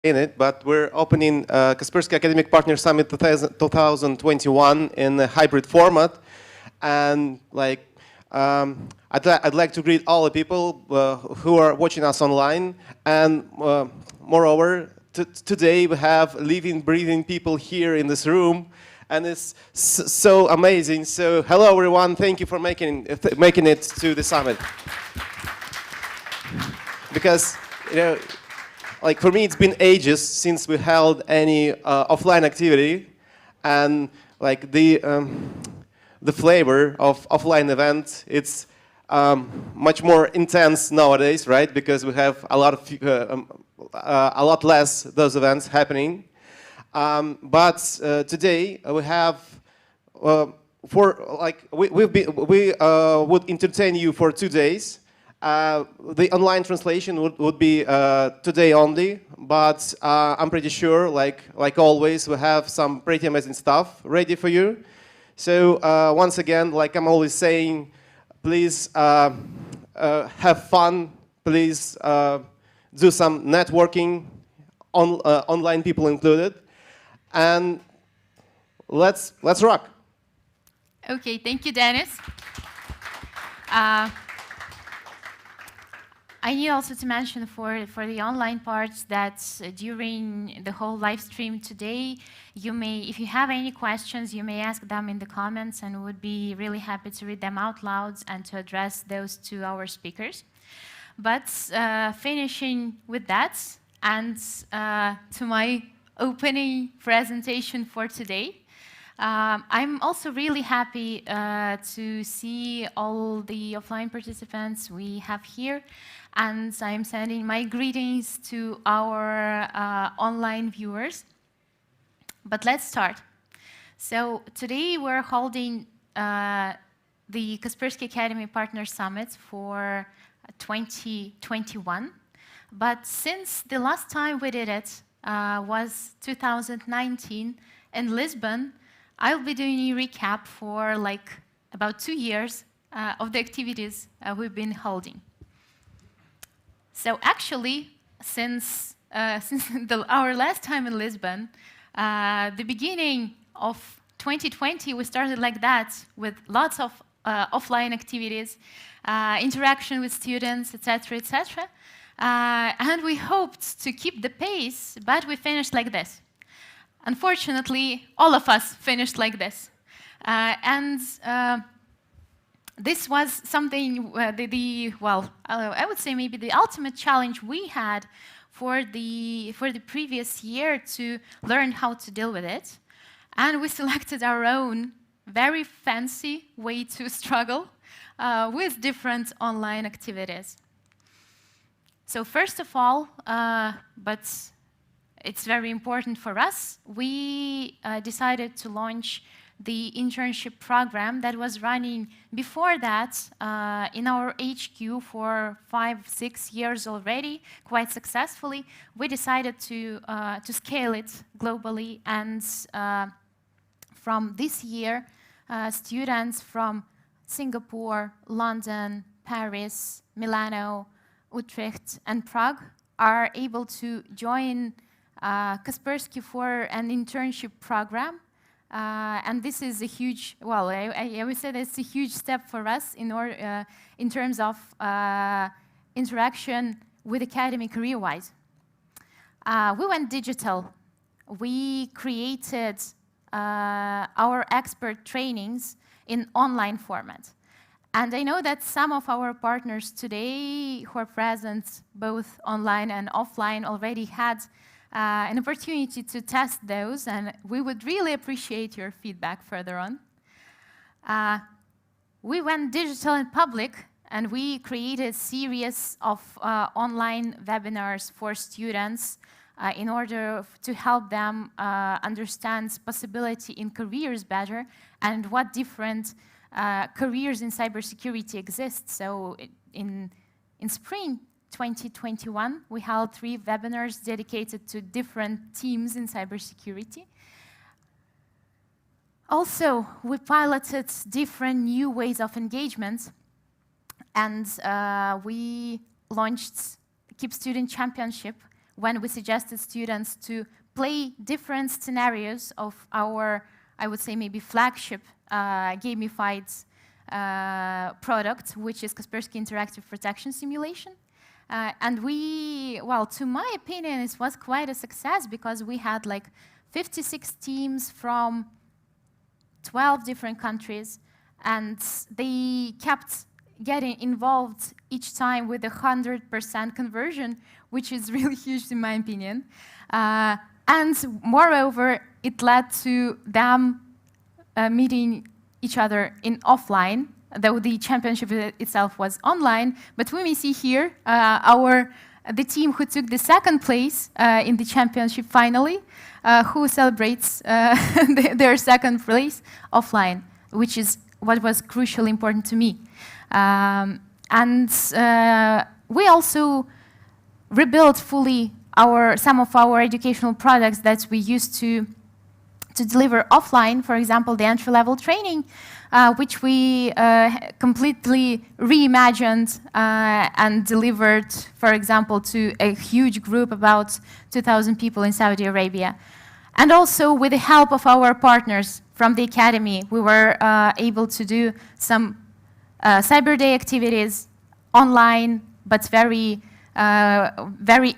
in it, but we're opening Kaspersky Academic Partner Summit 2021 in a hybrid format. And like, I'd like to greet all the people who are watching us online. And moreover, today we have living, breathing people here in this room. And it's so amazing. So hello, everyone. Thank you for making it to the summit. Because, you know, like for me, it's been ages since we held any offline activity, and like the flavor of offline event, it's much more intense nowadays, right? Because we have a lot less those events happening. But today we have we would entertain you for 2 days. The online translation would be today only, but I'm pretty sure, like always, we have some pretty amazing stuff ready for you. So once again, like I'm always saying, please have fun. Please do some networking, online people included, and let's rock. Okay, thank you, Dennis. I need also to mention for the online parts that during the whole live stream today, you may, if you have any questions, you may ask them in the comments, and we would be really happy to read them out loud and to address those to our speakers. But finishing with that, and to my opening presentation for today, I'm also really happy to see all the offline participants we have here, and I'm sending my greetings to our online viewers. But let's start. So today we're holding the Kaspersky Academy Partner Summit for 2021. But since the last time we did it was 2019 in Lisbon, I'll be doing a recap for like about 2 years of the activities we've been holding. So actually, since our last time in Lisbon, the beginning of 2020, we started like that with lots of offline activities, interaction with students, etc., etc. And we hoped to keep the pace, but we finished like this. Unfortunately, all of us finished like this. This was something, I would say maybe the ultimate challenge we had for the previous year to learn how to deal with it. And we selected our own very fancy way to struggle with different online activities. So first of all, but it's very important for us, we decided to launch the internship program that was running before that in our HQ for 5-6 years already, quite successfully. We decided to scale it globally, and from this year, students from Singapore, London, Paris, Milano, Utrecht, and Prague are able to join Kaspersky for an internship program. And this is a huge, well, I would say that's a huge step for us in terms of interaction with academy career-wise. We went digital. We created our expert trainings in online format. And I know that some of our partners today who are present both online and offline already had an opportunity to test those, and we would really appreciate your feedback further on. We went digital and public, and we created a series of online webinars for students in order to help them understand possibility in careers better and what different careers in cybersecurity exist. So in spring 2021, we held 3 webinars dedicated to different teams in cybersecurity. Also, we piloted different new ways of engagement, and we launched Keep Student Championship, when we suggested students to play different scenarios of our, I would say, maybe flagship gamified product, which is Kaspersky Interactive Protection Simulation. And we, well, to my opinion, it was quite a success because we had like 56 teams from 12 different countries, and they kept getting involved each time with 100% conversion, which is really huge in my opinion. And moreover, it led to them meeting each other in offline, though the championship itself was online. But we may see here the team who took the second place in the championship finally, who celebrates their second place offline, which is what was crucially important to me. And we also rebuilt fully some of our educational products that we used to deliver offline. For example, the entry-level training, which we completely reimagined and delivered, for example, to a huge group, about 2,000 people in Saudi Arabia. And also with the help of our partners from the academy, we were able to do some Cyber Day activities online, but very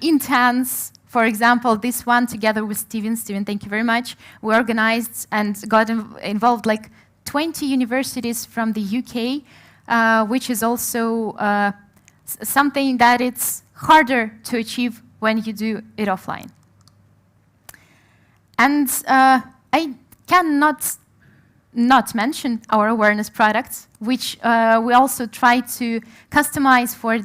intense. For example, this one together with Steven. Steven, thank you very much. We organized and got involved like 20 universities from the UK, which is also something that it's harder to achieve when you do it offline. And I cannot not mention our awareness products, which we also try to customize for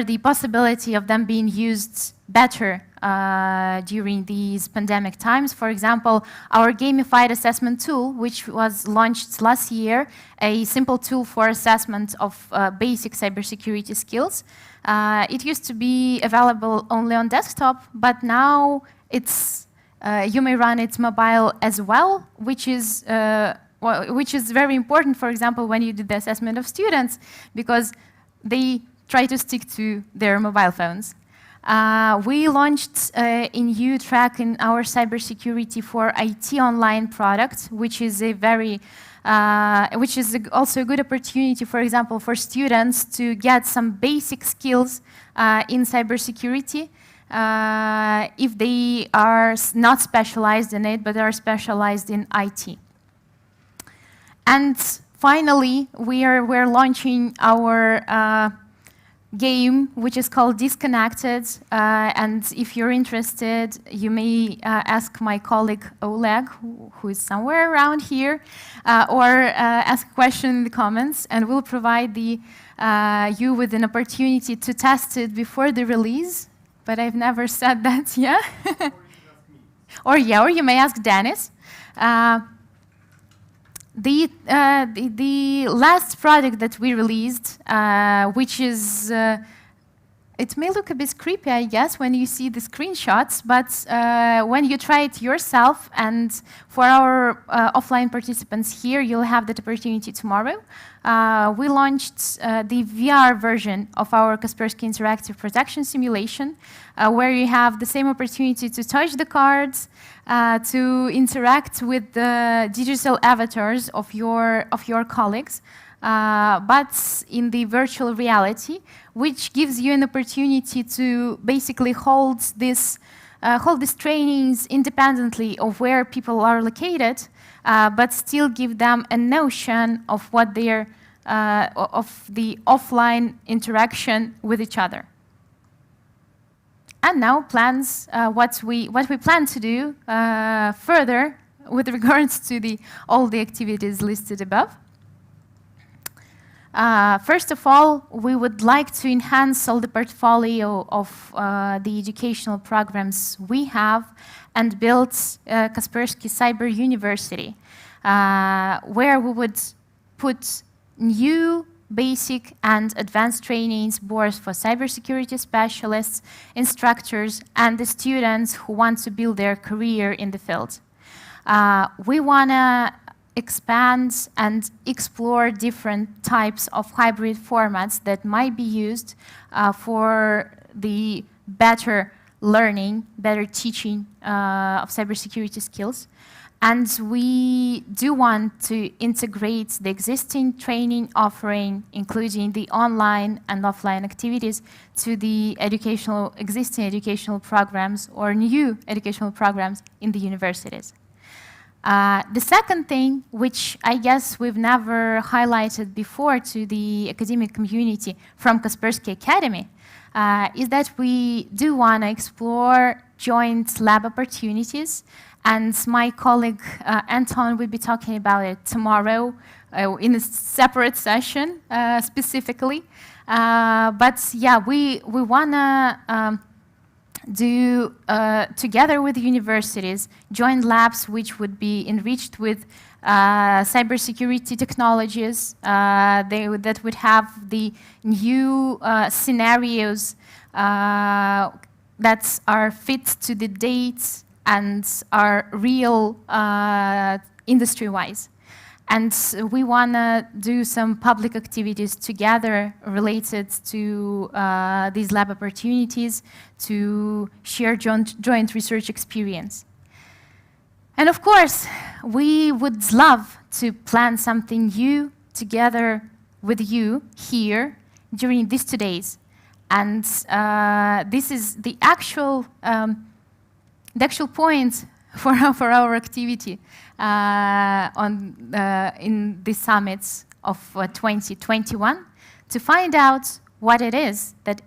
the possibility of them being used better during these pandemic times. For example, our gamified assessment tool, which was launched last year, a simple tool for assessment of basic cybersecurity skills. It used to be available only on desktop, but now it's you may run it mobile as well, which is very important, for example, when you do the assessment of students, because they try to stick to their mobile phones. We launched a new track in our cybersecurity for IT online product, which is also a good opportunity, for example, for students to get some basic skills in cybersecurity if they are not specialized in it, but are specialized in IT. And finally, we're launching our game, which is called Disconnected, and if you're interested, you may ask my colleague Oleg, who is somewhere around here, or ask a question in the comments, and we'll provide you with an opportunity to test it before the release. But I've never said that, yeah? Or you may ask Dennis. The last product that we released, which is, it may look a bit creepy, I guess, when you see the screenshots, but when you try it yourself, and for our offline participants here, you'll have that opportunity tomorrow. We launched the VR version of our Kaspersky Interactive Protection Simulation, where you have the same opportunity to touch the cards, to interact with the digital avatars of your colleagues, but in the virtual reality, which gives you an opportunity to basically hold these trainings independently of where people are located, but still give them a notion of what of the offline interaction with each other. And now plans, what we plan to do further with regards to all the activities listed above. First of all, we would like to enhance all the portfolio of the educational programs we have and build Kaspersky Cyber University, where we would put new basic and advanced trainings both for cybersecurity specialists, instructors, and the students who want to build their career in the field. We want to expand and explore different types of hybrid formats that might be used for the better learning, better teaching of cybersecurity skills. And we do want to integrate the existing training offering, including the online and offline activities, to the existing educational programs or new educational programs in the universities. The second thing, which I guess we've never highlighted before to the academic community from Kaspersky Academy, is that we do want to explore joint lab opportunities. And my colleague Anton will be talking about it tomorrow in a separate session specifically. But yeah, we want to do, together with universities, joint labs which would be enriched with cybersecurity technologies that would have the new scenarios that are fit to the dates and are real industry-wise. And we want to do some public activities together related to these lab opportunities to share joint research experience. And of course, we would love to plan something new together with you here during these 2 days. And this is the actual point for our activity in the summits of 2021, to find out what it is that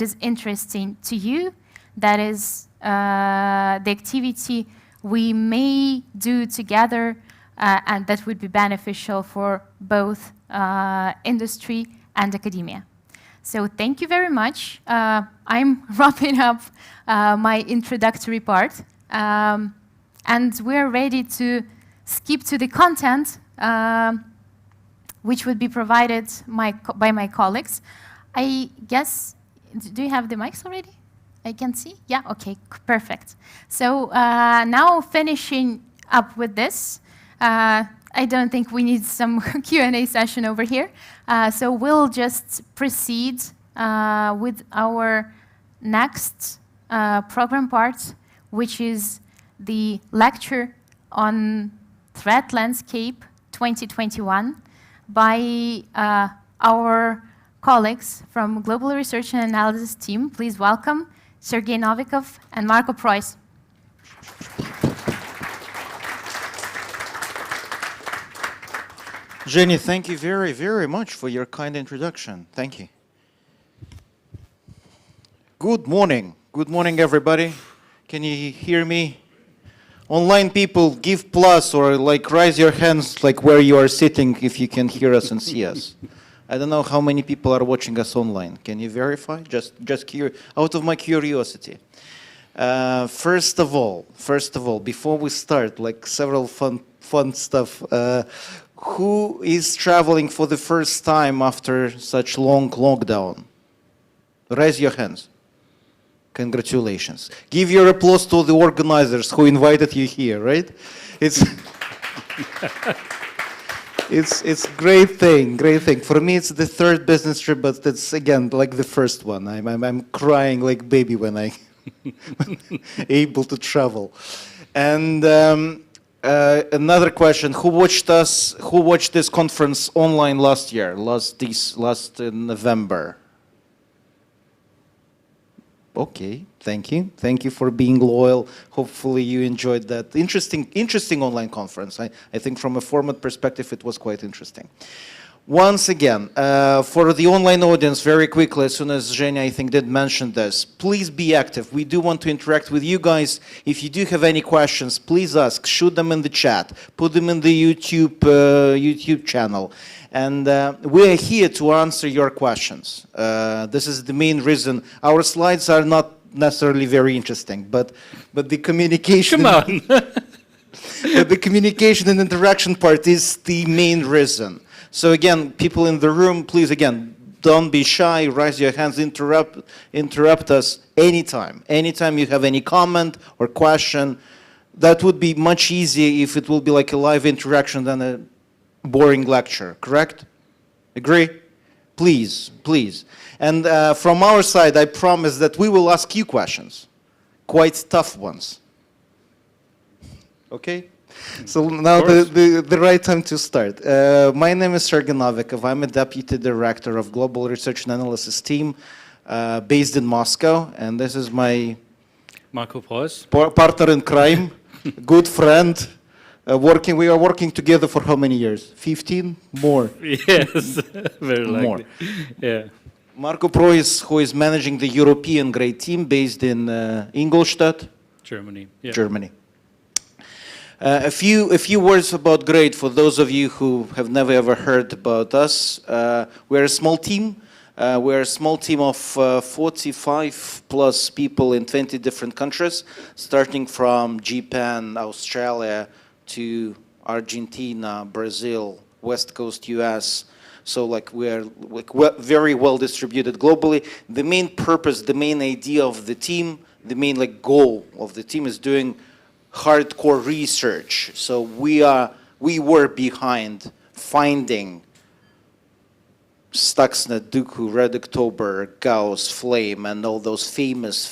is interesting to you, that is the activity we may do together and that would be beneficial for both industry and academia. So thank you very much. I'm wrapping up my introductory part. And we're ready to skip to the content, which would be provided by my colleagues. I guess, do you have the mics already? I can see? Yeah, okay, perfect. So now finishing up with this, I don't think we need some Q&A session over here. So we'll just proceed with our next program part, which is the lecture on Threat Landscape 2021 by our colleagues from Global Research and Analysis team. Please welcome Sergey Novikov and Marco Preuss. Jenny, thank you very, very much for your kind introduction. Thank you. Good morning. Good morning, everybody. Can you hear me? Online people, give plus or like raise your hands like where you are sitting if you can hear us and see us. I don't know how many people are watching us online. Can you verify? Just out of my curiosity. First of all, before we start, like several fun stuff. Who is traveling for the first time after such long lockdown? Raise your hands. Congratulations. Give your applause to the organizers who invited you here, right? It's it's great thing. For me, it's the third business trip, but it's again like the first one. I'm crying like baby when I able to travel. And another question: Who watched this conference online last year? Last November. Okay, thank you. Thank you for being loyal. Hopefully you enjoyed that interesting online conference. I think from a format perspective, it was quite interesting. Once again, for the online audience, very quickly, as soon as Zhenya, I think, did mention this, please be active. We do want to interact with you guys. If you do have any questions, please ask. Shoot them in the chat. Put them in the YouTube channel. And we are here to answer your questions. This is the main reason. Our slides are not necessarily very interesting, but the communication. Come on. But the communication and interaction part is the main reason. So again, people in the room, please again, don't be shy. Raise your hands. Interrupt us anytime. Anytime you have any comment or question, that would be much easier if it will be like a live interaction than a boring lecture, correct? Agree? Please, please. And from our side, I promise that we will ask you questions, quite tough ones. Okay? So now the right time to start. My name is Sergey Novikov. I'm a Deputy Director of Global Research and Analysis team based in Moscow. And this is my Marco Preuss. Partner in crime, good friend. We are working together for how many years? 15? More? Yes, very likely. More. Yeah. Marco Preuss, who is managing the European grade team based in Ingolstadt, Germany. Yeah. Germany. A few words about grade for those of you who have never ever heard about us. We're a small team. We're a small team of 45 plus people in 20 different countries, starting from Japan, Australia, to Argentina, Brazil, West Coast US. So we're very well distributed globally. The main purpose, the main idea of the team, the main goal of the team is doing hardcore research. So we were behind finding Stuxnet, Duku, Red October, Gauss, Flame, and all those famous,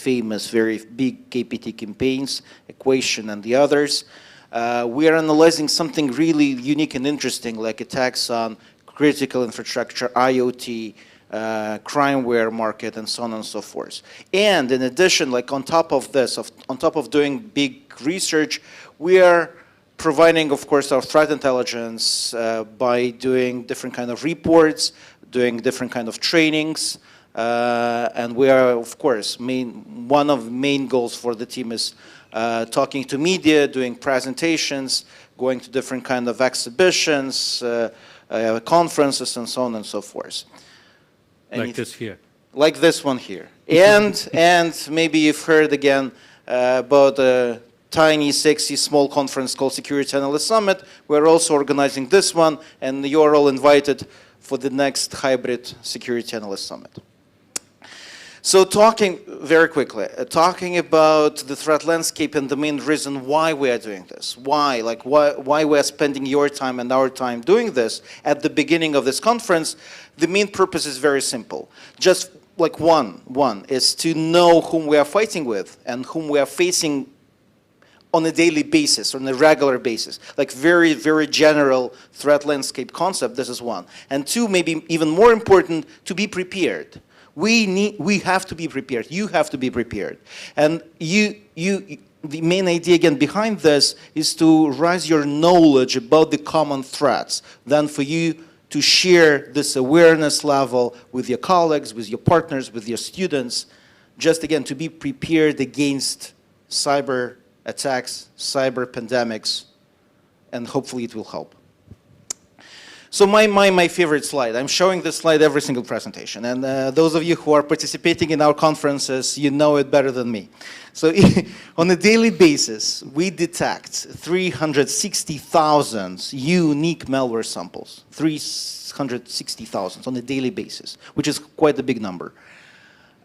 very big KPT campaigns, Equation and the others. We are analyzing something really unique and interesting, like attacks on critical infrastructure, IoT, crimeware market, and so on and so forth. And in addition, on top of this, on top of doing big research, we are providing, of course, our threat intelligence by doing different kind of reports, doing different kind of trainings, and we are, of course, one of the main goals for the team is talking to media, doing presentations, going to different kind of exhibitions, conferences, and so on and so forth. Like this here. Like this one here. And maybe you've heard again about a tiny, sexy, small conference called Security Analyst Summit. We're also organizing this one, and you're all invited for the next hybrid Security Analyst Summit. So talking very quickly, talking about the threat landscape and the main reason why we are doing this, why we are spending your time and our time doing this at the beginning of this conference, the main purpose is very simple. Just one is to know whom we are fighting with and whom we are facing on a daily basis, on a regular basis, very, very general threat landscape concept. This is one. And two, maybe even more important, to be prepared. We have to be prepared. You have to be prepared. And the main idea again behind this is to raise your knowledge about the common threats, then for you to share this awareness level with your colleagues, with your partners, with your students, just again to be prepared against cyber attacks, cyber pandemics, and hopefully it will help. So my favorite slide, I'm showing this slide every single presentation, and those of you who are participating in our conferences, you know it better than me. So on a daily basis, we detect 360,000 unique malware samples, 360,000 on a daily basis, which is quite a big number.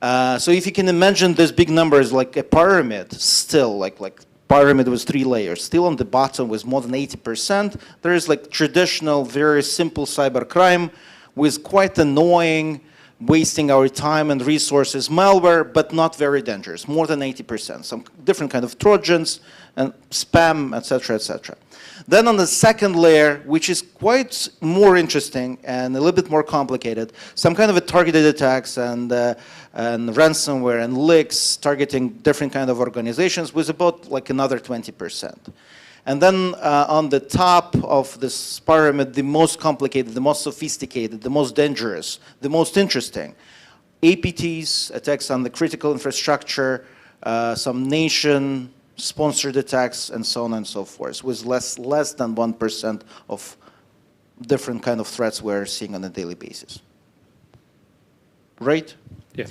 So if you can imagine this big number is like a pyramid, still like pyramid with 3 layers. Still on the bottom with more than 80%, there is traditional, very simple cybercrime with quite annoying, wasting our time and resources malware, but not very dangerous, more than 80%. Some different kind of trojans and spam, etc., etc. Then on the second layer, which is quite more interesting and a little bit more complicated, some kind of targeted attacks and ransomware and leaks targeting different kind of organizations with about another 20%. And then on the top of this pyramid, the most complicated, the most sophisticated, the most dangerous, the most interesting, APTs, attacks on the critical infrastructure, some nation-sponsored attacks, and so on and so forth, with less than 1% of different kind of threats we're seeing on a daily basis. Right? Yeah.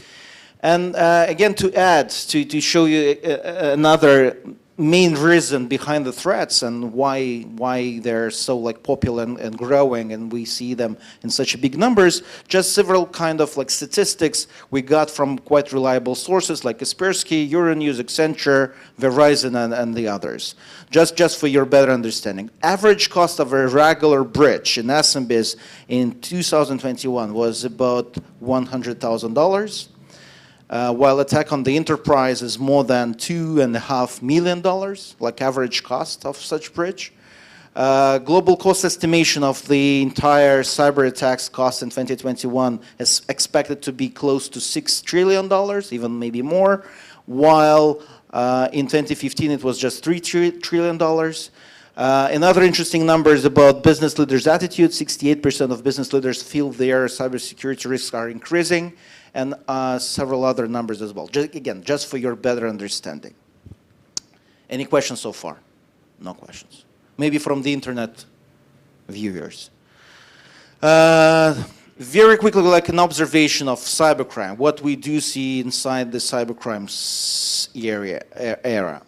And again, to add, to show you another main reason behind the threats and why they're so like popular and growing, and we see them in such big numbers. Just several kind of like statistics we got from quite reliable sources like Kaspersky, Euronews, Accenture, Verizon, and the others. Just for your better understanding, average cost of a regular breach in SMBs in 2021 was about $100,000. While attack on the enterprise is more than $2.5 million, like average cost of such breach. Global cost estimation of the entire cyber attacks cost in 2021 is expected to be close to $6 trillion, even maybe more, while in 2015 it was just $3 trillion. Another interesting number is about business leaders' attitude. 68% of business leaders feel their cybersecurity risks are increasing, and several other numbers as well. Again, just for your better understanding. Any questions so far? No questions. Maybe from the internet viewers. Very quickly, like an observation of cybercrime, what we do see inside the cybercrime era.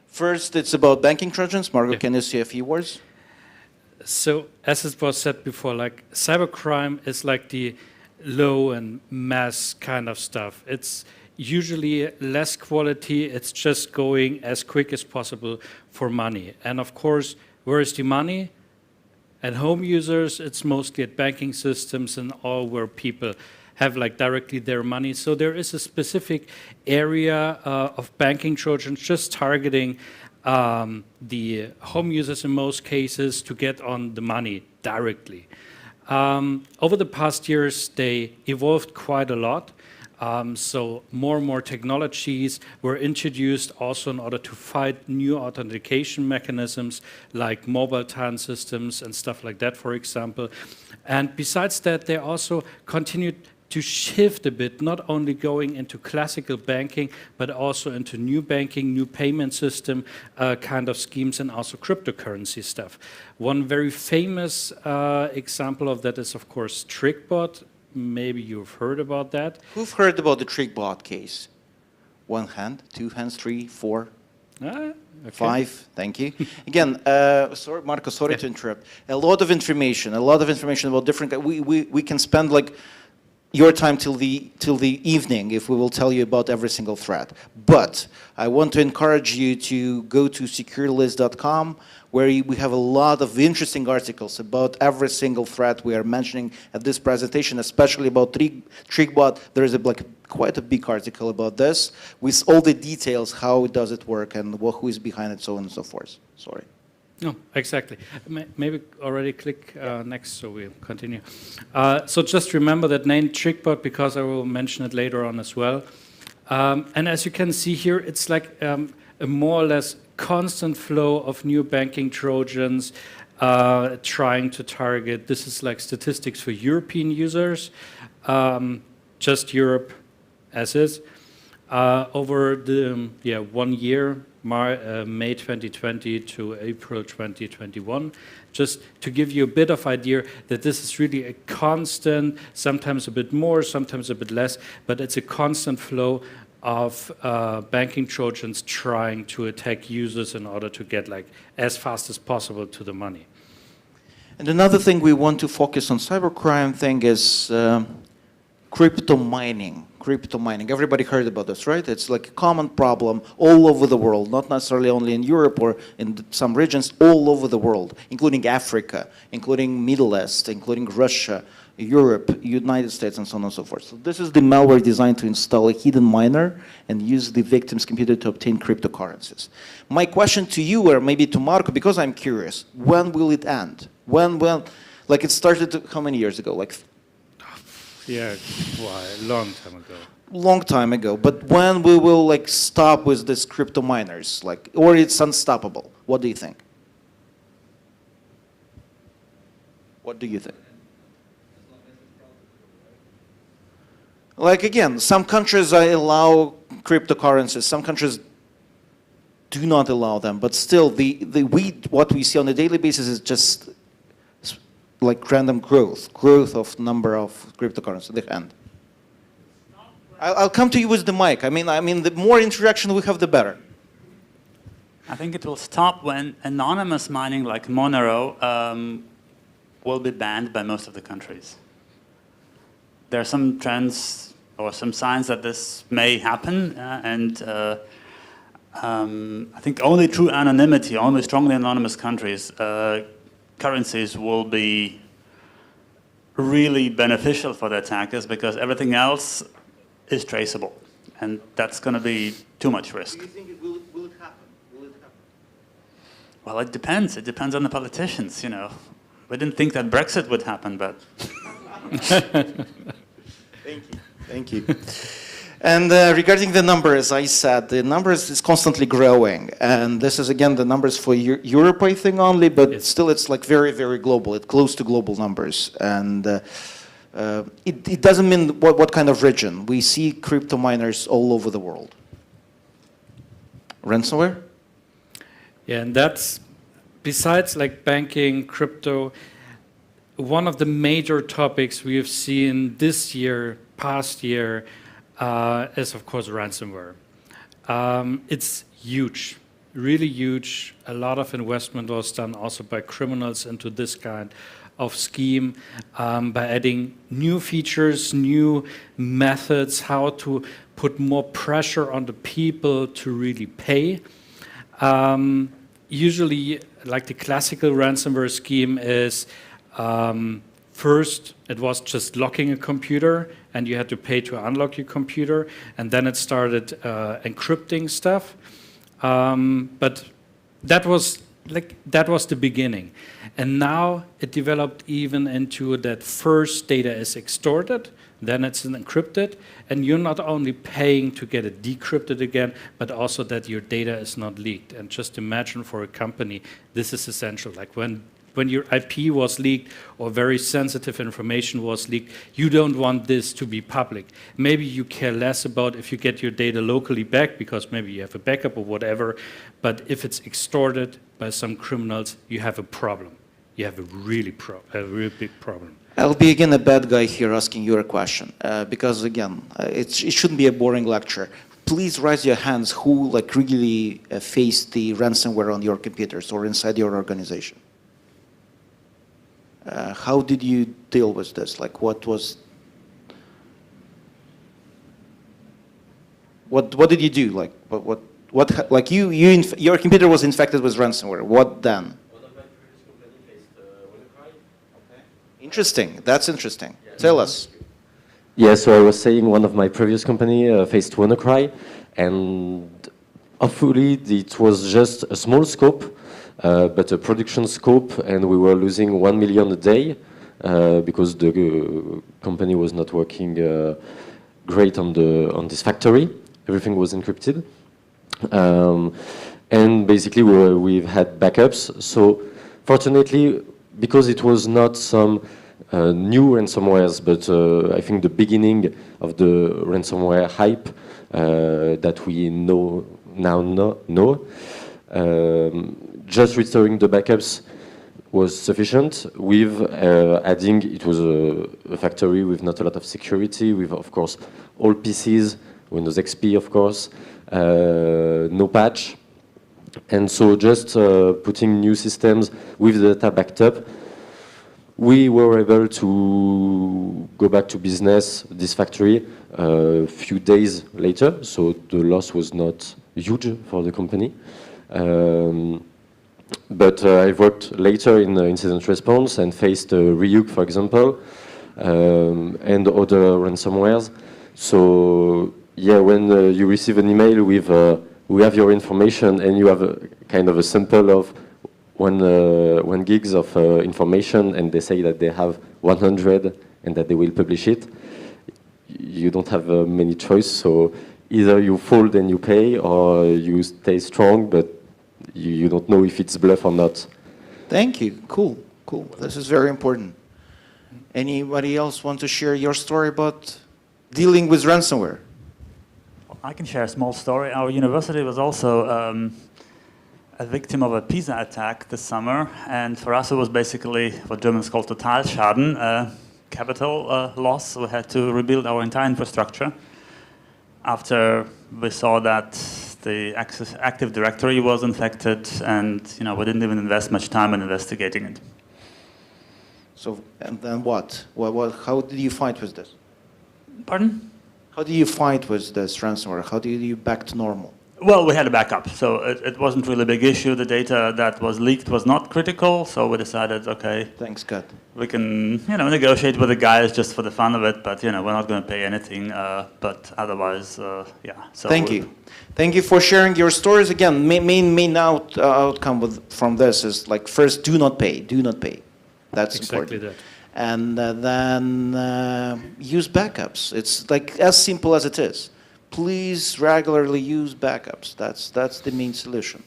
First, it's about banking trojans. Marco, can you say a few words? So, as it was said before, like cybercrime is like the low and mass kind of stuff. It's usually less quality. It's just going as quick as possible for money. And of course, where is the money? At home users, it's mostly at banking systems and all where people have like directly their money. So there is a specific area of banking trojans just targeting the home users in most cases to get on the money directly. Over the past years, they evolved quite a lot. So more and more technologies were introduced also in order to fight new authentication mechanisms like mobile TAN systems and stuff like that, for example. And besides that, they also continued to shift a bit, not only going into classical banking, but also into new banking, new payment system kind of schemes, and also cryptocurrency stuff. One very famous example of that is, of course, TrickBot. Maybe you've heard about that. Who've heard about the TrickBot case? One hand, two hands, three, four, Okay. five. Thank you. Again, sorry, Marco, sorry to interrupt. A lot of information about different. We can spend like your time till the evening if we will tell you about every single threat. But I want to encourage you to go to securelist.com, where we have a lot of interesting articles about every single threat we are mentioning at this presentation, especially about TrickBot. There is quite a big article about this with all the details, how does it work and who is behind it, so on and so forth. Sorry. No, exactly. Maybe already click next, so we'll continue. So just remember that name TrickBot, because I will mention it later on as well. And as you can see here, it's like a more or less constant flow of new banking trojans trying to target. This is like statistics for European users, just Europe as is. Over the 1 year, May 2020 to April 2021, just to give you a bit of idea that this is really a constant, sometimes a bit more, sometimes a bit less, but it's a constant flow of banking trojans trying to attack users in order to get like as fast as possible to the money. And another thing we want to focus on cybercrime thing is crypto mining. Crypto mining. Everybody heard about this, right? It's like a common problem all over the world, not necessarily only in Europe or in some regions, all over the world, including Africa, including Middle East, including Russia, Europe, United States, and so on and so forth. So this is the malware designed to install a hidden miner and use the victim's computer to obtain cryptocurrencies. My question to you, or maybe to Marco, because I'm curious, when will it end? When, like it started how many years ago? Like Yeah, a long time ago. Long time ago, but when we will like stop with this crypto miners, like, or it's unstoppable? What do you think? What do you think? Like again, some countries allow cryptocurrencies, some countries do not allow them, but still, what we see on a daily basis is just like random growth of number of cryptocurrencies. The hand. I'll come to you with the mic. I mean, the more interaction we have, the better. I think it will stop when anonymous mining like Monero will be banned by most of the countries. There are some trends or some signs that this may happen, and I think only through anonymity, only strongly anonymous countries, currencies will be really beneficial for the attackers, because everything else is traceable, and that's going to be too much risk. Do you think will it happen? Will it happen? Well, it depends. It depends on the politicians, you know. We didn't think that Brexit would happen, but... Thank you. And regarding the numbers, I said, the numbers is constantly growing. And this is, again, the numbers for Europe, I think, only, but still it's like very, very global. It's close to global numbers. And it doesn't mean what kind of region. We see crypto miners all over the world. Ransomware? Yeah, and that's, besides like banking, crypto, one of the major topics we have seen this year, past year, is of course ransomware. It's huge, really huge. A lot of investment was done also by criminals into this kind of scheme, by adding new features, new methods, how to put more pressure on the people to really pay. Usually, like the classical ransomware scheme is, first, it was just locking a computer, and you had to pay to unlock your computer, and then it started encrypting stuff. But that was the beginning, and now it developed even into that first data is extorted, then it's encrypted, and you're not only paying to get it decrypted again, but also that your data is not leaked. And just imagine for a company, this is essential. Like when your IP was leaked or very sensitive information was leaked, you don't want this to be public. Maybe you care less about if you get your data locally back because maybe you have a backup or whatever, but if it's extorted by some criminals, you have a problem. You have a really big problem. I'll be again a bad guy here asking you a question, because again, it shouldn't be a boring lecture. Please raise your hands who like really faced the ransomware on your computers or inside your organization. How did you deal with this? Like, what did you do? Like, like your computer was infected with ransomware. What then? One of my previous company faced WannaCry. Okay. Interesting. That's interesting. Yeah, tell us. Yeah, so I was saying one of my previous company faced WannaCry, and hopefully it was just a small scope. But a production scope, and we were losing 1 million a day because the company was not working great on this factory. Everything was encrypted, and basically we've had backups. So fortunately, because it was not some new ransomwares, but I think the beginning of the ransomware hype that we know. Just restoring the backups was sufficient. With adding, it was a factory with not a lot of security, with of course all PCs, Windows XP of course, no patch. And so just putting new systems with the data backed up, we were able to go back to business, this factory, a few days later. So the loss was not huge for the company. But I worked later in incident response and faced Ryuk, for example, and other ransomwares. So yeah, when you receive an email with we have your information and you have a kind of a sample of 1 gigs of information, and they say that they have 100 and that they will publish it, you don't have many choice. So either you fold and you pay, or you stay strong, but you don't know if it's bluff or not. Thank you. Cool. This is very important. Anybody else want to share your story about dealing with ransomware? I can share a small story. Our university was also a victim of a Pisa attack this summer, and for us it was basically what Germans call Totalschaden, capital loss. We had to rebuild our entire infrastructure. after we saw that the Active Directory was infected, and we didn't even invest much time in investigating it. So, and then what? How did you fight with this? Pardon? How do you fight with this ransomware? How do you back to normal? Well, we had a backup, so it wasn't really a big issue. The data that was leaked was not critical, so we decided, okay, Thanks God. we can, negotiate with the guys just for the fun of it, but, we're not going to pay anything, but otherwise, yeah. So Thank you. Thank you for sharing your stories. Again, main outcome from this is like, first, do not pay. Do not pay. That's Exactly important. that. And then use backups. It's like as simple as it is. Please regularly use backups. That's the main solution.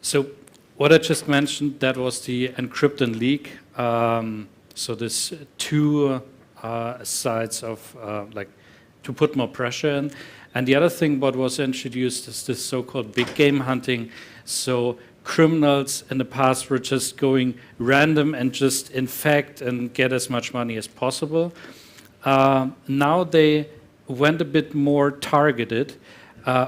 So what I just mentioned, that was the Encrypted Leak. So there's two sides of to put more pressure in. And the other thing what was introduced is this so-called big game hunting. So criminals in the past were just going random and just infect and get as much money as possible. Now they went a bit more targeted,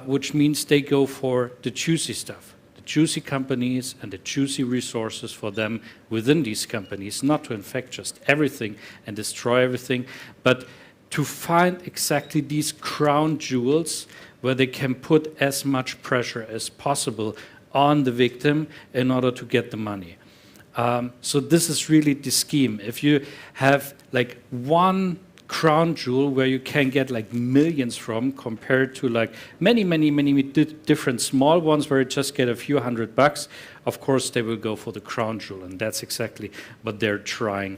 which means they go for the juicy stuff, the juicy companies and the juicy resources for them within these companies, not to infect just everything and destroy everything, but to find exactly these crown jewels where they can put as much pressure as possible on the victim in order to get the money. So this is really the scheme. If you have like one crown jewel where you can get like millions from, compared to like many different small ones where you just get a few $100, of course they will go for the crown jewel, and that's exactly what they're trying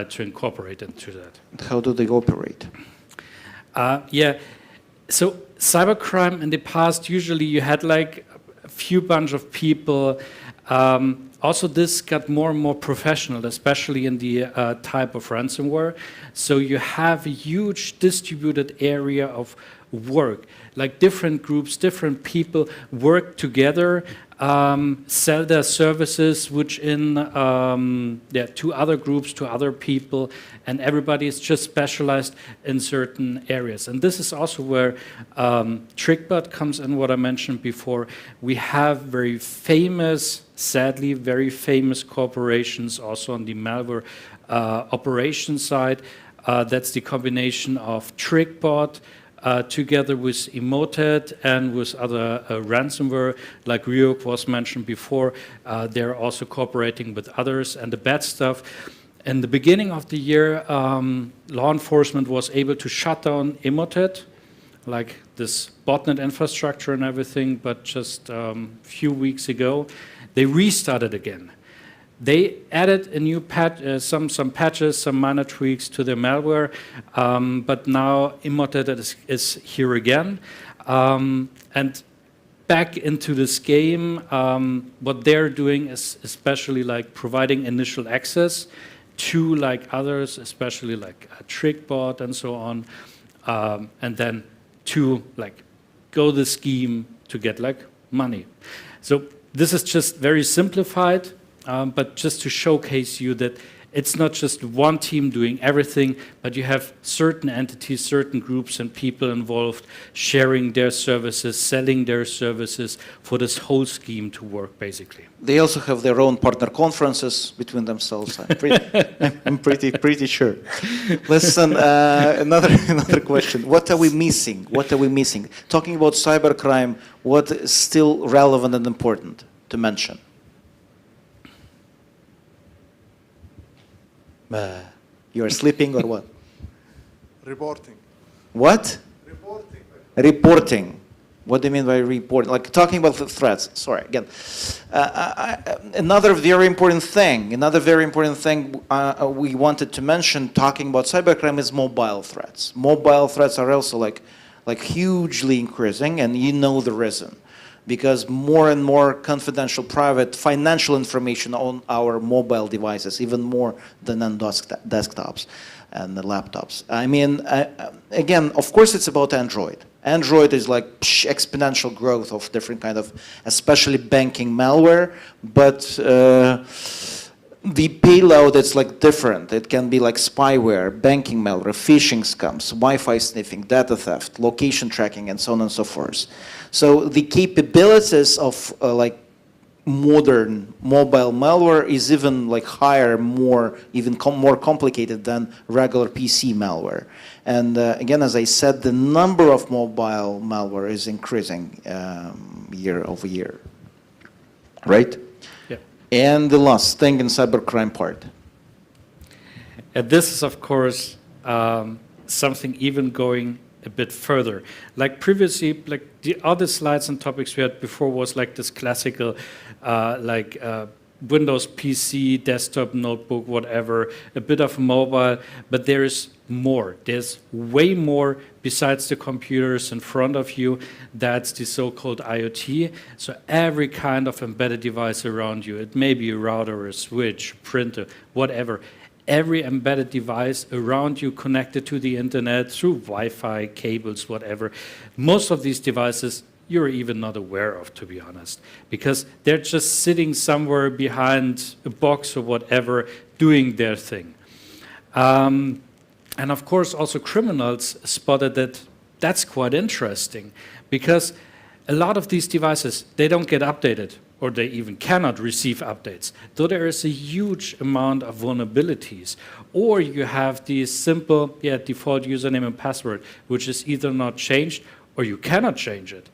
to incorporate into that. How do they operate? Yeah, so cybercrime in the past, usually you had like a few bunch of people. Also, this got more and more professional, especially in the type of ransomware. So you have a huge distributed area of work, like different groups, different people work together, sell their services, which to other groups, to other people, and everybody is just specialized in certain areas. And this is also where TrickBot comes in, what I mentioned before. We have very famous, sadly, very famous corporations also on the malware operation side. That's the combination of TrickBot, together with Emoted and with other ransomware, like Ryuk was mentioned before. They're also cooperating with others. And the bad stuff, in the beginning of the year, law enforcement was able to shut down Emoted, like this botnet infrastructure and everything, but just a few weeks ago, they restarted again. They added a new patch, some patches, some minor tweaks to their malware, but now Emoted is here again. And back into this game, what they're doing is especially like providing initial access to like others, especially like a TrickBot and so on, and then to like go the scheme to get like money. So this is just very simplified. But just to showcase you that it's not just one team doing everything, but you have certain entities, certain groups and people involved sharing their services, selling their services for this whole scheme to work, basically. They also have their own partner conferences between themselves. I'm pretty sure. Listen, another question. What are we missing? What are we missing? Talking about cybercrime, what is still relevant and important to mention? You're sleeping or what? Reporting. What? Reporting. Reporting. What do you mean by reporting? Like talking about the threats. Sorry, again. Another very important thing we wanted to mention talking about cybercrime is mobile threats. Mobile threats are also like hugely increasing, and you know the reason. Because more and more confidential, private, financial information on our mobile devices, even more than on desktops and the laptops. I mean, again, of course, it's about Android. Android is like exponential growth of different kind of, especially banking malware. But the payload is like different. It can be like spyware, banking malware, phishing scams, Wi-Fi sniffing, data theft, location tracking, and so on and so forth. So the capabilities of like modern mobile malware is even like higher, more complicated than regular PC malware. And again, as I said, the number of mobile malware is increasing year over year. Right? Yeah. And the last thing in cybercrime part. And this is, of course, something even going a bit further. Like previously, like the other slides and topics we had before was like this classical, Windows PC, desktop, notebook, whatever, a bit of mobile, but there is more. There's way more besides the computers in front of you. That's the so-called IoT. So every kind of embedded device around you, it may be a router, a switch, printer, whatever. Every embedded device around you connected to the internet through Wi-Fi, cables, whatever. Most of these devices you're even not aware of, to be honest, because they're just sitting somewhere behind a box or whatever, doing their thing. And of course, also criminals spotted that that's quite interesting, because a lot of these devices, they don't get updated, or they even cannot receive updates, though there is a huge amount of vulnerabilities. Or you have the simple default username and password, which is either not changed or you cannot change it.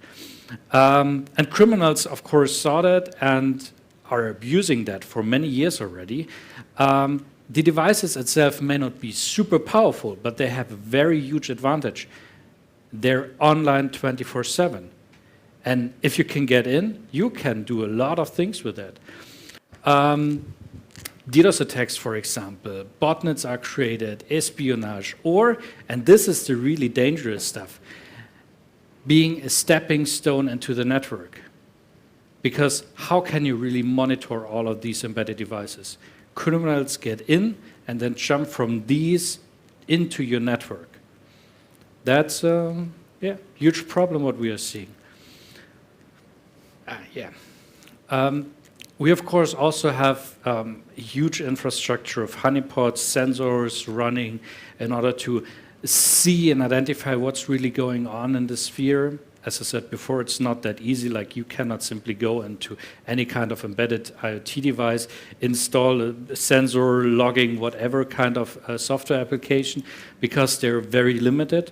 And criminals, of course, saw that and are abusing that for many years already. The devices itself may not be super powerful, but they have a very huge advantage. They're online 24/7. And if you can get in, you can do a lot of things with it. DDoS attacks, for example, botnets are created, espionage, or, and this is the really dangerous stuff, being a stepping stone into the network. Because how can you really monitor all of these embedded devices? Criminals get in and then jump from these into your network. That's a huge problem what we are seeing. We, of course, also have a huge infrastructure of honeypots, sensors running in order to see and identify what's really going on in the sphere. As I said before, it's not that easy. Like, you cannot simply go into any kind of embedded IoT device, install a sensor, logging, whatever kind of software application, because they're very limited.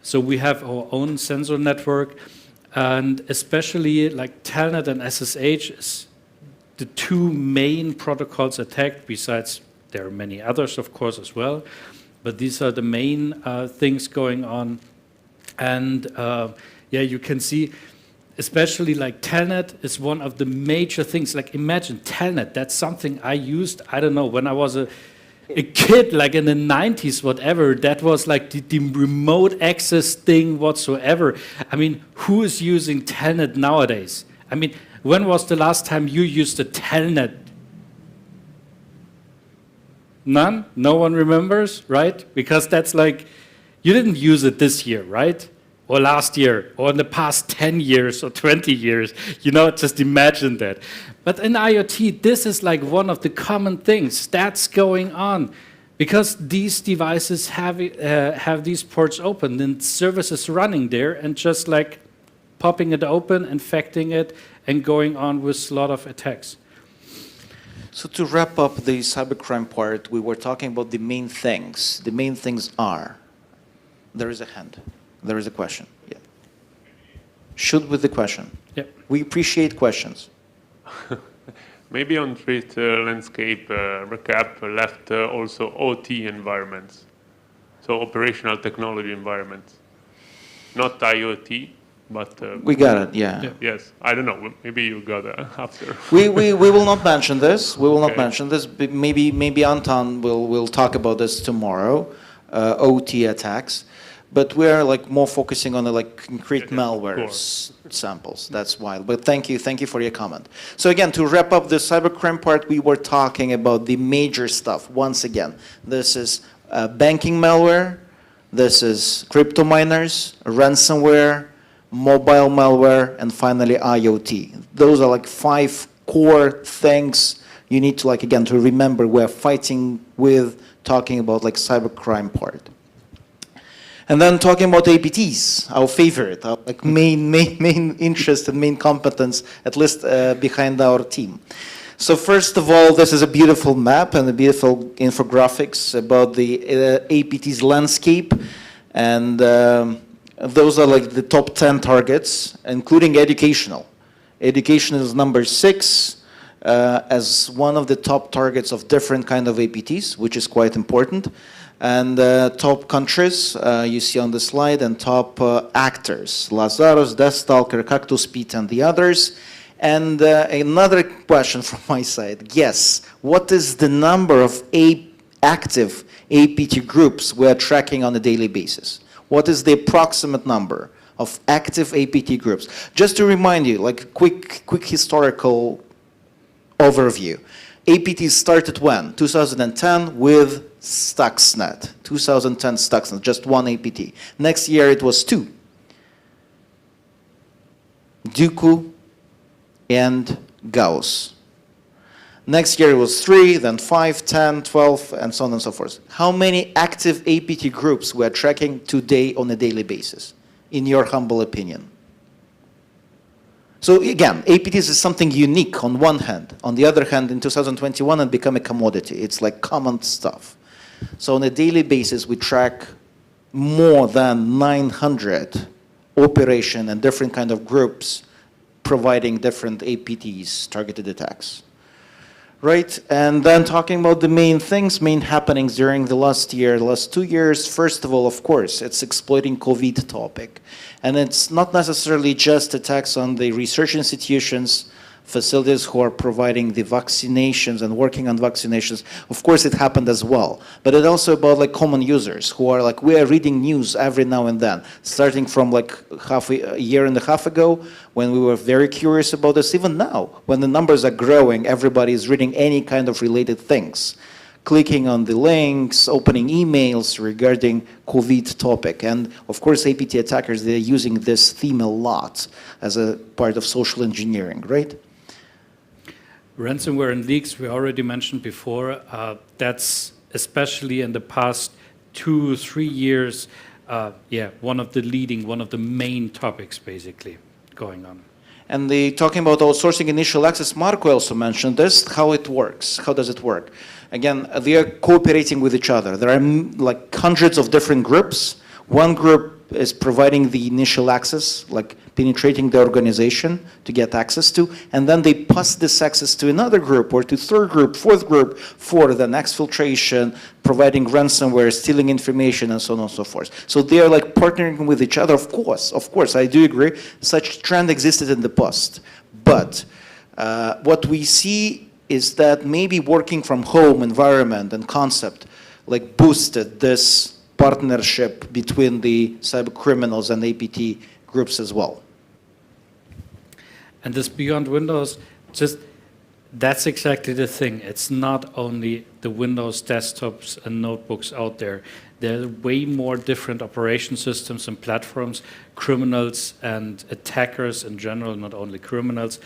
So we have our own sensor network, and especially like Telnet and SSH is the two main protocols attacked. Besides, there are many others, of course, as well. But these are the main things going on. And you can see, especially like Telnet is one of the major things. Like, imagine Telnet, that's something I used, I don't know, when I was a kid, like in the 90s, whatever. That was like the remote access thing whatsoever. I mean, who is using Telnet nowadays? I mean, when was the last time you used a Telnet? None? No one remembers, right? Because that's like, you didn't use it this year, right? Or last year, or in the past 10 years or 20 years. You know, just imagine that. But in IoT, this is like one of the common things that's going on. Because these devices have these ports open, and services running there, and just like popping it open, infecting it, and going on with a lot of attacks. So to wrap up the cybercrime part, we were talking about the main things. The main things are, there is a hand, there is a question. Yeah. Shoot with the question. Yeah. We appreciate questions. Maybe on threat landscape recap left also OT environments, so operational technology environments, not IoT. But we got it, yeah. Yes, I don't know. Maybe you got it after. We will not mention this. We will not mention this. Maybe Anton will talk about this tomorrow. OT attacks, but we are like more focusing on the like concrete malware samples. That's why. But thank you for your comment. So again, to wrap up the cybercrime part, we were talking about the major stuff. Once again, this is banking malware. This is crypto miners, ransomware, mobile malware, and finally IoT. Those are like 5 core things You need to, like, again, to remember we're fighting with talking about like cybercrime part. And then talking about APTs, our favorite, our like main interest and main competence, at least behind our team. So first of all, this is a beautiful map and a beautiful infographics about the APT's landscape. And those are like the top 10 targets, including educational. Education is number 6 as one of the top targets of different kind of APTs, which is quite important. And top countries you see on the slide, and top actors, Lazarus, Deathstalker, Cactus-Pete, and the others. And another question from my side, guess, what is the number of active APT groups we are tracking on a daily basis? What is the approximate number of active APT groups? Just to remind you, like a quick historical overview. APT started when? 2010 with Stuxnet. 2010 Stuxnet, just one APT. Next year it was 2. Duku and Gauss. Next year it was 3, then 5, 10, 12, and so on and so forth. How many active APT groups we are tracking today on a daily basis, in your humble opinion? So again, APTs is something unique on one hand. On the other hand, in 2021, it became a commodity. It's like common stuff. So on a daily basis, we track more than 900 operation and different kind of groups providing different APTs, targeted attacks. Right, and then talking about the main things, main happenings during the last year, the last 2 years. First of all, of course, it's exploiting COVID topic. And it's not necessarily just attacks on the research institutions, facilities who are providing the vaccinations and working on vaccinations. Of course, it happened as well. But it's also about like common users who are like, we are reading news every now and then, starting from like a year and a half ago when we were very curious about this. Even now, when the numbers are growing, everybody is reading any kind of related things, clicking on the links, opening emails regarding COVID topic. And of course, APT attackers, they're using this theme a lot as a part of social engineering, right? Ransomware and leaks, we already mentioned before. That's especially in the past 2-3 years, one of the main topics basically going on. And talking about outsourcing initial access, Marco also mentioned this, how it works. How does it work? Again, they are cooperating with each other. There are like hundreds of different groups. One group is providing the initial access, like penetrating the organization to get access to, and then they pass this access to another group or to third group, fourth group for the next filtration, providing ransomware, stealing information, and so on and so forth. So they are like partnering with each other. Of course, I do agree. Such trend existed in the past. But what we see is that maybe working from home environment and concept like boosted this partnership between the cyber criminals and APT groups as well. And this beyond Windows, that's exactly the thing. It's not only the Windows desktops and notebooks out there. There are way more different operation systems and platforms. Criminals and attackers in general, not only criminals,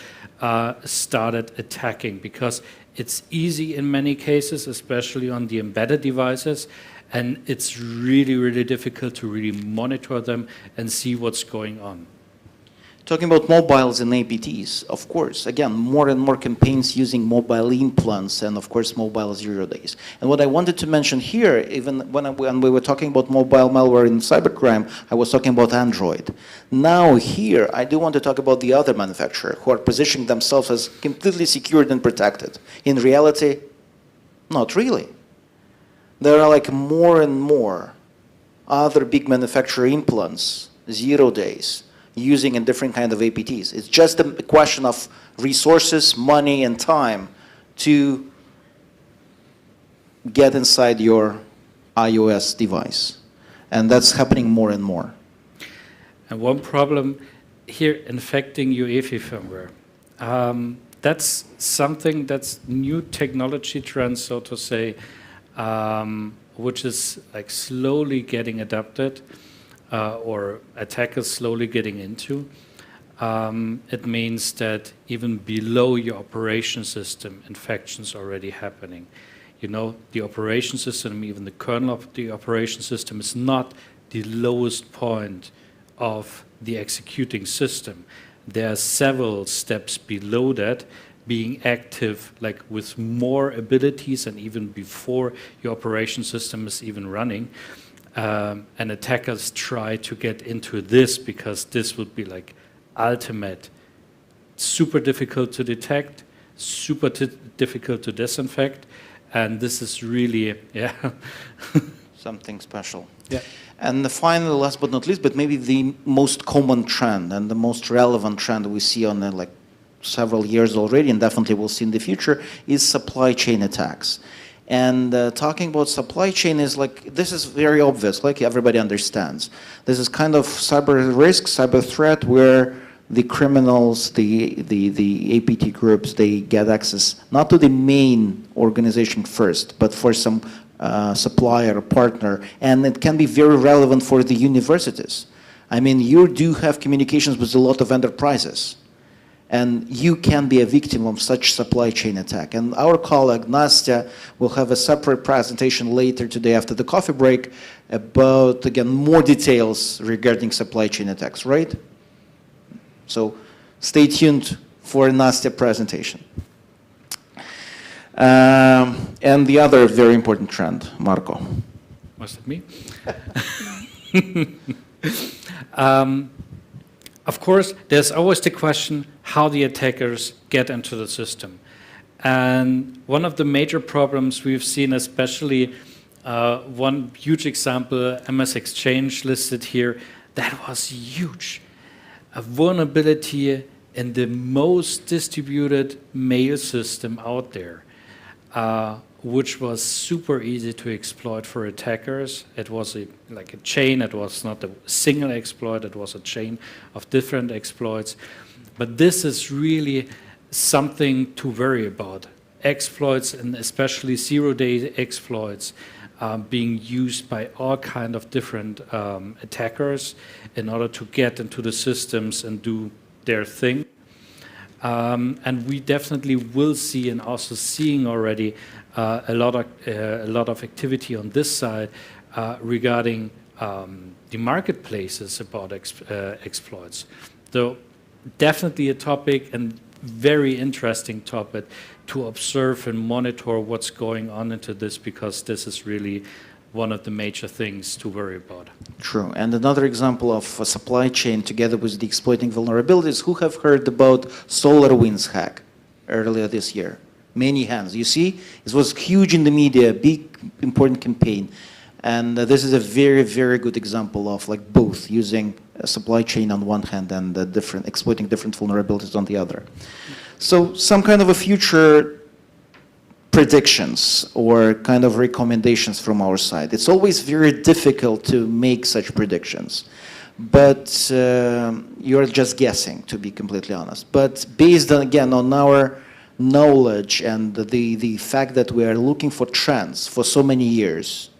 started attacking because it's easy in many cases, especially on the embedded devices. And it's really, really difficult to really monitor them and see what's going on. Talking about mobiles and APTs, of course, again, more and more campaigns using mobile implants and, of course, mobile 0 days. And what I wanted to mention here, even when we were talking about mobile malware in cybercrime, I was talking about Android. Now here, I do want to talk about the other manufacturer who are positioning themselves as completely secured and protected. In reality, not really. There are like more and more other big manufacturer implants, 0 days, using a different kind of APTs. It's just a question of resources, money, and time to get inside your iOS device. And that's happening more and more. And one problem here, infecting UEFI firmware. That's something that's new technology trend, so to say, which is like slowly getting adopted or attackers slowly getting into. it means that even below your operation system, infections are already happening. You know, the operation system, even the kernel of the operation system, is not the lowest point of the executing system. There are several steps below that being active, like with more abilities and even before your operation system is even running. And attackers try to get into this because this would be like ultimate, super difficult to detect, super difficult to disinfect, and this is really, yeah. Something special. Yeah. And the final, last but not least, but maybe the most common trend and the most relevant trend we see on like several years already, and definitely we'll see in the future, is supply chain attacks. And talking about supply chain is like, this is very obvious, like everybody understands. This is kind of cyber risk, cyber threat, where the criminals, the APT groups, they get access not to the main organization first, but for some supplier or partner, and it can be very relevant for the universities. I mean, you do have communications with a lot of enterprises, and you can be a victim of such supply chain attack. And our colleague Nastya will have a separate presentation later today after the coffee break about, again, more details regarding supply chain attacks, right? So stay tuned for Nastya presentation. And the other very important trend, Marco. Was it me? Of course, there's always the question how the attackers get into the system. And one of the major problems we've seen, especially one huge example, MS Exchange listed here, that was huge. A vulnerability in the most distributed mail system out there. Which was super easy to exploit for attackers. It was like a chain. It was not a single exploit. It was a chain of different exploits. But this is really something to worry about. Exploits, and especially zero-day exploits, being used by all kind of different attackers in order to get into the systems and do their thing. And we definitely will see, and also seeing already, a lot of activity on this side regarding the marketplaces about exploits. So definitely a topic, and very interesting topic to observe and monitor what's going on into this, because this is really one of the major things to worry about. True. And another example of a supply chain together with the exploiting vulnerabilities, who have heard about SolarWinds hack earlier this year? Many hands. You see, it was huge in the media, big, important campaign. And this is a very, very good example of like both using a supply chain on one hand and exploiting different vulnerabilities on the other. So some kind of a future predictions or kind of recommendations from our side. It's always very difficult to make such predictions, but you're just guessing, to be completely honest. But based on, again, on our knowledge and the fact that we are looking for trends for so many years,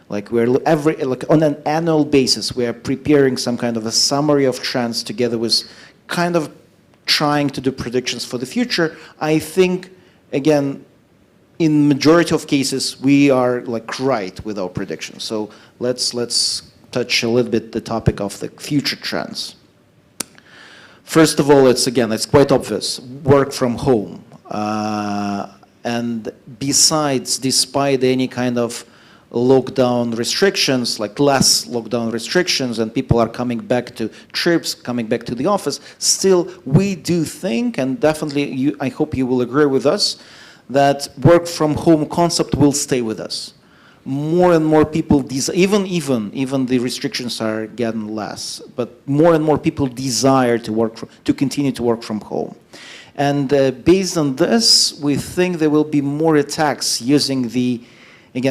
like on an annual basis, we are preparing some kind of a summary of trends together with kind of trying to do predictions for the future. I think, again, in majority of cases, we are like right with our predictions. So let's touch a little bit the topic of the future trends. First of all, it's quite obvious, work from home. And despite any kind of lockdown restrictions, like less lockdown restrictions, and people are coming back to trips, coming back to the office, still we do think, and definitely I hope you will agree with us, that work from home concept will stay with us. More and more people, even the restrictions are getting less, but more and more people desire to continue to work from home. And based on this, we think there will be more attacks using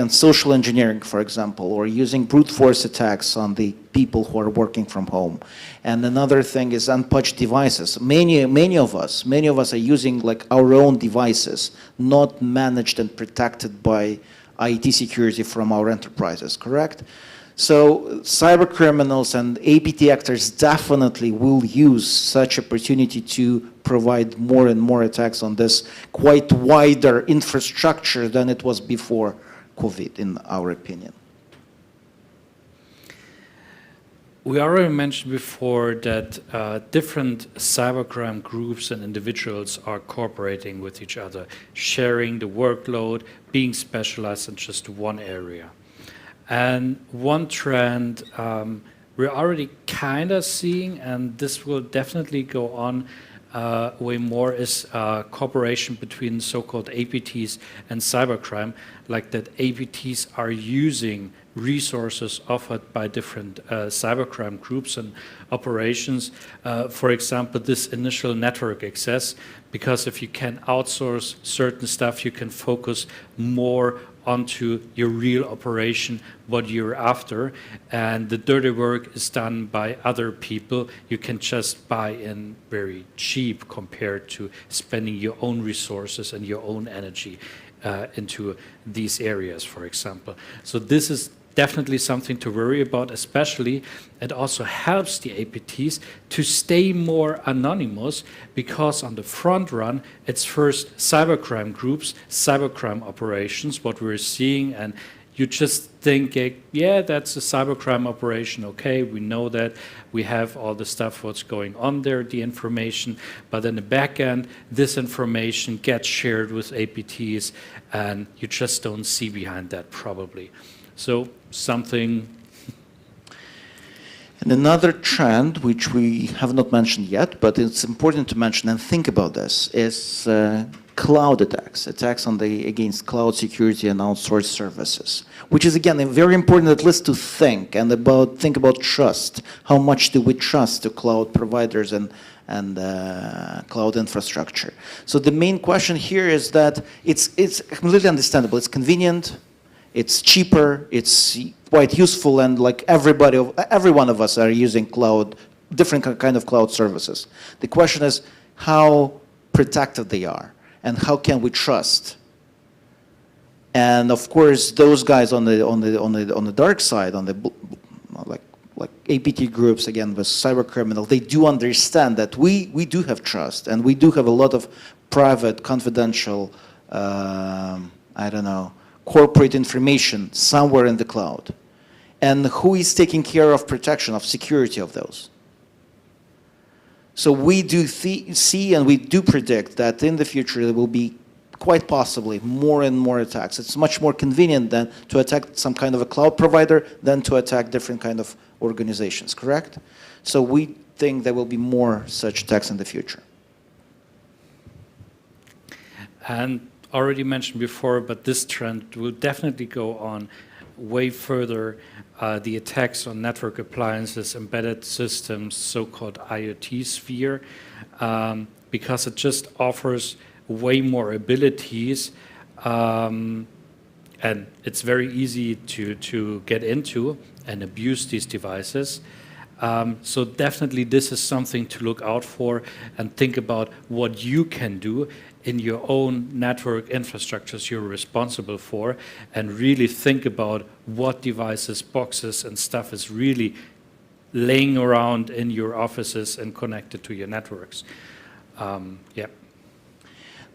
social engineering, for example, or using brute force attacks on the people who are working from home. And another thing is unpatched devices. Many of us are using like our own devices, not managed and protected by IT security from our enterprises, correct? So cyber criminals and APT actors definitely will use such opportunity to provide more and more attacks on this quite wider infrastructure than it was before COVID, in our opinion. We already mentioned before that different cybercrime groups and individuals are cooperating with each other, sharing the workload, being specialized in just one area. And one trend we're already kind of seeing, and this will definitely go on way more, is cooperation between so-called APTs and cybercrime, like that APTs are using resources offered by different cybercrime groups and operations. For example, this initial network access, because if you can outsource certain stuff, you can focus more onto your real operation, what you're after, and the dirty work is done by other people. You can just buy in very cheap compared to spending your own resources and your own energy into these areas, for example. So this is definitely something to worry about, especially it also helps the APTs to stay more anonymous, because on the front run, it's first cybercrime groups, cybercrime operations, what we're seeing, and you just think, yeah, that's a cybercrime operation, okay, we know that, we have all the stuff, what's going on there, the information, but in the back end, this information gets shared with APTs, and you just don't see behind that probably. So something. And another trend, which we have not mentioned yet, but it's important to mention and think about this, is cloud attacks, against cloud security and outsourced services, which is again very important at least to think about trust. How much do we trust to cloud providers and cloud infrastructure? So the main question here is that it's completely understandable. It's convenient. It's cheaper, it's quite useful, and like every one of us are using different kind of cloud services. The question is how protected they are, and how can we trust? And of course, those guys on the dark side, like APT groups, again, with cyber criminal, they do understand that we do have trust, and we do have a lot of private, confidential, corporate information somewhere in the cloud. And who is taking care of protection, of security of those? So we do see and we do predict that in the future there will be quite possibly more and more attacks. It's much more convenient than to attack some kind of a cloud provider than to attack different kind of organizations, correct? So we think there will be more such attacks in the future. And already mentioned before, but this trend will definitely go on way further. The attacks on network appliances, embedded systems, so-called IoT sphere, because it just offers way more abilities, and it's very easy to get into and abuse these devices. So definitely this is something to look out for and think about what you can do in your own network infrastructures you're responsible for, and really think about what devices, boxes, and stuff is really laying around in your offices and connected to your networks. Yeah.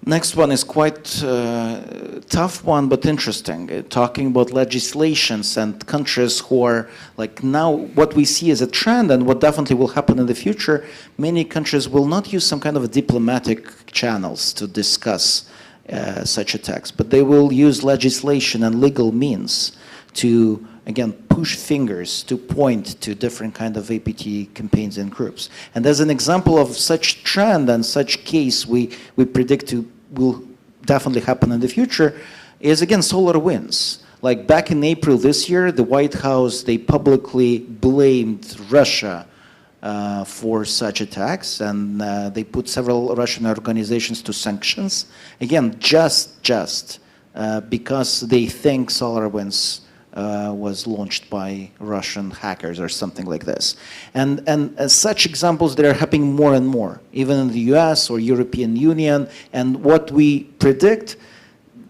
Next one is quite tough one, but interesting. Talking about legislations and countries who are like now, what we see as a trend and what definitely will happen in the future, many countries will not use some kind of diplomatic channels to discuss such attacks, but they will use legislation and legal means to, again, push fingers to point to different kind of APT campaigns and groups. And as an example of such trend and such case we predict will definitely happen in the future is, again, SolarWinds. Like back in April this year, the White House, they publicly blamed Russia for such attacks, and they put several Russian organizations to sanctions. Again, just because they think SolarWinds was launched by Russian hackers or something like this. And such examples that are happening more and more, even in the US or European Union. And what we predict,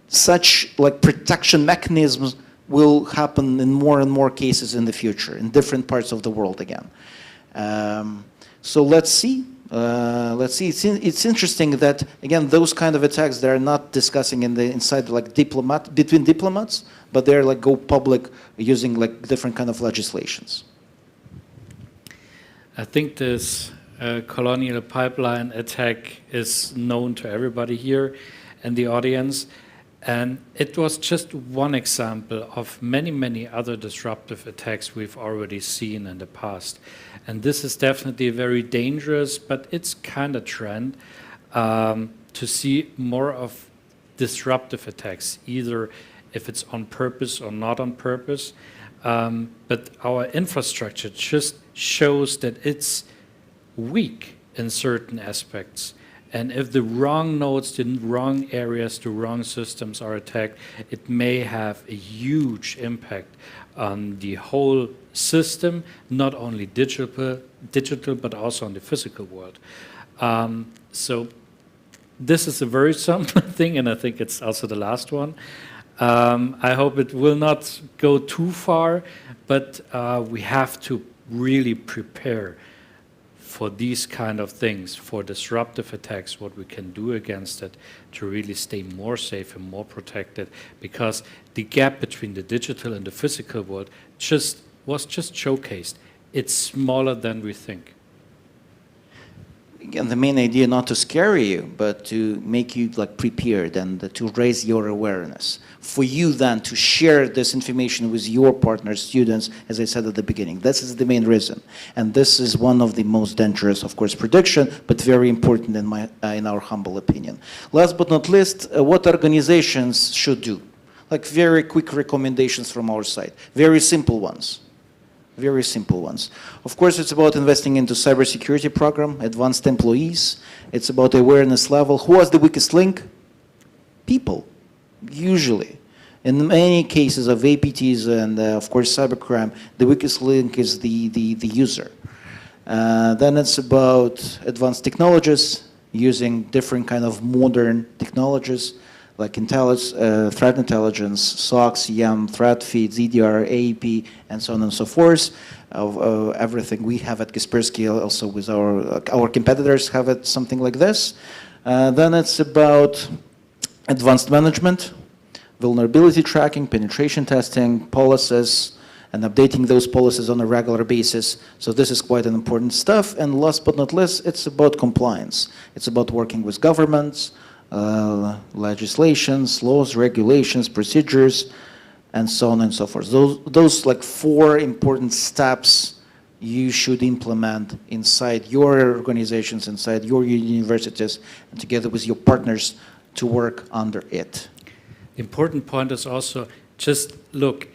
such like protection mechanisms will happen in more and more cases in the future, in different parts of the world again. So let's see. Let's see. It's interesting that, again, those kind of attacks, they're not discussing inside like between diplomats, but they're like go public using like different kind of legislations. I think this colonial pipeline attack is known to everybody here in the audience. And it was just one example of many, many other disruptive attacks we've already seen in the past. And this is definitely very dangerous, but it's kind of trend to see more of disruptive attacks, either if it's on purpose or not on purpose. But our infrastructure just shows that it's weak in certain aspects. And if the wrong nodes, the wrong areas, the wrong systems are attacked, it may have a huge impact on the whole system, not only digital, but also on the physical world. So this is a worrisome thing, and I think it's also the last one. I hope it will not go too far, but we have to really prepare for these kind of things, for disruptive attacks, what we can do against it to really stay more safe and more protected, because the gap between the digital and the physical world was just showcased. It's smaller than we think. Again, the main idea not to scare you, but to make you like prepared and to raise your awareness. For you then to share this information with your partners, students, as I said at the beginning. This is the main reason. And this is one of the most dangerous, of course, prediction, but very important in our humble opinion. Last but not least, what organizations should do. Like very quick recommendations from our side. Very simple ones. Very simple ones. Of course, it's about investing into cybersecurity program, advanced employees. It's about awareness level. Who has the weakest link? People, usually. In many cases of APTs and, of course, cybercrime, the weakest link is the user. Then it's about advanced technologies, using different kind of modern technologies, like threat intelligence, SOC, CM, threat feeds, EDR, AEP, and so on and so forth. Everything we have at Kaspersky, also with our competitors have it, something like this. Then it's about advanced management, vulnerability tracking, penetration testing, policies, and updating those policies on a regular basis. So this is quite an important stuff. And last but not least, it's about compliance. It's about working with governments, legislations, laws, regulations, procedures, and so on and so forth. Those like 4 important steps you should implement inside your organizations, inside your universities, and together with your partners to work under it. The important point is also just look,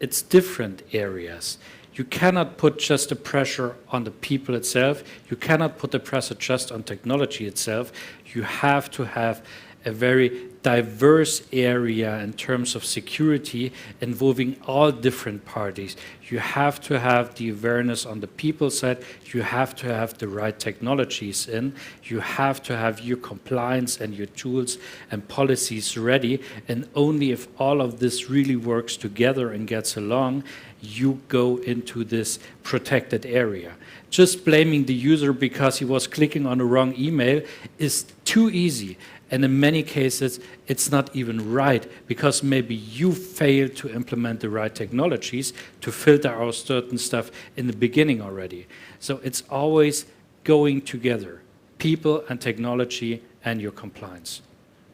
it's different areas. You cannot put just the pressure on the people itself. You cannot put the pressure just on technology itself. You have to have a very diverse area in terms of security involving all different parties. You have to have the awareness on the people side. You have to have the right technologies in. You have to have your compliance and your tools and policies ready. And only if all of this really works together and gets along, you go into this protected area. Just blaming the user because he was clicking on the wrong email is too easy. And in many cases, it's not even right, because maybe you failed to implement the right technologies to filter out certain stuff in the beginning already. So it's always going together, people and technology and your compliance.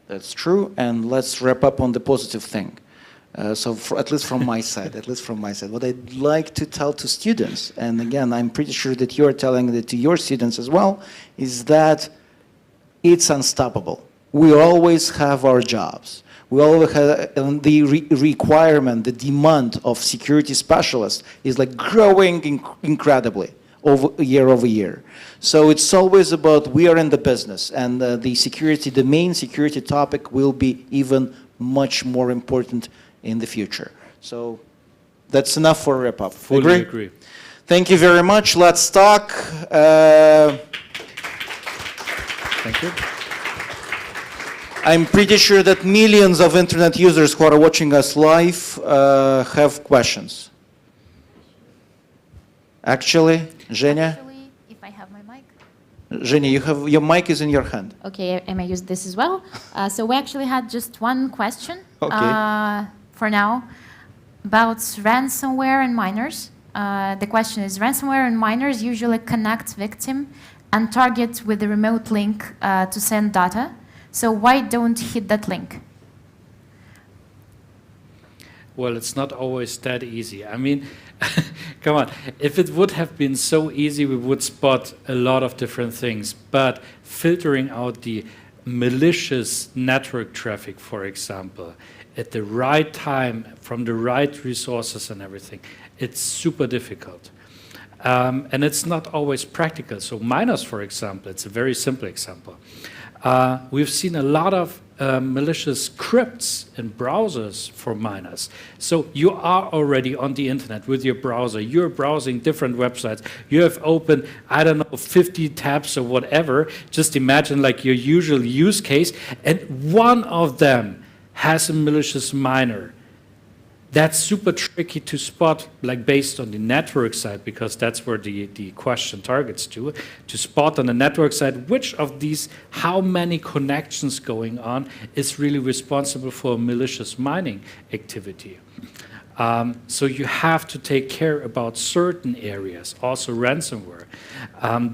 That's true, and let's wrap up on the positive thing. At least from my side, what I'd like to tell to students, and again, I'm pretty sure that you're telling it to your students as well, is that it's unstoppable. We always have our jobs. We always have the requirement, the demand of security specialists is like growing incredibly year over year. So it's always about we are in the business, and the main security topic will be even much more important in the future. So that's enough for a wrap-up. Fully agree. Thank you very much. Let's talk. Thank you. I'm pretty sure that millions of internet users who are watching us live have questions. Actually, Zhenya? Actually, if I have my mic. Zhenya, your mic is in your hand. Okay, I may use this as well. So we actually had just one question for now about ransomware and miners. The question is, ransomware and miners usually connect victim and target with a remote link to send data. So why don't hit that link? Well, it's not always that easy. I mean, come on. If it would have been so easy, we would spot a lot of different things. But filtering out the malicious network traffic, for example, at the right time, from the right resources and everything, it's super difficult. And it's not always practical. So miners, for example, it's a very simple example. We've seen a lot of malicious scripts in browsers for miners. So you are already on the internet with your browser. You're browsing different websites. You have opened, I don't know, 50 tabs or whatever. Just imagine like your usual use case. And one of them has a malicious miner. That's super tricky to spot, like based on the network side, because that's where the question targets to spot on the network side which of these, how many connections going on is really responsible for malicious mining activity. So you have to take care about certain areas, also ransomware.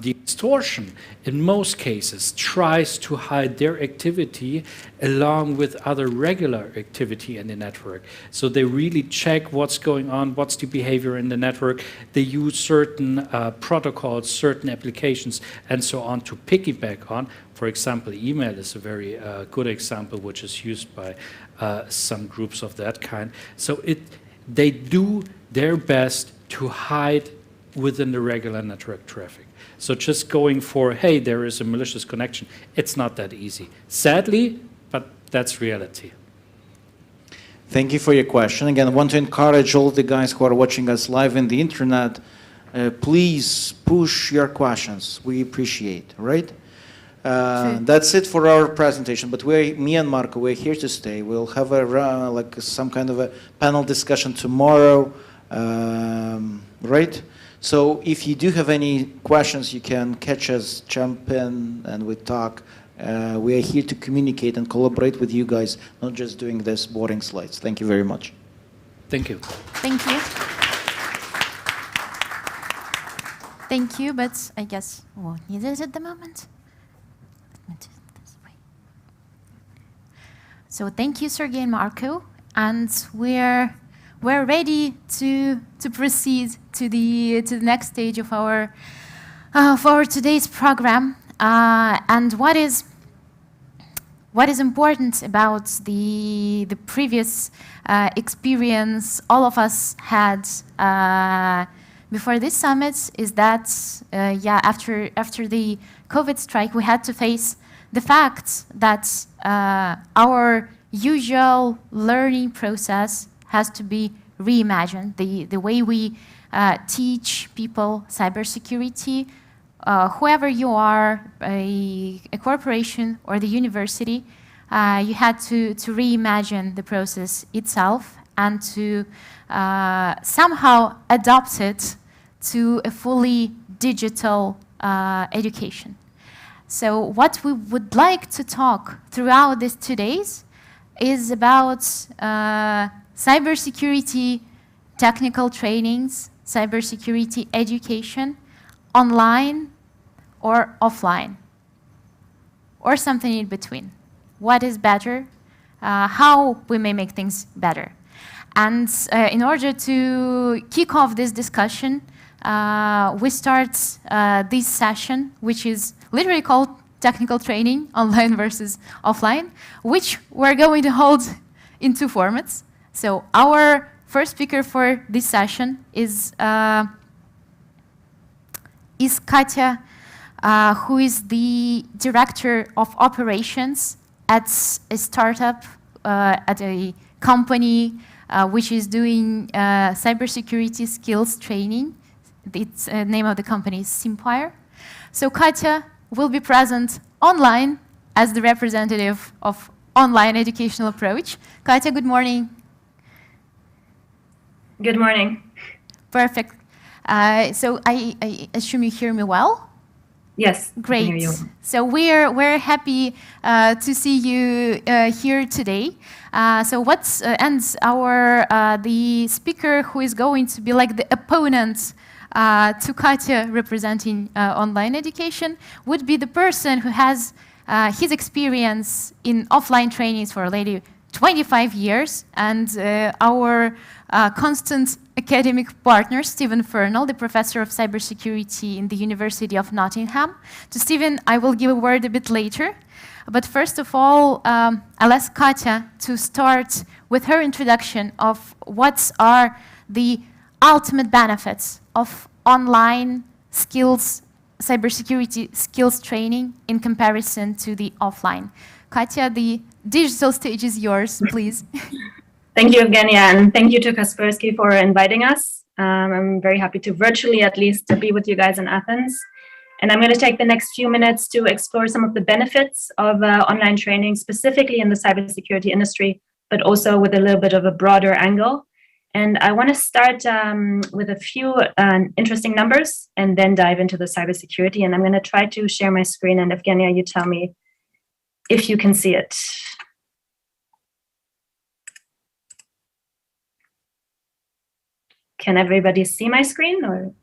The extortion, in most cases, tries to hide their activity along with other regular activity in the network. So they really check what's going on, what's the behavior in the network. They use certain protocols, certain applications, and so on to piggyback on. For example, email is a very good example, which is used by some groups of that kind. So they do their best to hide within the regular network traffic. So just going for, hey, there is a malicious connection, it's not that easy. Sadly, but that's reality. Thank you for your question. Again, I want to encourage all the guys who are watching us live in the internet, please push your questions. We appreciate, right? That's it for our presentation. But me and Marco, we're here to stay. We'll have like some kind of a panel discussion tomorrow, right? So if you do have any questions, you can catch us, jump in, and we talk. We are here to communicate and collaborate with you guys, not just doing this boring slides. Thank you very much. Thank you. Thank you. Thank you, but I guess we won't need it at the moment. So thank you, Sergey and Marco, and we're ready to proceed to the next stage of our for today's program. And what is important about the previous experience all of us had before this summit is that after the COVID strike, we had to face the fact that our usual learning process has to be reimagined. The way we teach people cybersecurity, whoever you are, a corporation or the university, you had to reimagine the process itself and to somehow adopt it to a fully digital education. So what we would like to talk throughout these 2 days is about cybersecurity technical trainings, cybersecurity education, online or offline, or something in between. What is better? How we may make things better. And in order to kick off this discussion, we start this session, which is literally called technical training, online versus offline, which we're going to hold in 2 formats. So our first speaker for this session is Katya, who is the director of operations at a startup, at a company which is doing cybersecurity skills training. The name of the company is Simpire. So Katya will be present online as the representative of online educational approach. Katya, good morning. Good morning. Perfect. So I assume you hear me well? Yes. Great. I can hear you. So we're happy to see you here today. And the speaker who is going to be like the opponent to Katya representing online education would be the person who has his experience in offline trainings for already 25 years, and our constant academic partner, Stephen Fernall, the professor of cybersecurity in the University of Nottingham. To Stephen, I will give a word a bit later. But first of all, I'll ask Katya to start with her introduction of what are the ultimate benefits of online skills, cybersecurity skills training in comparison to the offline. Katya, the digital stage is yours, please. Thank you, Evgenia, and thank you to Kaspersky for inviting us. I'm very happy to virtually at least to be with you guys in Athens. And I'm going to take the next few minutes to explore some of the benefits of online training, specifically in the cybersecurity industry, but also with a little bit of a broader angle. And I want to start with a few interesting numbers and then dive into the cybersecurity. And I'm going to try to share my screen. And Evgenia, you tell me if you can see it. Can everybody see my screen? Or?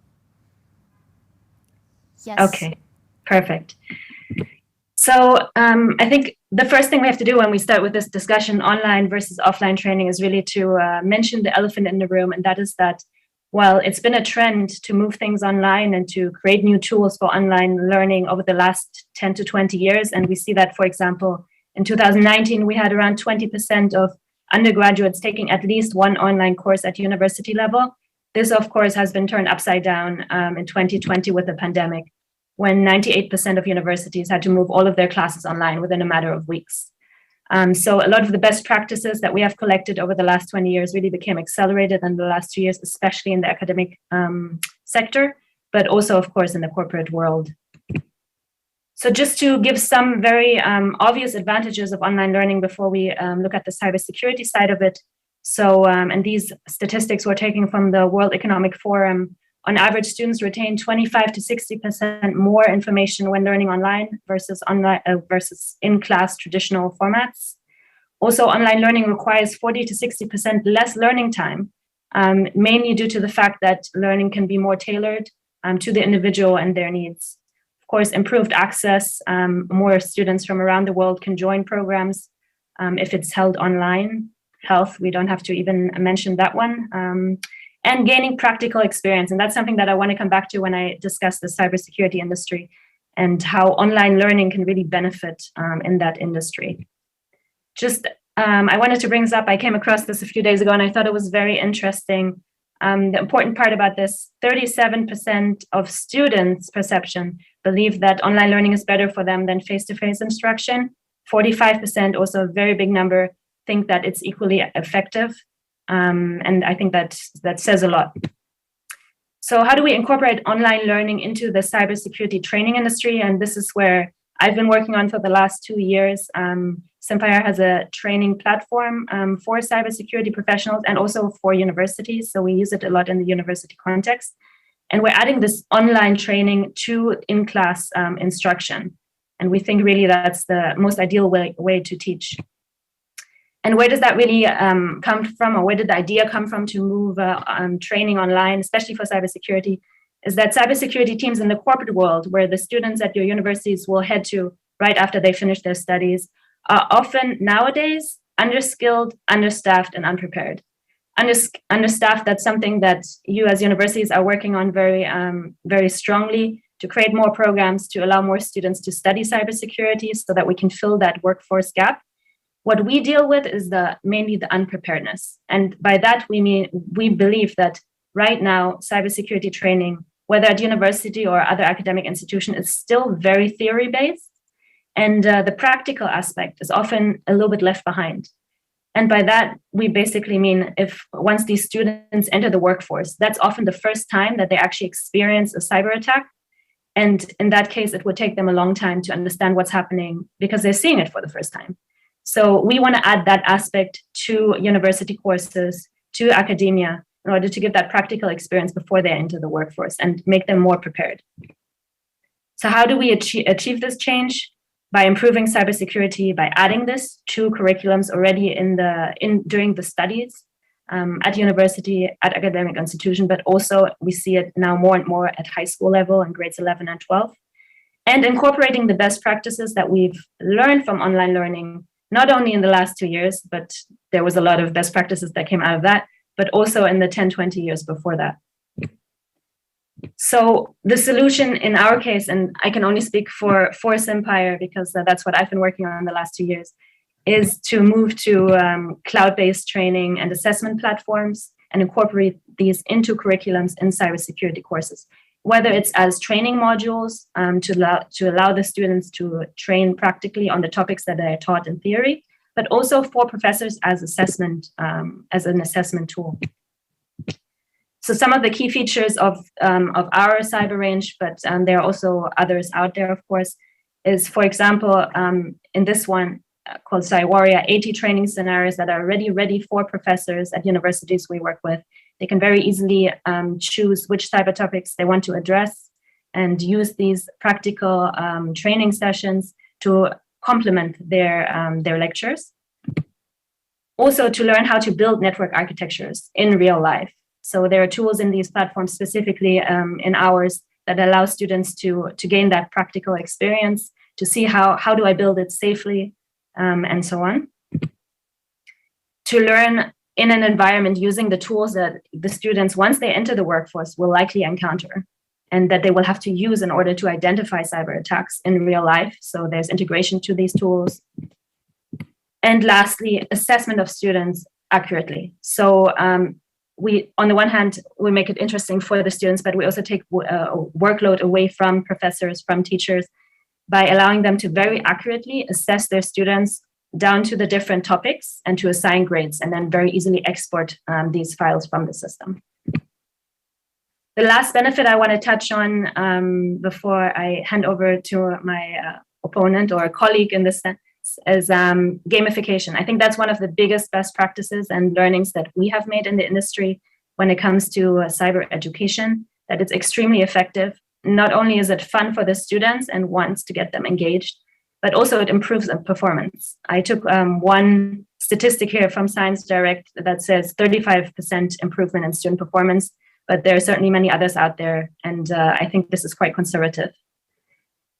Yes. Okay, perfect. So I think the first thing we have to do when we start with this discussion, online versus offline training, is really to mention the elephant in the room, and that is that while it's been a trend to move things online and to create new tools for online learning over the last 10 to 20 years, and we see that, for example, in 2019, we had around 20% of undergraduates taking at least one online course at university level. This, of course, has been turned upside down in 2020 with the pandemic, when 98% of universities had to move all of their classes online within a matter of weeks. So a lot of the best practices that we have collected over the last 20 years really became accelerated in the last 2 years, especially in the academic sector, but also, of course, in the corporate world. So just to give some very obvious advantages of online learning before we look at the cybersecurity side of it. So, and these statistics were taken from the World Economic Forum. On average, students retain 25 to 60% more information when learning online versus in-class traditional formats. Also, online learning requires 40 to 60% less learning time, mainly due to the fact that learning can be more tailored to the individual and their needs. Of course, improved access, more students from around the world can join programs if it's held online. Health, we don't have to even mention that one. And gaining practical experience. And that's something that I want to come back to when I discuss the cybersecurity industry and how online learning can really benefit in that industry. Just, I wanted to bring this up. I came across this a few days ago and I thought it was very interesting. The important part about this, 37% of students' perception believe that online learning is better for them than face-to-face instruction. 45%, also a very big number, think that it's equally effective. And I think that says a lot. So how do we incorporate online learning into the cybersecurity training industry? And this is where I've been working on for the last 2 years. Simpire has a training platform for cybersecurity professionals and also for universities. So we use it a lot in the university context. And we're adding this online training to in-class instruction. And we think really that's the most ideal way to teach. And where does that really come from, or where did the idea come from to move training online, especially for cybersecurity, is that cybersecurity teams in the corporate world, where the students at your universities will head to right after they finish their studies, are often nowadays underskilled, understaffed, and unprepared. Understaffed, that's something that you as universities are working on very strongly to create more programs to allow more students to study cybersecurity so that we can fill that workforce gap. What we deal with is mainly the unpreparedness. And by that, we mean, we believe that right now, cybersecurity training, whether at university or other academic institution, is still very theory-based. And the practical aspect is often a little bit left behind. And by that, we basically mean once these students enter the workforce, that's often the first time that they actually experience a cyber attack. And in that case, it would take them a long time to understand what's happening because they're seeing it for the first time. So we want to add that aspect to university courses, to academia, in order to give that practical experience before they enter the workforce and make them more prepared. So how do we achieve this change? By improving cybersecurity, by adding this to curriculums already during the studies at university, at academic institution, but also we see it now more and more at high school level in grades 11 and 12. And incorporating the best practices that we've learned from online learning, not only in the last 2 years, but there was a lot of best practices that came out of that, but also in the 10, 20 years before that. So the solution in our case, and I can only speak for Empire because that's what I've been working on in the last 2 years, is to move to cloud-based training and assessment platforms and incorporate these into curriculums in cybersecurity courses, whether it's as training modules to allow the students to train practically on the topics that they are taught in theory, but also for professors as as an assessment tool. So some of the key features of our cyber range, but there are also others out there, of course, is, for example, in this one called CyWarrior, 80 training scenarios that are already ready for professors at universities we work with. They can very easily choose which cyber topics they want to address and use these practical training sessions to complement their lectures. Also to learn how to build network architectures in real life. So there are tools in these platforms, specifically in ours, that allow students to gain that practical experience, to see how do I build it safely, and so on. To learn in an environment using the tools that the students, once they enter the workforce, will likely encounter, and that they will have to use in order to identify cyber attacks in real life. So there's integration to these tools. And lastly, assessment of students accurately. So we, on the one hand, we make it interesting for the students, but we also take workload away from professors, from teachers, by allowing them to very accurately assess their students down to the different topics and to assign grades, and then very easily export these files from the system. The last benefit I want to touch on before I hand over to my opponent or colleague in this sense is gamification. I think that's one of the biggest best practices and learnings that we have made in the industry when it comes to cyber education, that it's extremely effective. Not only is it fun for the students and wants to get them engaged, but also it improves performance. I took one statistic here from Science Direct that says 35% improvement in student performance, but there are certainly many others out there, and I think this is quite conservative.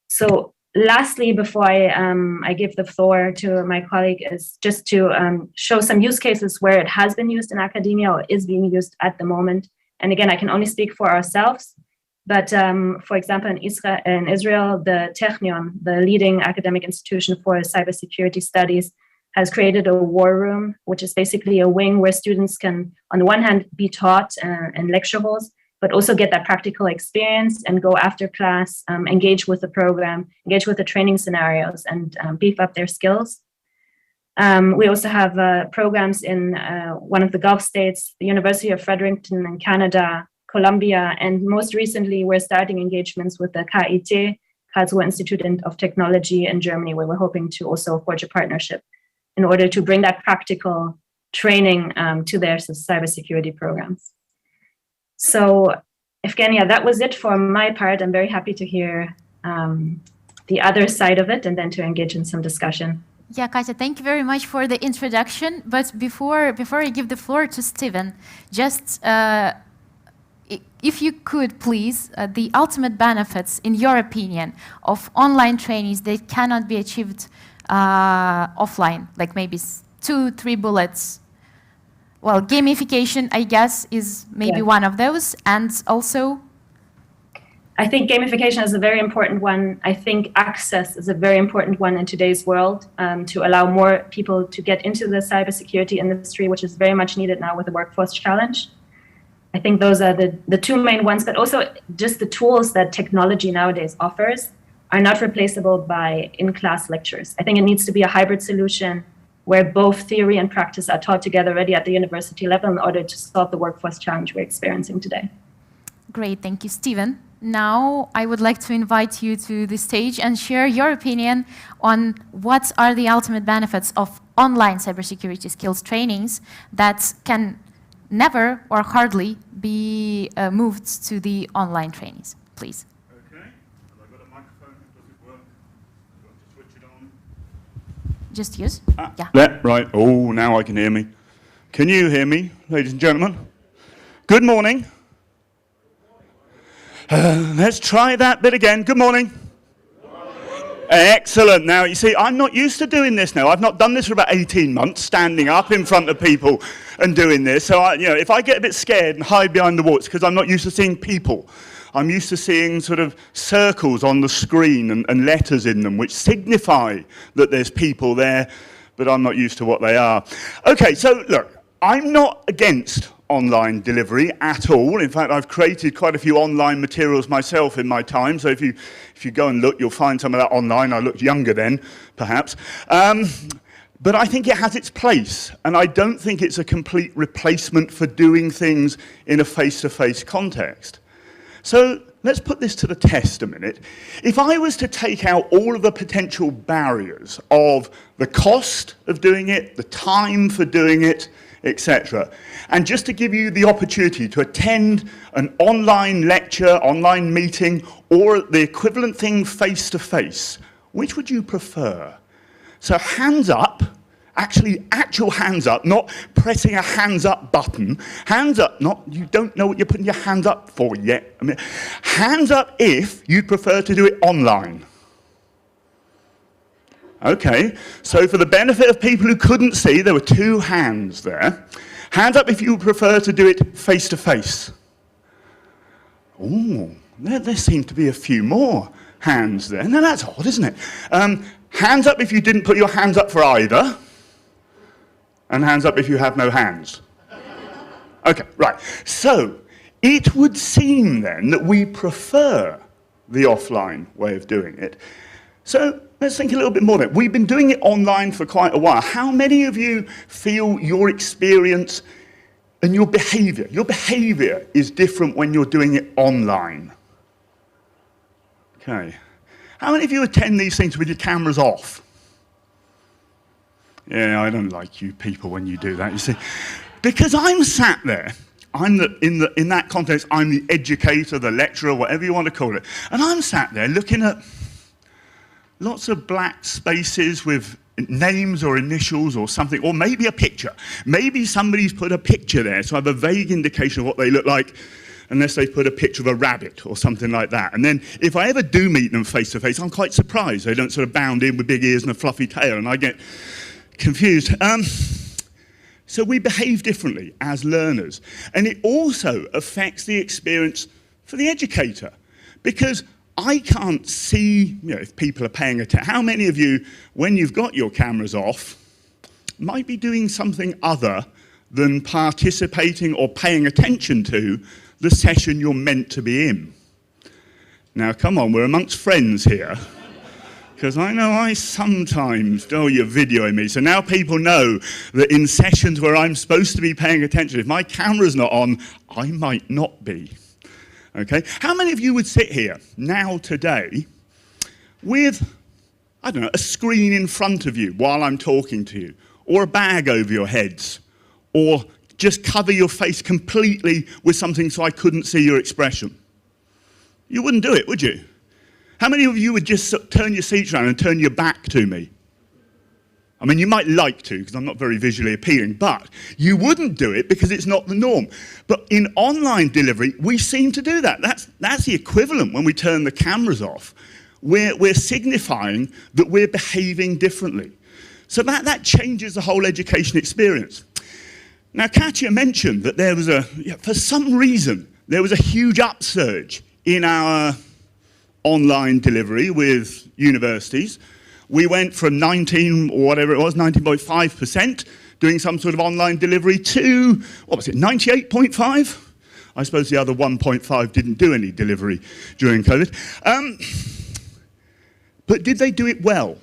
So lastly, before I give the floor to my colleague, is just to show some use cases where it has been used in academia or is being used at the moment. And again, I can only speak for ourselves, but for example, in Israel, the Technion, the leading academic institution for cybersecurity studies, has created a war room, which is basically a wing where students can, on the one hand, be taught in lecture halls, but also get that practical experience and go after class, engage with the program, engage with the training scenarios, and beef up their skills. We also have programs in one of the Gulf states, the University of Fredericton in Canada, Colombia, and most recently, we're starting engagements with the KIT, Karlsruhe Institute of Technology in Germany, where we're hoping to also forge a partnership in order to bring that practical training to their cybersecurity programs. So, Evgenia, that was it for my part. I'm very happy to hear the other side of it and then to engage in some discussion. Yeah, Katya, thank you very much for the introduction. But before I give the floor to Steven, just if you could please, the ultimate benefits, in your opinion, of online trainings that cannot be achieved offline, like maybe 2-3 bullets. Well, gamification, I guess, is maybe one of those, and also? I think gamification is a very important one. I think access is a very important one in today's world, to allow more people to get into the cybersecurity industry, which is very much needed now with the workforce challenge. I think those are the two main ones, but also just the tools that technology nowadays offers are not replaceable by in-class lectures. I think it needs to be a hybrid solution where both theory and practice are taught together already at the university level in order to solve the workforce challenge we're experiencing today. Great, thank you. Steven? Now, I would like to invite you to the stage and share your opinion on what are the ultimate benefits of online cybersecurity skills trainings that can never or hardly be moved to the online trainings. Please. Okay. Have I got a microphone? Does it work? Do I have to switch it on? Just use? Yeah. There, right. Oh, now I can hear me. Can you hear me, ladies and gentlemen? Good morning. Let's try that bit again. Good morning. Excellent. Now, you see, I'm not used to doing this now. I've not done this for about 18 months, standing up in front of people and doing this. So, if I get a bit scared and hide behind the wall, it's because I'm not used to seeing people. I'm used to seeing sort of circles on the screen and letters in them, which signify that there's people there, but I'm not used to what they are. Okay, so look, I'm not against online delivery at all. In fact, I've created quite a few online materials myself in my time, so if you go and look, you'll find some of that online. I looked younger then, perhaps. But I think it has its place, and I don't think it's a complete replacement for doing things in a face-to-face context. So let's put this to the test a minute. If I was to take out all of the potential barriers of the cost of doing it, the time for doing it, etc., and just to give you the opportunity to attend an online lecture, online meeting, or the equivalent thing face-to-face, which would you prefer? So hands up, actual hands up, not pressing a hands up button. Hands up, not, you don't know what you're putting your hands up for yet. I mean, hands up if you'd prefer to do it online. Okay, so for the benefit of people who couldn't see, there were 2 hands there. Hands up if you prefer to do it face-to-face. Oh, there seem to be a few more hands there. Now that's odd, isn't it? Hands up if you didn't put your hands up for either. And hands up if you have no hands. Okay, right. So it would seem then that we prefer the offline way of doing it. So let's think a little bit more then. We've been doing it online for quite a while. How many of you feel your experience and your behavior is different when you're doing it online? Okay. How many of you attend these things with your cameras off? Yeah, I don't like you people when you do that, you see. Because I'm sat there, in that context, I'm the educator, the lecturer, whatever you want to call it, and I'm sat there looking at lots of black spaces with names or initials or something, or maybe a picture. Maybe somebody's put a picture there, so I have a vague indication of what they look like, unless they put a picture of a rabbit or something like that. And then if I ever do meet them face to face, I'm quite surprised. They don't sort of bound in with big ears and a fluffy tail, and I get confused. So we behave differently as learners. And it also affects the experience for the educator, because I can't see, if people are paying attention. How many of you, when you've got your cameras off, might be doing something other than participating or paying attention to the session you're meant to be in? Now, come on, we're amongst friends here. Because I know I sometimes, you're videoing me, so now people know that in sessions where I'm supposed to be paying attention, if my camera's not on, I might not be. Okay? How many of you would sit here now today with, I don't know, a screen in front of you while I'm talking to you, or a bag over your heads, or just cover your face completely with something so I couldn't see your expression? You wouldn't do it, would you? How many of you would just turn your seats around and turn your back to me? I mean, you might like to, because I'm not very visually appealing, but you wouldn't do it because it's not the norm. But in online delivery, we seem to do that. That's the equivalent when we turn the cameras off. We're signifying that we're behaving differently. So that changes the whole education experience. Now, Katya mentioned that there was for some reason, there was a huge upsurge in our online delivery with universities. We went from 19.5% doing some sort of online delivery to, 98.5? I suppose the other 1.5 didn't do any delivery during COVID. But did they do it well?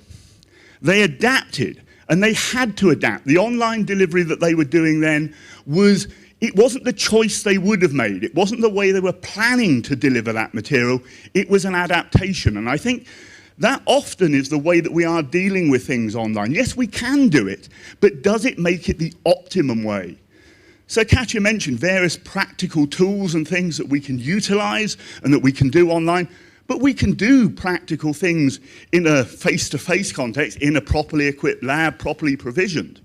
They adapted, and they had to adapt. The online delivery that they were doing then was it wasn't the choice they would have made. It wasn't the way they were planning to deliver that material. It was an adaptation. And I think that often is the way that we are dealing with things online. Yes, we can do it, but does it make it the optimum way? So Katja mentioned various practical tools and things that we can utilize and that we can do online, but we can do practical things in a face-to-face context, in a properly equipped lab, properly provisioned.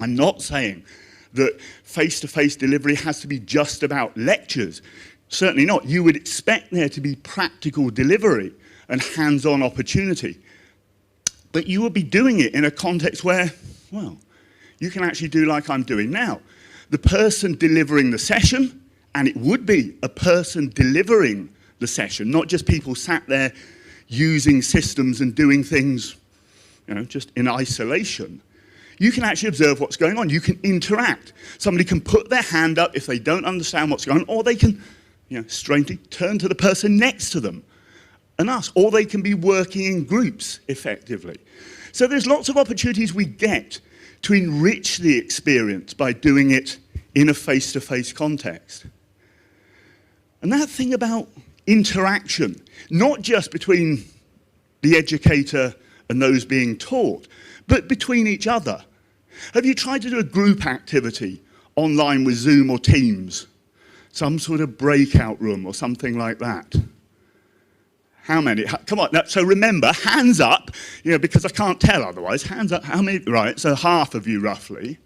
I'm not saying that face-to-face delivery has to be just about lectures. Certainly not. You would expect there to be practical delivery and hands-on opportunity. But you would be doing it in a context where, well, you can actually do like I'm doing now. The person delivering the session, and it would be a person delivering the session, not just people sat there using systems and doing things, you know, just in isolation. You can actually observe what's going on. You can interact. Somebody can put their hand up if they don't understand what's going on, or they can, you know, strangely turn to the person next to them and ask, or they can be working in groups effectively. So there's lots of opportunities we get to enrich the experience by doing it in a face-to-face context. And that thing about interaction, not just between the educator and those being taught, but between each other. Have you tried to do a group activity online with Zoom or Teams? Some sort of breakout room or something like that? How many? Come on, now, so remember, hands up, you know, because I can't tell otherwise. Hands up, how many? Right, so half of you roughly.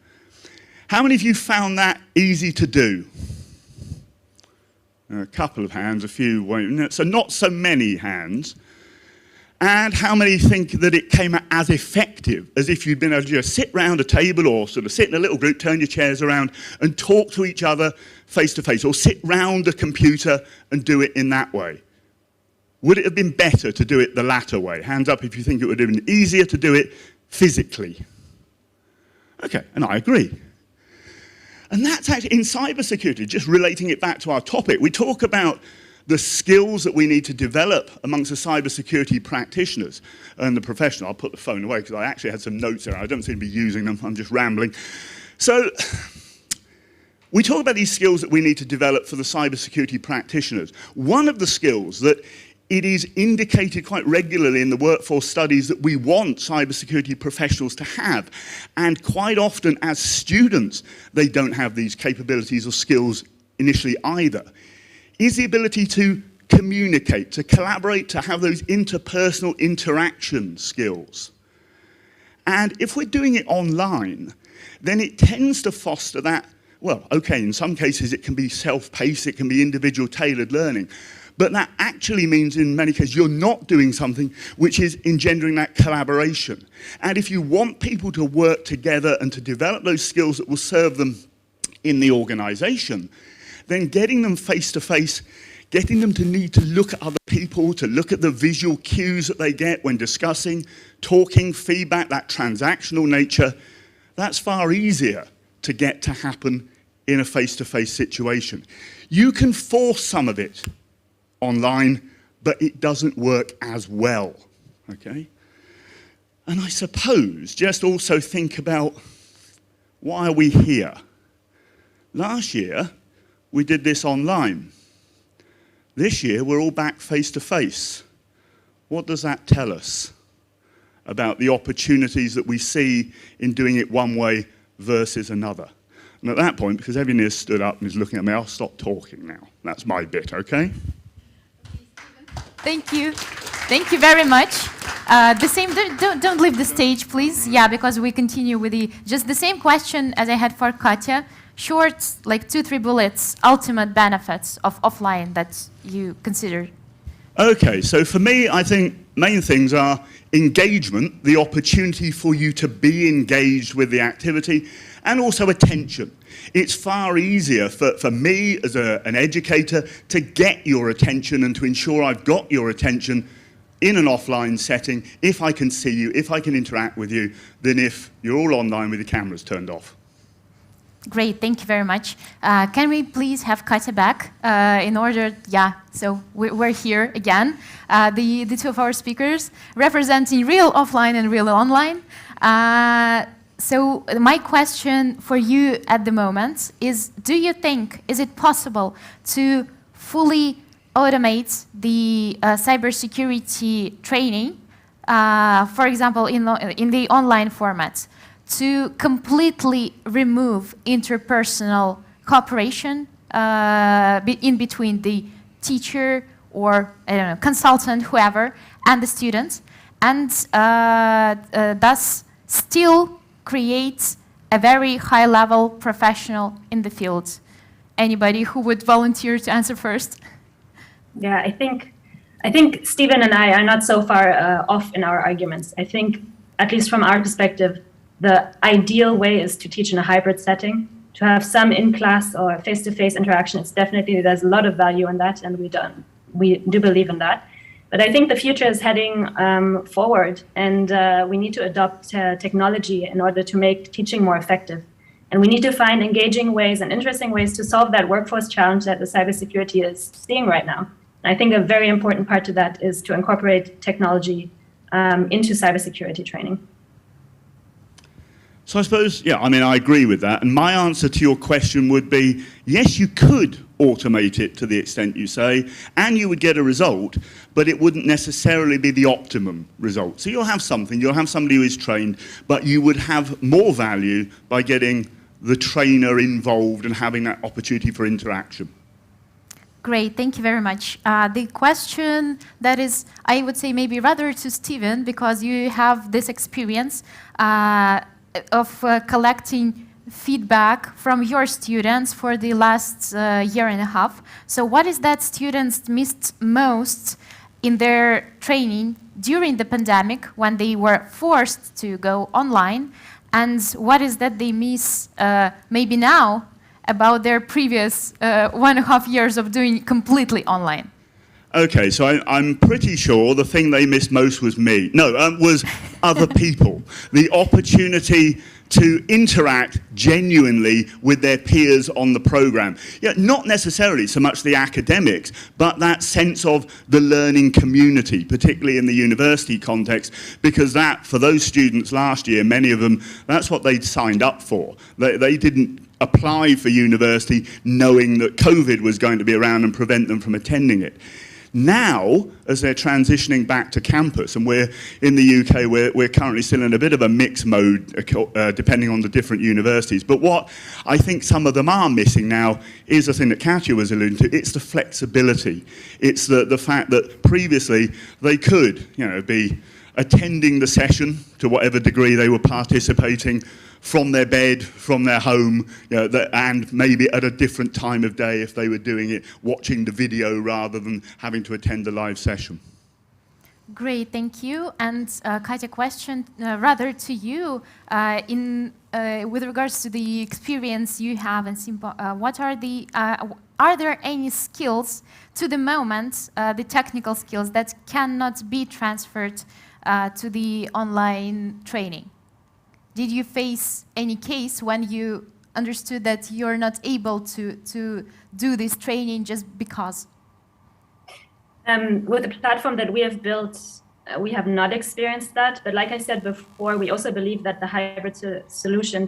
How many of you found that easy to do? A couple of hands, a few won't. So not so many hands. And how many think that it came out as effective as if you'd been able to just sit round a table or sort of sit in a little group, turn your chairs around and talk to each other face to face, or sit round a computer and do it in that way? Would it have been better to do it the latter way? Hands up if you think it would have been easier to do it physically. Okay, and I agree. And that's actually in cybersecurity, just relating it back to our topic. We talk about the skills that we need to develop amongst the cybersecurity practitioners and the professional. I'll put the phone away because I actually had some notes there. I don't seem to be using them. I'm just rambling. So we talk about these skills that we need to develop for the cybersecurity practitioners. One of the skills that it is indicated quite regularly in the workforce studies that we want cybersecurity professionals to have, and quite often as students they don't have these capabilities or skills initially either, is the ability to communicate, to collaborate, to have those interpersonal interaction skills. And if we're doing it online, then it tends to foster that, well, okay, in some cases it can be self-paced, it can be individual tailored learning, but that actually means in many cases you're not doing something which is engendering that collaboration. And if you want people to work together and to develop those skills that will serve them in the organization, then getting them face-to-face, getting them to need to look at other people, to look at the visual cues that they get when discussing, talking, feedback, that transactional nature, that's far easier to get to happen in a face-to-face situation. You can force some of it online, but it doesn't work as well, okay? And I suppose, just also think about, why are we here? Last year, we did this online. This year, we're all back face-to-face. What does that tell us about the opportunities that we see in doing it one way versus another? And at that point, because everyone has stood up and is looking at me, I'll stop talking now. That's my bit, okay? Thank you. Thank you very much. Don't leave the stage, please. Yeah, because we continue with just the same question as I had for Katja. Short, like 2-3 bullets, ultimate benefits of offline that you consider. Okay, so for me, I think main things are engagement, the opportunity for you to be engaged with the activity, and also attention. It's far easier for me as an educator to get your attention and to ensure I've got your attention in an offline setting, if I can see you, if I can interact with you, than if you're all online with your cameras turned off. Great, thank you very much. Can we please have Katja back in order, yeah, so we're here again. The two of our speakers representing real offline and real online. So my question for you at the moment is, do you think, is it possible to fully automate the cybersecurity training, for example, in the online format, to completely remove interpersonal cooperation in between the teacher or, I don't know, consultant, whoever, and the student, and thus still create a very high-level professional in the field? Anybody who would volunteer to answer first? Yeah, I think Stephen and I are not so far off in our arguments. I think, at least from our perspective, the ideal way is to teach in a hybrid setting, to have some in-class or face-to-face interaction. It's definitely, there's a lot of value in that, and we do believe in that. But I think the future is heading forward, and we need to adopt technology in order to make teaching more effective. And we need to find engaging ways and interesting ways to solve that workforce challenge that the cybersecurity is seeing right now. And I think a very important part to that is to incorporate technology into cybersecurity training. So I suppose, yeah, I mean, I agree with that. And my answer to your question would be, yes, you could automate it to the extent you say, and you would get a result, but it wouldn't necessarily be the optimum result. So you'll have somebody who is trained, but you would have more value by getting the trainer involved and having that opportunity for interaction. Great, thank you very much. The question that is, I would say maybe rather to Stephen, because you have this experience of collecting feedback from your students for the last year and a half. So what is that students missed most in their training during the pandemic when they were forced to go online? And what is that they miss maybe now about their previous 1.5 years of doing completely online? Okay, so I'm pretty sure the thing they missed most was me. No, was other people. The opportunity to interact genuinely with their peers on the program. Yeah, not necessarily so much the academics, but that sense of the learning community, particularly in the university context, because that, for those students last year, many of them, that's what they'd signed up for. They didn't apply for university knowing that COVID was going to be around and prevent them from attending it. Now, as they're transitioning back to campus, and we're in the UK, we're currently still in a bit of a mixed mode, depending on the different universities. But what I think some of them are missing now is the thing that Katja was alluding to. It's the flexibility. It's the fact that previously they could, be attending the session to whatever degree they were participating from their bed, from their home, and maybe at a different time of day if they were doing it, watching the video rather than having to attend a live session. Great, thank you. And Katja, question rather to you, with regards to the experience you have in Simpo, what are there any skills to the moment, the technical skills that cannot be transferred to the online training? Did you face any case when you understood that you're not able to do this training just because? With the platform that we have built, we have not experienced that. But like I said before, we also believe that the hybrid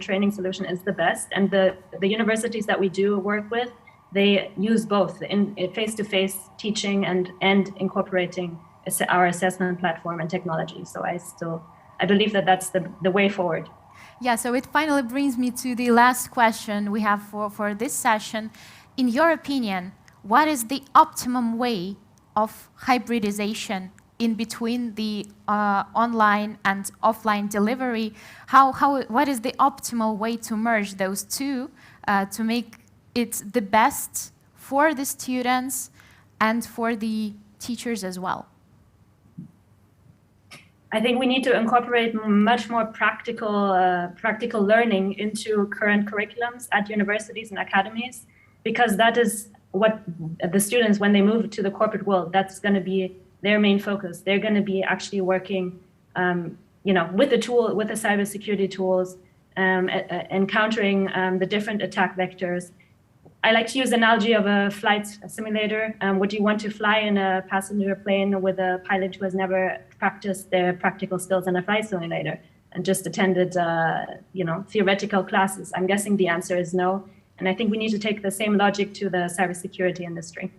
training solution is the best. And the universities that we do work with, they use both in face-to-face teaching and incorporating our assessment platform and technology. So I believe that that's the way forward. Yeah, so it finally brings me to the last question we have for this session. In your opinion, what is the optimum way of hybridization in between the online and offline delivery? What is the optimal way to merge those two to make it the best for the students and for the teachers as well? I think we need to incorporate much more practical learning into current curriculums at universities and academies, because that is what the students, when they move to the corporate world, that's going to be their main focus. They're going to be actually working, with the cybersecurity tools, encountering the different attack vectors. I like to use the analogy of a flight simulator. Would you want to fly in a passenger plane with a pilot who has never practiced their practical skills in a flight simulator? and just attended, theoretical classes? I'm guessing the answer is no. And I think we need to take the same logic to the cybersecurity industry.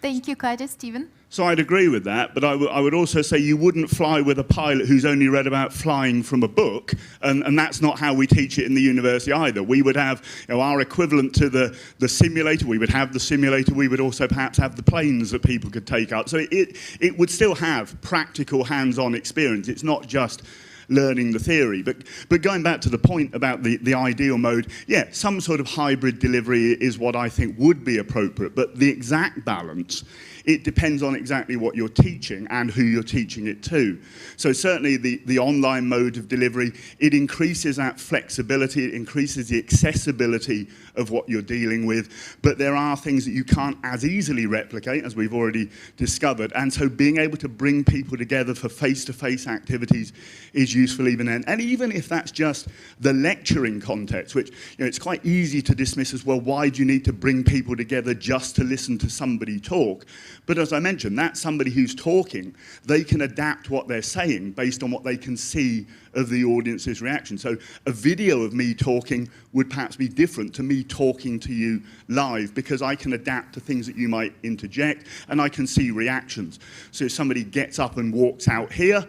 Thank you, Katja. Stephen? So I'd agree with that, but I would also say you wouldn't fly with a pilot who's only read about flying from a book, and that's not how we teach it in the university either. We would have our equivalent to the simulator. We would have the simulator. We would also perhaps have the planes that people could take up. So it would still have practical hands-on experience. It's not just learning the theory. But going back to the point about the ideal mode, yeah, some sort of hybrid delivery is what I think would be appropriate, but the exact balance, it depends on exactly what you're teaching and who you're teaching it to. So certainly the online mode of delivery, it increases that flexibility, it increases the accessibility of what you're dealing with, but there are things that you can't as easily replicate, as we've already discovered, and so being able to bring people together for face-to-face activities is useful even then. And even if that's just the lecturing context, which it's quite easy to dismiss as, well, why do you need to bring people together just to listen to somebody talk? But as I mentioned, that's somebody who's talking. They can adapt what they're saying based on what they can see of the audience's reaction. So a video of me talking would perhaps be different to me talking to you live, because I can adapt to things that you might interject and I can see reactions. So if somebody gets up and walks out here,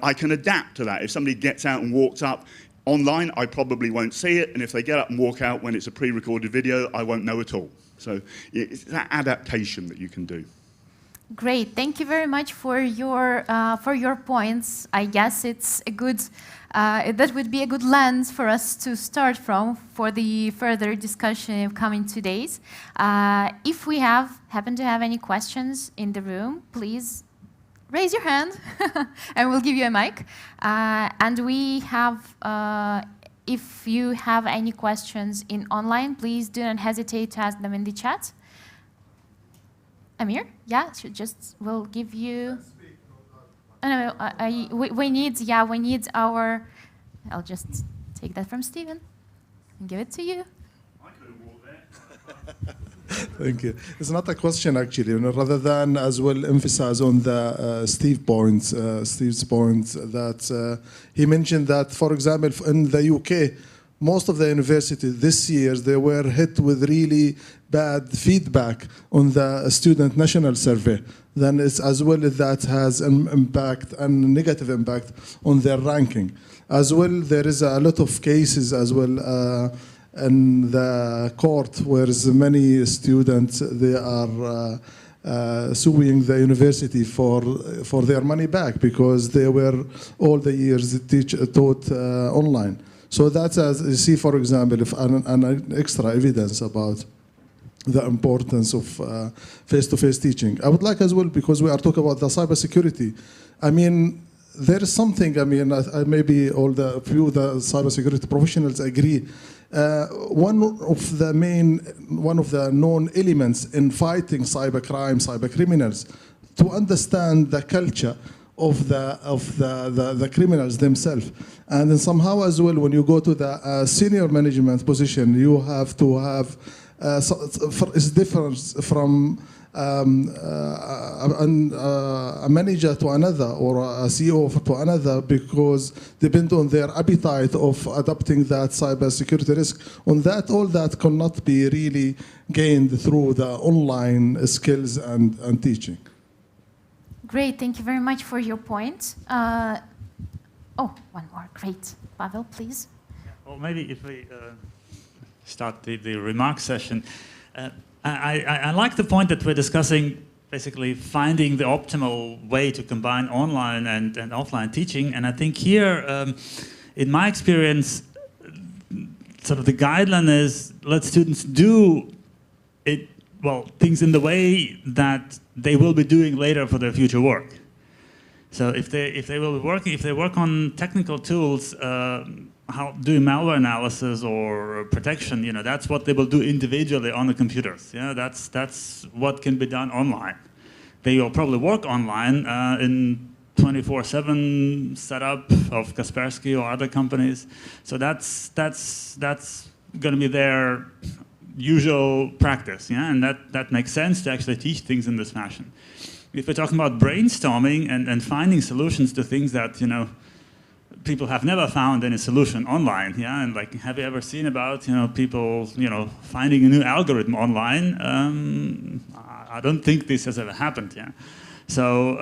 I can adapt to that. If somebody gets out and walks up online, I probably won't see it. And if they get up and walk out when it's a pre-recorded video, I won't know at all. So it's that adaptation that you can do. Great, thank you very much for your points. I guess it's a good, that would be a good lens for us to start from for the further discussion in coming 2 days. If we happen to have any questions in the room, please raise your hand and we'll give you a mic. And we have, if you have any questions in online, please do not hesitate to ask them in the chat. Amir? Yeah, we'll give you. We need our. I'll just take that from Stephen and give it to you. I could have walked there. Thank you. It's not a question actually, rather than as well emphasize on the Steve's point that he mentioned that, for example, in the UK, most of the universities this year, they were hit with really bad feedback on the student national survey. Then it's as well that has an impact and negative impact on their ranking. As well, there is a lot of cases as well in the court where many students, they are suing the university for their money back because they were all the years taught online. So that's, as you see, for example, if an extra evidence about the importance of face-to-face teaching. I would like as well, because we are talking about the cybersecurity, I mean, there is something, I mean, maybe the cybersecurity professionals agree. One of the known elements in fighting cybercrime, cybercriminals, to understand the culture of the criminals themselves. And then somehow as well, when you go to the senior management position, you have to have, it's different from a manager to another or a CEO to another, because depend on their appetite of adopting that cybersecurity risk. On that, all that cannot be really gained through the online skills and teaching. Great, thank you very much for your point. One more, great. Pavel, please. Well, maybe if we start the remark session. I like the point that we're discussing, basically finding the optimal way to combine online and offline teaching. And I think here, in my experience, sort of the guideline is let students do it, well, things in the way that they will be doing later for their future work. So if they will be working, if they work on technical tools, how doing malware analysis or protection, that's what they will do individually on the computers. That's what can be done online. They will probably work online in 24/7 setup of Kaspersky or other companies. So that's going to be their usual practice, and that makes sense to actually teach things in this fashion. If we're talking about brainstorming and finding solutions to things that people have never found any solution online. Yeah, and like, have you ever seen about people finding a new algorithm online? I don't think this has ever happened. Yeah, so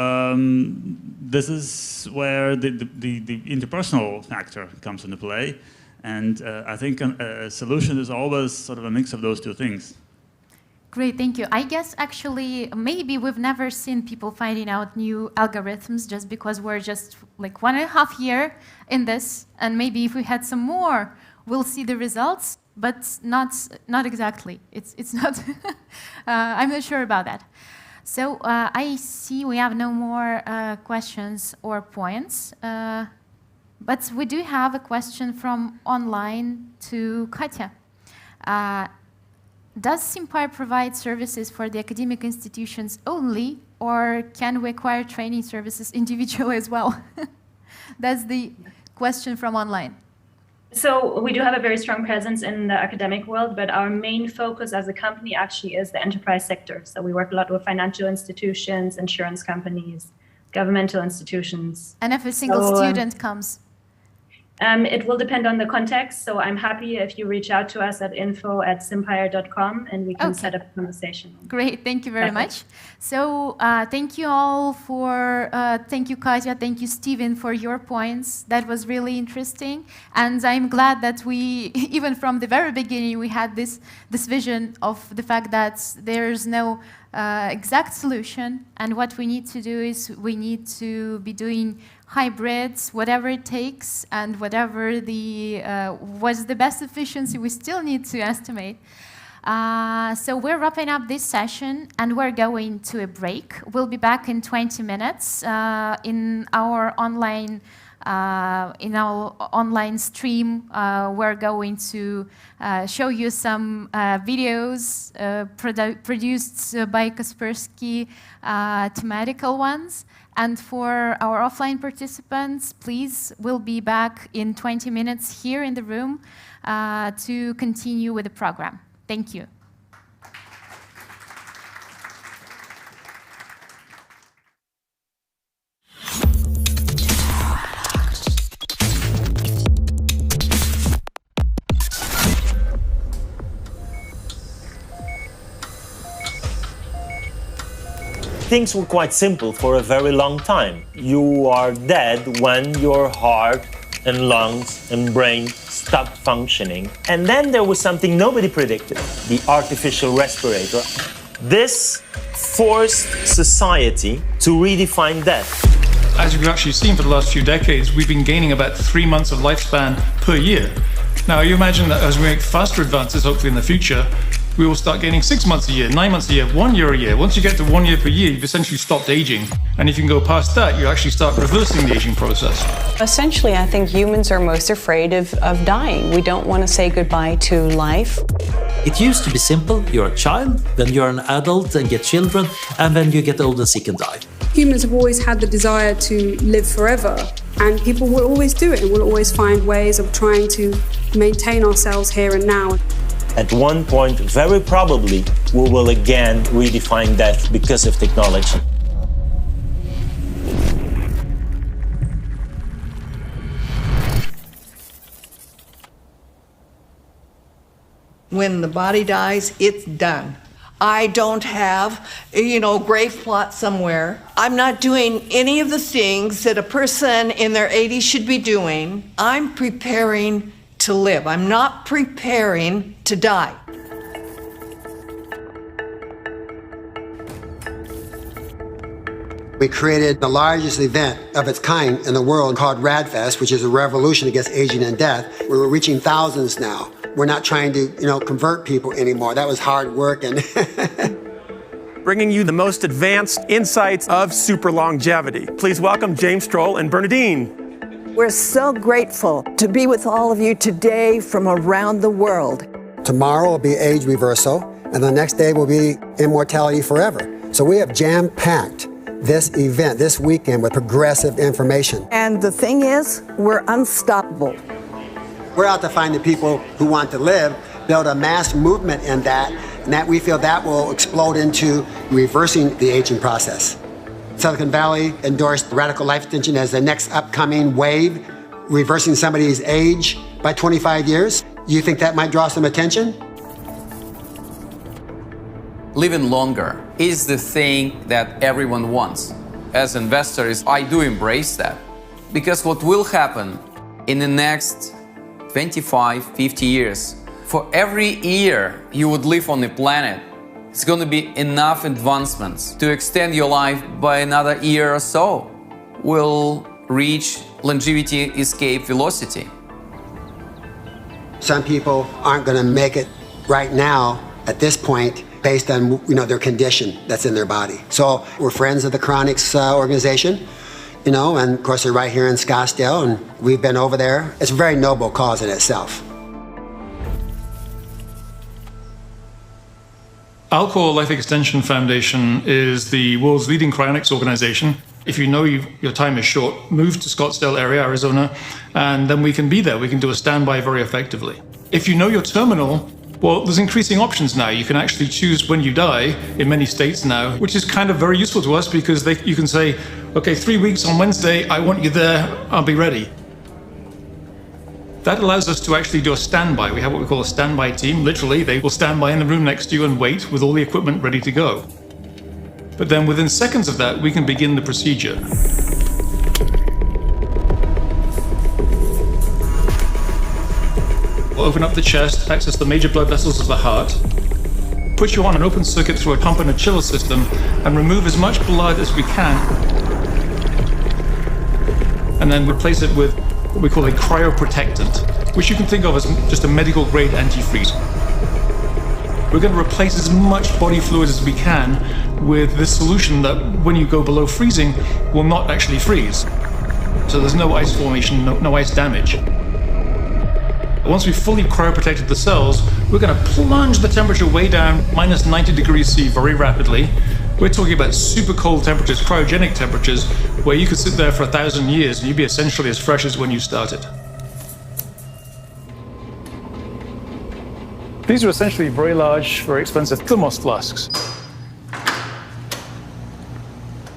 this is where the interpersonal factor comes into play, and I think a solution is always sort of a mix of those two things. Great, thank you. I guess actually maybe we've never seen people finding out new algorithms just because we're just like 1.5 years in this, and maybe if we had some more, we'll see the results, but not exactly. It's not. I'm not sure about that. So I see we have no more questions or points, but we do have a question from online to Katya. Does Simpire provide services for the academic institutions only, or can we acquire training services individually as well? That's the question from online. So we do have a very strong presence in the academic world, but our main focus as a company actually is the enterprise sector. So we work a lot with financial institutions, insurance companies, governmental institutions. And if a single student comes? It will depend on the context. So I'm happy if you reach out to us at info@simpire.com and we can set up a conversation. Great, thank you very much. So thank you all for, thank you Katya, thank you Steven for your points. That was really interesting. And I'm glad that we, even from the very beginning, we had this vision of the fact that there's no exact solution. And what we need to do is we need to be doing hybrids, whatever it takes, and whatever what's the best efficiency we still need to estimate. So we're wrapping up this session, and we're going to a break. We'll be back in 20 minutes in our online stream. We're going to show you some videos produced by Kaspersky, thematical ones. And for our offline participants, please, we'll be back in 20 minutes here in the room to continue with the program. Thank you. Things were quite simple for a very long time. You are dead when your heart and lungs and brain stop functioning. And then there was something nobody predicted, the artificial respirator. This forced society to redefine death. As you've actually seen for the last few decades, we've been gaining about 3 months of lifespan per year. Now, you imagine that as we make faster advances, hopefully in the future, we will start gaining 6 months a year, 9 months a year, 1 year a year. Once you get to 1 year per year, you've essentially stopped aging. And if you can go past that, you actually start reversing the aging process. Essentially, I think humans are most afraid of dying. We don't want to say goodbye to life. It used to be simple. You're a child, then you're an adult and get children, and then you get old and sick and die. Humans have always had the desire to live forever, and people will always do it, and will always find ways of trying to maintain ourselves here and now. At one point, very probably, we will again redefine death because of technology. When the body dies, it's done. I don't have, grave plot somewhere. I'm not doing any of the things that a person in their 80s should be doing. I'm preparing to live. I'm not preparing to die. We created the largest event of its kind in the world called RADFest, which is a revolution against aging and death. We're reaching thousands now. We're not trying to, convert people anymore. That was hard work. And bringing you the most advanced insights of super longevity. Please welcome James Stroll and Bernadine. We're so grateful to be with all of you today from around the world. Tomorrow will be age reversal, and the next day will be immortality forever. So we have jam-packed this event, this weekend, with progressive information. And the thing is, we're unstoppable. We're out to find the people who want to live, build a mass movement in that, and that we feel that will explode into reversing the aging process. Silicon Valley endorsed radical life extension as the next upcoming wave. reversing somebody's age by 25 years. You think that might draw some attention? Living longer is the thing that everyone wants. As investors, I do embrace that. Because what will happen in the next 25, 50 years, for every year you would live on the planet, it's going to be enough advancements to extend your life by another year or so. We'll reach longevity escape velocity. Some people aren't going to make it right now at this point based on their condition that's in their body. So we're friends of the Chronics organization, and of course they're right here in Scottsdale, and we've been over there. It's a very noble cause in itself. Alcor Life Extension Foundation is the world's leading cryonics organization. If you know your time is short, move to Scottsdale area, Arizona, and then we can be there. We can do a standby very effectively. If you know your terminal, well, there's increasing options now. You can actually choose when you die in many states now, which is kind of very useful to us because you can say, okay, 3 weeks on Wednesday, I want you there, I'll be ready. That allows us to actually do a standby. We have what we call a standby team. Literally, they will stand by in the room next to you and wait with all the equipment ready to go. But then within seconds of that, we can begin the procedure. We'll open up the chest, access the major blood vessels of the heart, put you on an open circuit through a pump and a chiller system, and remove as much blood as we can. And then replace it with what we call a cryoprotectant, which you can think of as just a medical grade antifreeze. We're going to replace as much body fluid as we can with this solution that when you go below freezing will not actually freeze. So there's no ice formation, no ice damage. Once we've fully cryoprotected the cells, we're going to plunge the temperature way down, minus 90 degrees C very rapidly. We're talking about super cold temperatures, cryogenic temperatures, where you could sit there for 1,000 years and you'd be essentially as fresh as when you started. These are essentially very large, very expensive thermos flasks.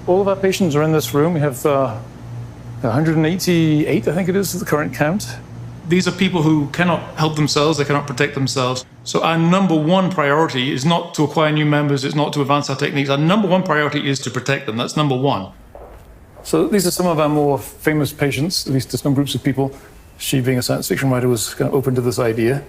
All of our patients are in this room. We have 188, I think it is, the current count. These are people who cannot help themselves, they cannot protect themselves. So our number one priority is not to acquire new members, it's not to advance our techniques. Our number one priority is to protect them. That's number one. So these are some of our more famous patients, at least to some groups of people. She, being a science fiction writer, was kind of open to this idea.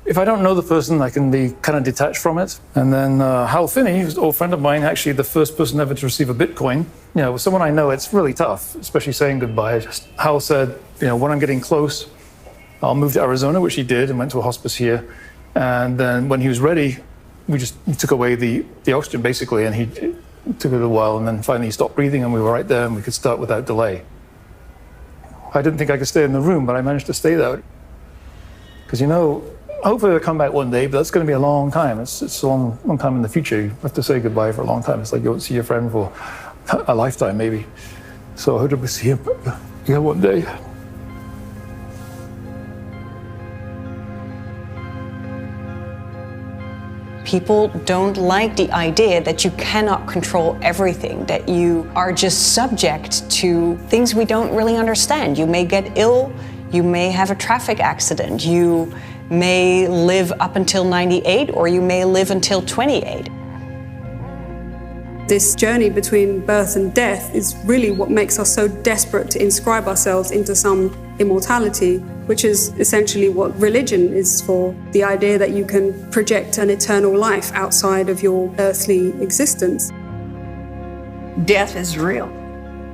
If I don't know the person, I can be kind of detached from it. And then Hal Finney, who's an old friend of mine, actually the first person ever to receive a Bitcoin. With someone I know, it's really tough, especially saying goodbye. Hal said, when I'm getting close, I'll move to Arizona, which he did, and went to a hospice here. And then when he was ready, we just took away the oxygen, basically, and he took it a while, and then finally he stopped breathing, and we were right there, and we could start without delay. I didn't think I could stay in the room, but I managed to stay there. Because, hopefully they'll come back one day, but that's going to be a long time. It's a long time in the future. You have to say goodbye for a long time. It's like you won't see your friend for a lifetime, maybe. So I hope to see him one day. People don't like the idea that you cannot control everything, that you are just subject to things we don't really understand. You may get ill, you may have a traffic accident, you may live up until 98, or you may live until 28. This journey between birth and death is really what makes us so desperate to inscribe ourselves into some immortality, which is essentially what religion is for, the idea that you can project an eternal life outside of your earthly existence. Death is real.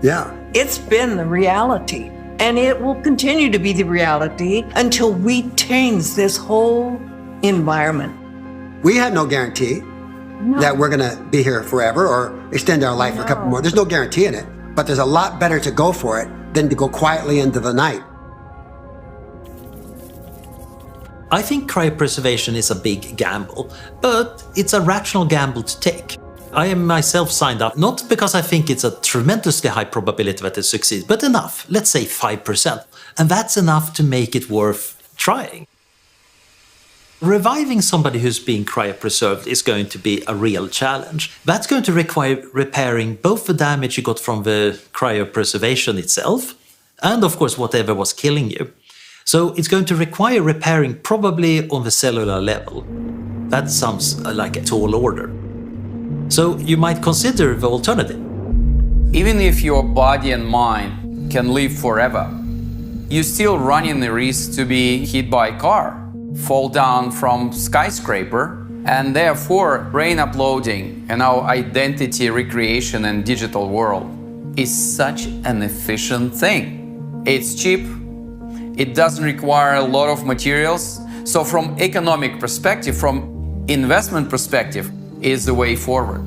Yeah. It's been the reality, and it will continue to be the reality until we change this whole environment. We have no guarantee that we're going to be here forever or extend our life for a couple more. There's no guarantee in it, but there's a lot better to go for it than to go quietly into the night. I think cryopreservation is a big gamble, but it's a rational gamble to take. I am myself signed up, not because I think it's a tremendously high probability that it succeeds, but enough, let's say 5%. And that's enough to make it worth trying. Reviving somebody who's being cryopreserved is going to be a real challenge. That's going to require repairing both the damage you got from the cryopreservation itself, and of course whatever was killing you. So it's going to require repairing probably on the cellular level. That sounds like a tall order. So you might consider the alternative. Even if your body and mind can live forever, you still running the risk to be hit by a car, fall down from skyscraper, and therefore brain uploading and our identity recreation and digital world is such an efficient thing. It's cheap, it doesn't require a lot of materials, so from economic perspective, from investment perspective, is the way forward.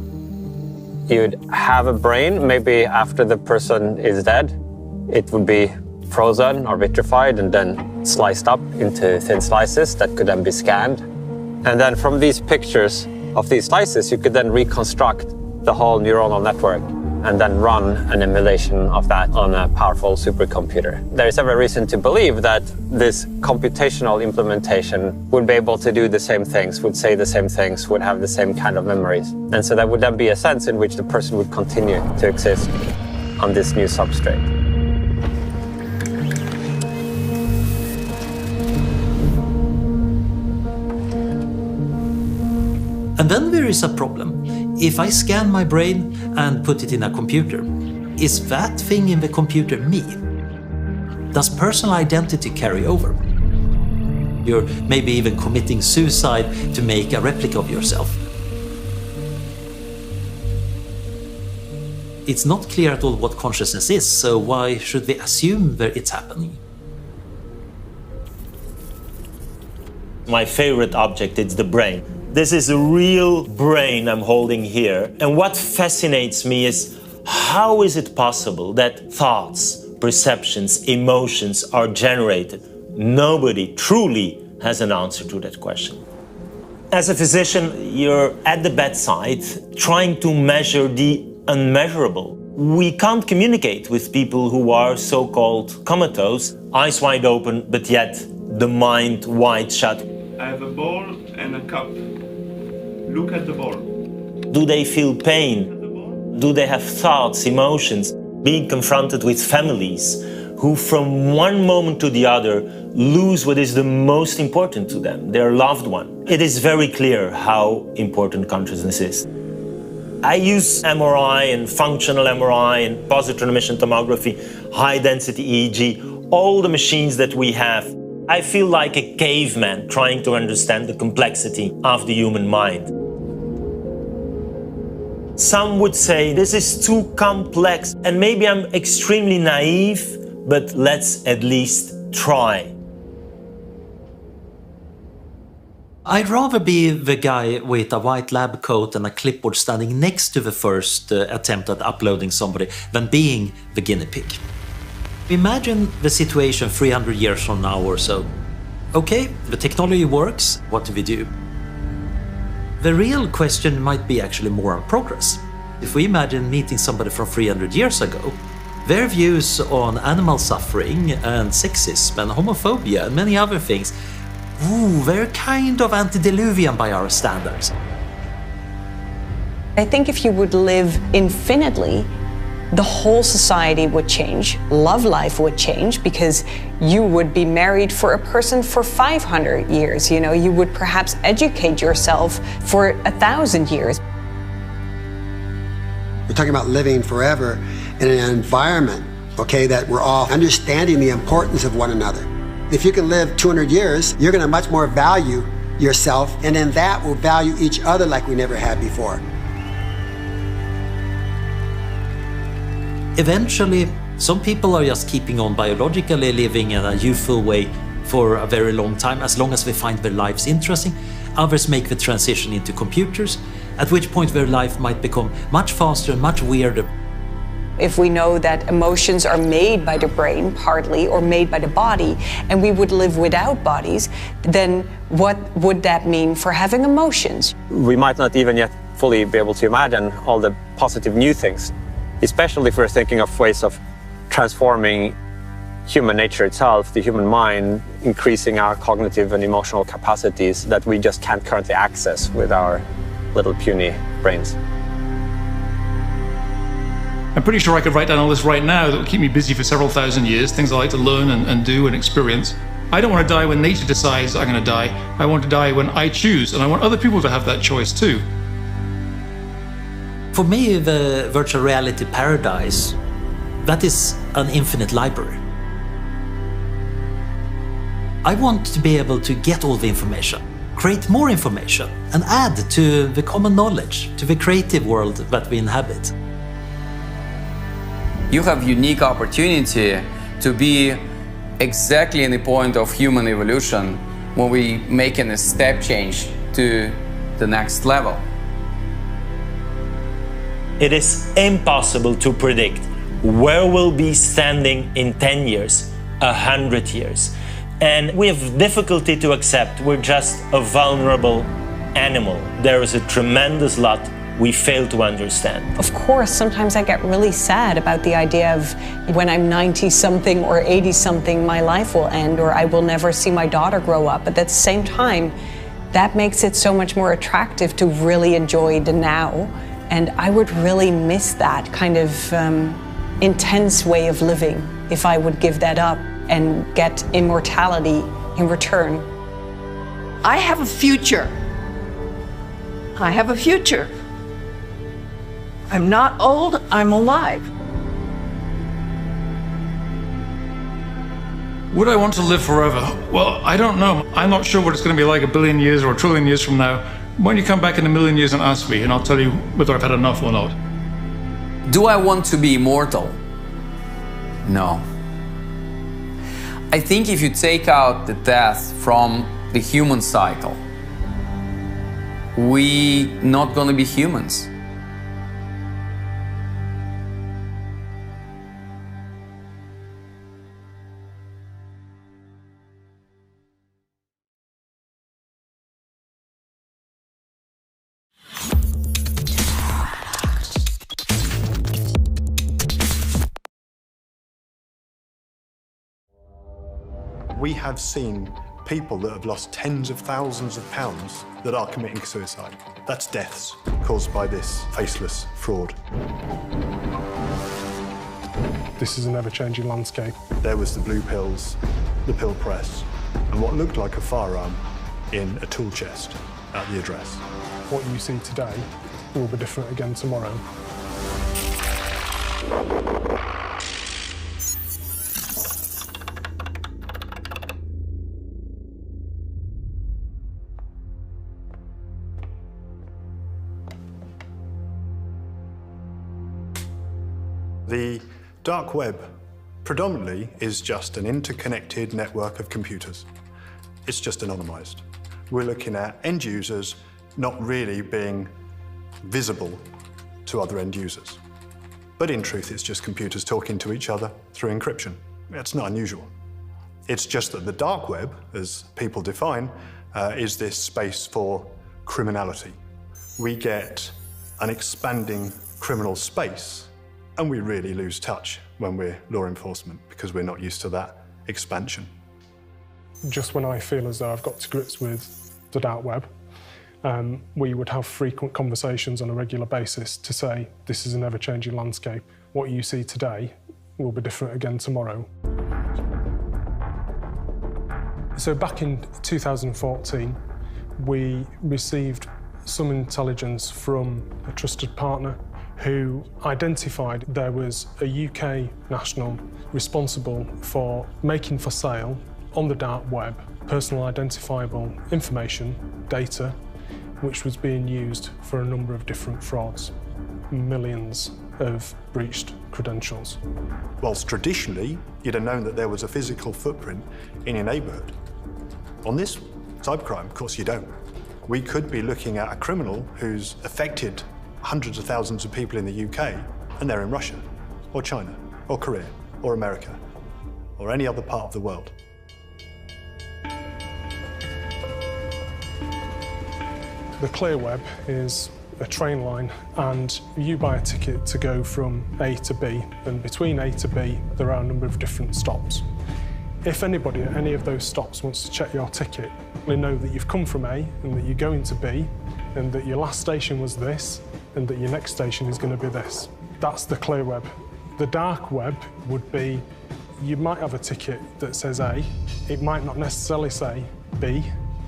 You'd have a brain, maybe after the person is dead, it would be frozen or vitrified and then sliced up into thin slices that could then be scanned. And then from these pictures of these slices, you could then reconstruct the whole neuronal network and then run an emulation of that on a powerful supercomputer. There is every reason to believe that this computational implementation would be able to do the same things, would say the same things, would have the same kind of memories. And so there would then be a sense in which the person would continue to exist on this new substrate. And then there is a problem. If I scan my brain and put it in a computer, is that thing in the computer me? Does personal identity carry over? You're maybe even committing suicide to make a replica of yourself. It's not clear at all what consciousness is, so why should we assume that it's happening? My favorite object is the brain. This is a real brain I'm holding here. And what fascinates me is how is it possible that thoughts, perceptions, emotions are generated? Nobody truly has an answer to that question. As a physician, you're at the bedside trying to measure the unmeasurable. We can't communicate with people who are so-called comatose, eyes wide open, but yet the mind wide shut. I have a ball and a cup. Look at the ball. Do they feel pain? Do they have thoughts, emotions? Being confronted with families who from one moment to the other lose what is the most important to them, their loved one. It is very clear how important consciousness is. I use MRI and functional MRI and positron emission tomography, high-density EEG, all the machines that we have. I feel like a caveman trying to understand the complexity of the human mind. Some would say this is too complex, and maybe I'm extremely naive, but let's at least try. I'd rather be the guy with a white lab coat and a clipboard standing next to the first attempt at uploading somebody than being the guinea pig. Imagine the situation 300 years from now or so. Okay, the technology works, what do we do? The real question might be actually more on progress. If we imagine meeting somebody from 300 years ago, their views on animal suffering and sexism and homophobia and many other things, they're kind of antediluvian by our standards. I think if you would live infinitely, the whole society would change, love life would change, because you would be married for a person for 500 years, you know, you would perhaps educate yourself for 1,000 years. We're talking about living forever in an environment, okay, that we're all understanding the importance of one another. If you can live 200 years, you're gonna much more value yourself, and in that we'll value each other like we never had before. Eventually, some people are just keeping on biologically living in a youthful way for a very long time, as long as they find their lives interesting. Others make the transition into computers, at which point their life might become much faster and much weirder. If we know that emotions are made by the brain, partly, or made by the body, and we would live without bodies, then what would that mean for having emotions? We might not even yet fully be able to imagine all the positive new things, especially if we're thinking of ways of transforming human nature itself, the human mind, increasing our cognitive and emotional capacities that we just can't currently access with our little puny brains. I'm pretty sure I could write down all this right now that will keep me busy for several thousand years, things I like to learn and do and experience. I don't want to die when nature decides I'm going to die. I want to die when I choose, and I want other people to have that choice too. For me, the virtual reality paradise, that is an infinite library. I want to be able to get all the information, create more information, and add to the common knowledge, to the creative world that we inhabit. You have unique opportunity to be exactly in the point of human evolution when we making a step change to the next level. It is impossible to predict where we'll be standing in 10 years, 100 years. And we have difficulty to accept we're just a vulnerable animal. There is a tremendous lot we fail to understand. Of course, sometimes I get really sad about the idea of when I'm 90-something or 80-something, my life will end, or I will never see my daughter grow up. But at the same time, that makes it so much more attractive to really enjoy the now. And I would really miss that kind of intense way of living if I would give that up and get immortality in return. I have a future. I have a future. I'm not old, I'm alive. Would I want to live forever? Well, I don't know. I'm not sure what it's going to be like 1 billion years or 1 trillion years from now. Why don't you come back in 1 million years and ask me, and I'll tell you whether I've had enough or not. Do I want to be immortal? No. I think if you take out the death from the human cycle, we not gonna be humans. We have seen people that have lost tens of thousands of pounds that are committing suicide. That's deaths caused by this faceless fraud. This is an ever-changing landscape. There was the blue pills, the pill press, and what looked like a firearm in a tool chest at the address. What you see today will be different again tomorrow. The dark web predominantly is just an interconnected network of computers. It's just anonymized. We're looking at end users not really being visible to other end users. But in truth, it's just computers talking to each other through encryption. It's not unusual. It's just that the dark web, as people define, is this space for criminality. We get an expanding criminal space, and we really lose touch when we're law enforcement because we're not used to that expansion. Just when I feel as though I've got to grips with the dark web, we would have frequent conversations on a regular basis to say, this is an ever-changing landscape. What you see today will be different again tomorrow. So back in 2014, we received some intelligence from a trusted partner who identified there was a UK national responsible for making for sale on the dark web personal identifiable information, data, which was being used for a number of different frauds. Millions of breached credentials. Whilst traditionally, you'd have known that there was a physical footprint in your neighbourhood. On this cybercrime, of course you don't. We could be looking at a criminal who's affected hundreds of thousands of people in the UK, and they're in Russia, or China, or Korea, or America, or any other part of the world. The clear web is a train line, and you buy a ticket to go from A to B, and between A to B, there are a number of different stops. If anybody at any of those stops wants to check your ticket, they know that you've come from A and that you're going to B, and that your last station was this, and that your next station is going to be this. That's the clear web. The dark web would be, you might have a ticket that says A, it might not necessarily say B,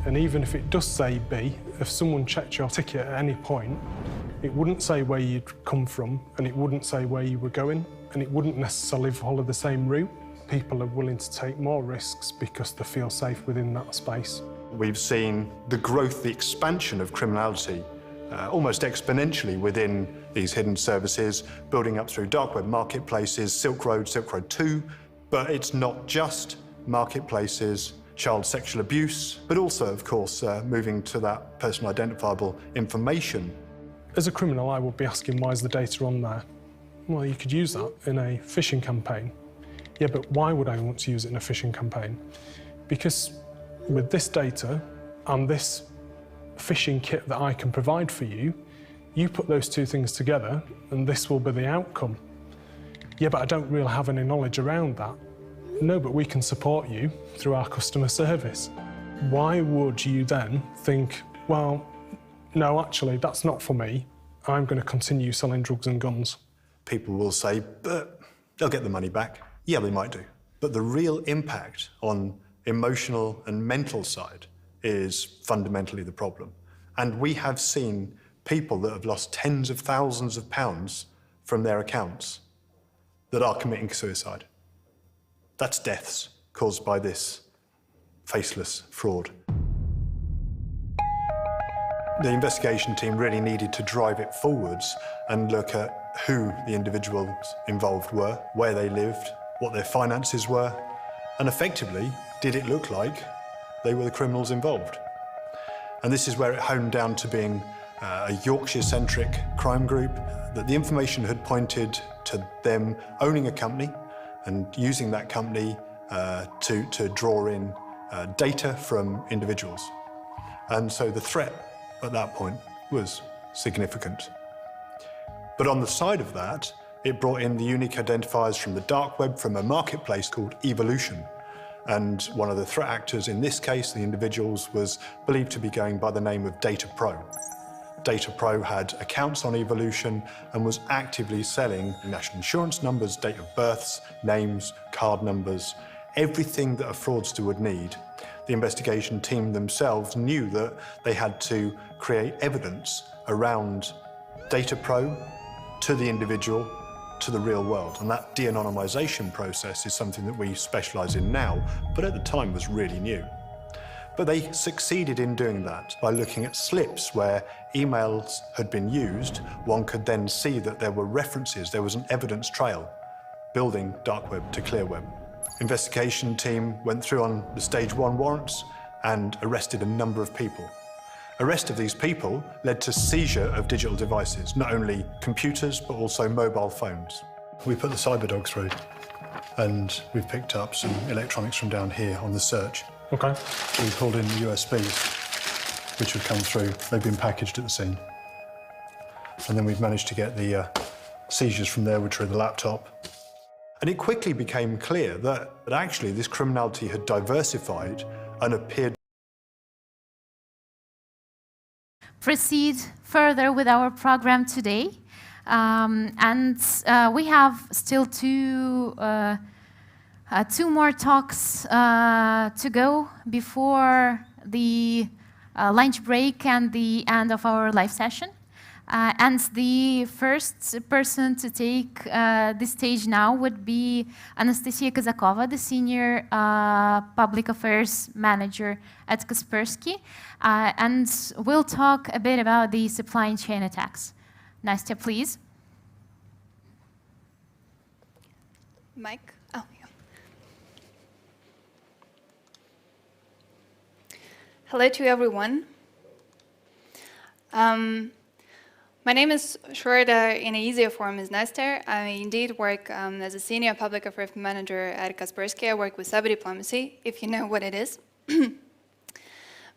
and even if it does say B, if someone checked your ticket at any point, it wouldn't say where you'd come from, and it wouldn't say where you were going, and it wouldn't necessarily follow the same route. People are willing to take more risks because they feel safe within that space. We've seen the growth, the expansion of criminality almost exponentially within these hidden services, building up through dark web marketplaces, Silk Road 2, but it's not just marketplaces, child sexual abuse, but also, of course, moving to that personal identifiable information. As a criminal, I would be asking, why is the data on there? Well, you could use that in a phishing campaign. Yeah, but why would I want to use it in a phishing campaign? Because with this data and this phishing kit that I can provide for you, you put those two things together and this will be the outcome. Yeah, but I don't really have any knowledge around that. No, but we can support you through our customer service. Why would you then think, well, no, actually, that's not for me. I'm going to continue selling drugs and guns. People will say, but they'll get the money back. Yeah, they might do. But the real impact on emotional and mental side is fundamentally the problem. And we have seen people that have lost tens of thousands of pounds from their accounts that are committing suicide. That's deaths caused by this faceless fraud. The investigation team really needed to drive it forwards and look at who the individuals involved were, where they lived, what their finances were, and effectively, did it look like they were the criminals involved? And this is where it honed down to being a Yorkshire-centric crime group, that the information had pointed to them owning a company and using that company to draw in data from individuals. And so the threat at that point was significant. But on the side of that, it brought in the unique identifiers from the dark web from a marketplace called Evolution. And one of the threat actors in this case, the individuals, was believed to be going by the name of DataPro. DataPro had accounts on Evolution and was actively selling national insurance numbers, date of births, names, card numbers, everything that a fraudster would need. The investigation team themselves knew that they had to create evidence around DataPro to the individual, to the real world. And that de-anonymization process is something that we specialize in now, but at the time was really new. But they succeeded in doing that by looking at slips where emails had been used. One could then see that there were references, there was an evidence trail, building dark web to clear web. Investigation team went through on the stage 1 warrants and arrested a number of people. Arrest of these people led to seizure of digital devices, not only computers, but also mobile phones. We put the cyber through, and we've picked up some electronics from down here on the search. Okay. We pulled in the USBs, which have come through. They've been packaged at the scene. And then we've managed to get the seizures from there, which are the laptop. And it quickly became clear that actually this criminality had diversified and appeared. Proceed further with our program today. We have still two more talks to go before the lunch break and the end of our live session. And the first person to take the stage now would be Anastasia Kazakova, the Senior Public Affairs Manager at Kaspersky. And we'll talk a bit about the supply chain attacks. Nastya, please. Mike? Oh, yeah. Hello to everyone. My name is short, in an easier form is Nastya. I indeed work as a Senior Public Affairs Manager at Kaspersky. I work with cyber diplomacy, if you know what it is.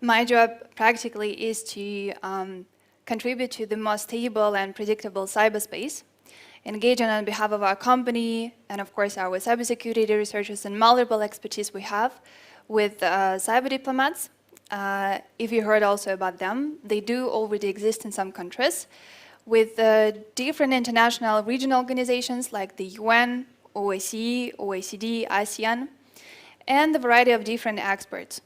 My job practically is to contribute to the most stable and predictable cyberspace, engaging on behalf of our company and, of course, our cybersecurity researchers and multiple expertise we have with cyber diplomats. If you heard also about them, they do already exist in some countries. with different international regional organizations like the UN, OSCE, OECD, ASEAN, and a variety of different experts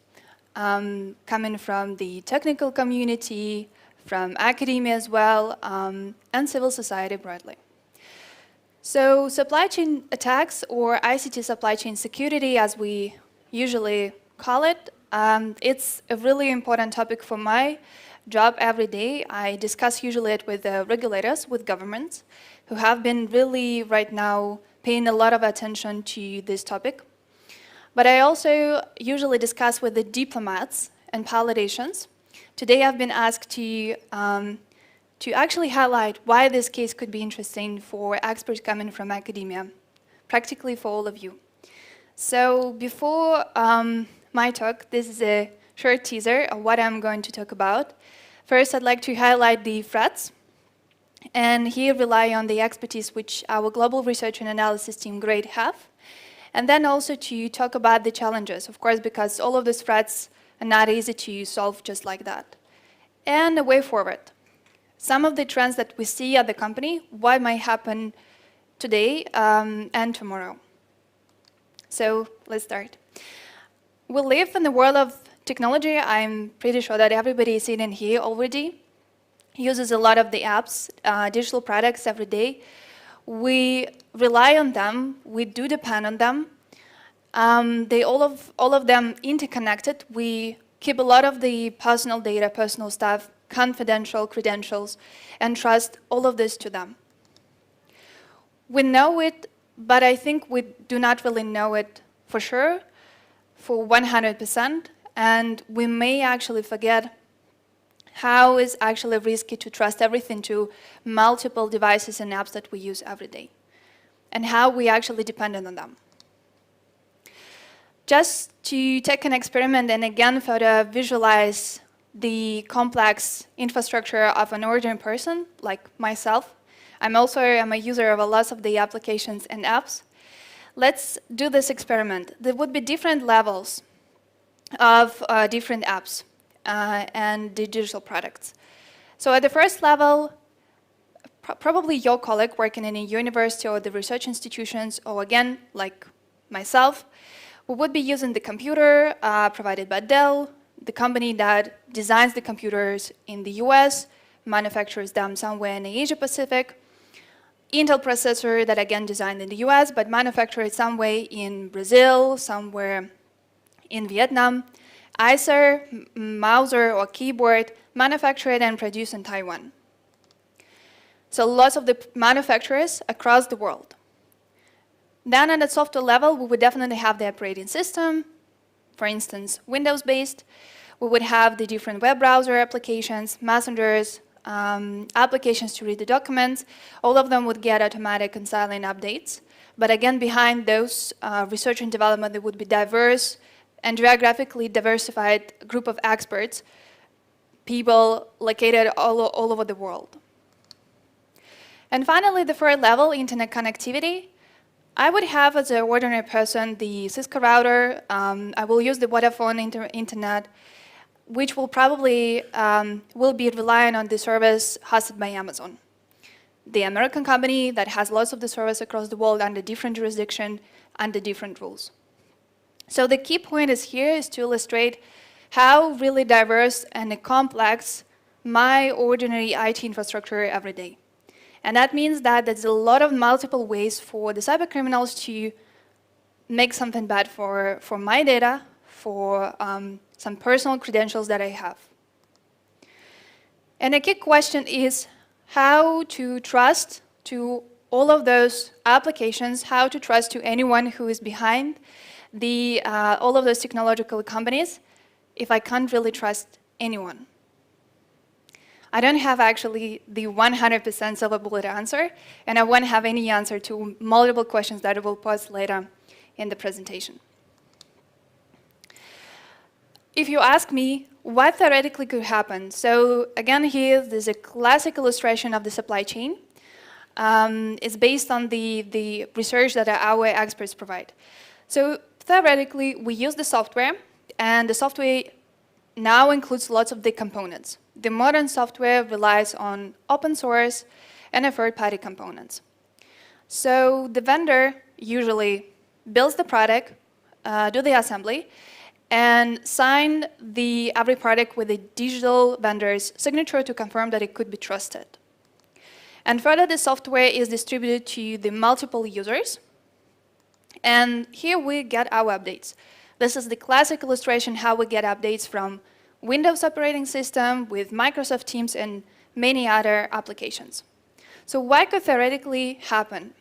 coming from the technical community, from academia as well, and civil society broadly. So supply chain attacks, or ICT supply chain security as we usually call it, it's a really important topic for my job every day. I discuss usually it with regulators, with governments, who have been really right now paying a lot of attention to this topic. But I also usually discuss with the diplomats and politicians. Today I've been asked to actually highlight why this case could be interesting for experts coming from academia, practically for all of you. So before my talk, this is a short teaser of what I'm going to talk about. First, I'd like to highlight the threats, and here rely on the expertise which our global research and analysis team GREAT have, and then also to talk about the challenges, of course, because all of these threats are not easy to solve just like that. And a way forward. Some of the trends that we see at the company, what might happen today and tomorrow. So let's start. We live in the world of technology. I'm pretty sure that everybody sitting here already uses a lot of the apps, digital products every day. We rely on them. We do depend on them. All of them interconnected. We keep a lot of the personal data, personal stuff, confidential credentials, and trust all of this to them. We know it, but I think we do not really know it for sure, for 100%, and we may actually forget how it's actually risky to trust everything to multiple devices and apps that we use every day, and how we actually dependent on them. Just to take an experiment and again further visualize the complex infrastructure of an ordinary person like myself. I'm a user of a lot of the applications and apps. Let's do this experiment. There would be different levels of different apps and the digital products. So at the first level, probably your colleague working in a university or the research institutions, or again, like myself, we would be using the computer provided by Dell, the company that designs the computers in the US, manufactures them somewhere in the Asia Pacific, Intel processor that again designed in the US, but manufactured some way in Brazil, somewhere in Vietnam, Acer, mouser or keyboard, manufactured and produced in Taiwan. So lots of the manufacturers across the world. Then at the software level, we would definitely have the operating system, for instance, Windows-based. We would have the different web browser applications, messengers, applications to read the documents. All of them would get automatic and silent updates. But again, behind those research and development, there would be diverse and geographically diversified group of experts, people located all over the world. And finally, the third level, internet connectivity. I would have, as an ordinary person, the Cisco router. I will use the Vodafone internet, which will probably will be relying on the service hosted by Amazon, the American company that has lots of the service across the world under different jurisdiction, under different rules. So the key point here is to illustrate how really diverse and complex my ordinary IT infrastructure every day. And that means that there's a lot of multiple ways for the cyber criminals to make something bad for my data, for some personal credentials that I have. And a key question is how to trust to all of those applications, how to trust to anyone who is behind all of those technological companies if I can't really trust anyone. I don't have actually the 100% silver bullet answer, and I won't have any answer to multiple questions that I will pose later in the presentation. If you ask me, what theoretically could happen? So again, here, there's a classic illustration of the supply chain. It's based on the research that our experts provide. So theoretically, we use the software, and the software now includes lots of the components. The modern software relies on open source and a third-party components. So the vendor usually builds the product, do the assembly, and sign every product with a digital vendor's signature to confirm that it could be trusted. And further, the software is distributed to the multiple users. And here we get our updates. This is the classic illustration how we get updates from Windows operating system with Microsoft Teams and many other applications. So what could theoretically happen?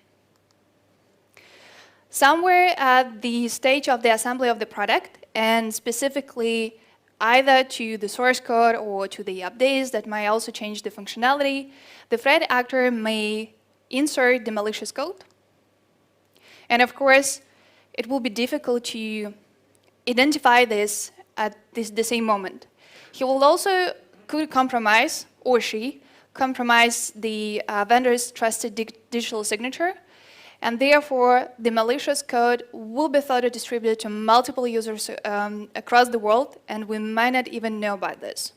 Somewhere at the stage of the assembly of the product, and specifically either to the source code or to the updates that might also change the functionality, the threat actor may insert the malicious code. And of course, it will be difficult to identify this at the same moment. He will also could compromise, or she, compromise the vendor's trusted digital signature, and therefore the malicious code will be further distributed to multiple users across the world, and we might not even know about this.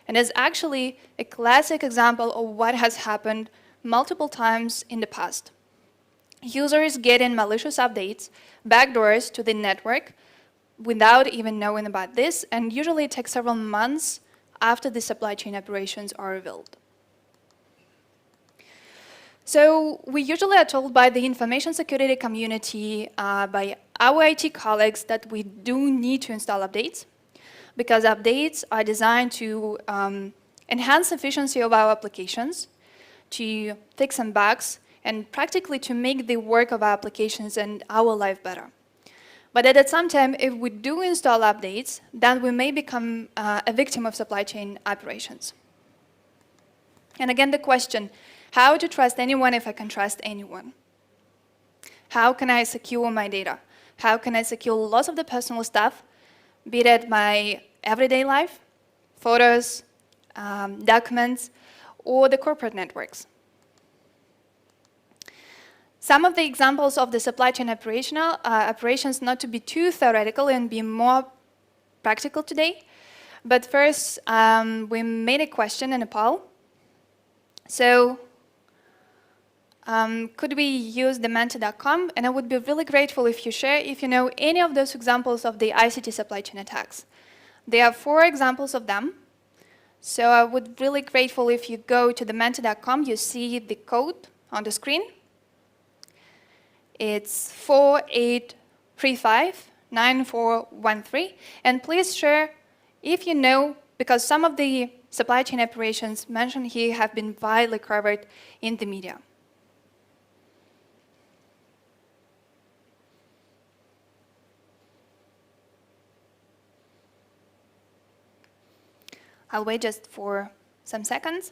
And it's actually a classic example of what has happened multiple times in the past. Users get in malicious updates, backdoors to the network, without even knowing about this, and usually it takes several months after the supply chain operations are revealed. So we usually are told by the information security community, by our IT colleagues, that we do need to install updates, because updates are designed to enhance efficiency of our applications, to fix some bugs, and practically to make the work of our applications and our life better. But at the same time, if we do install updates, then we may become a victim of supply chain operations. And again, the question, how to trust anyone if I can trust anyone? How can I secure my data? How can I secure lots of the personal stuff, be it my everyday life, photos, documents, or the corporate networks? Some of the examples of the supply chain operations, not to be too theoretical and be more practical today, but first we made a question in a poll. So could we use the Menti.com? And I would be really grateful if you share if you know any of those examples of the ICT supply chain attacks. There are 4 examples of them. So I would be really grateful if you go to the Menti.com, you see the code on the screen. It's 48359413, and please share if you know, because some of the supply chain operations mentioned here have been widely covered in the media. I'll wait just for some seconds.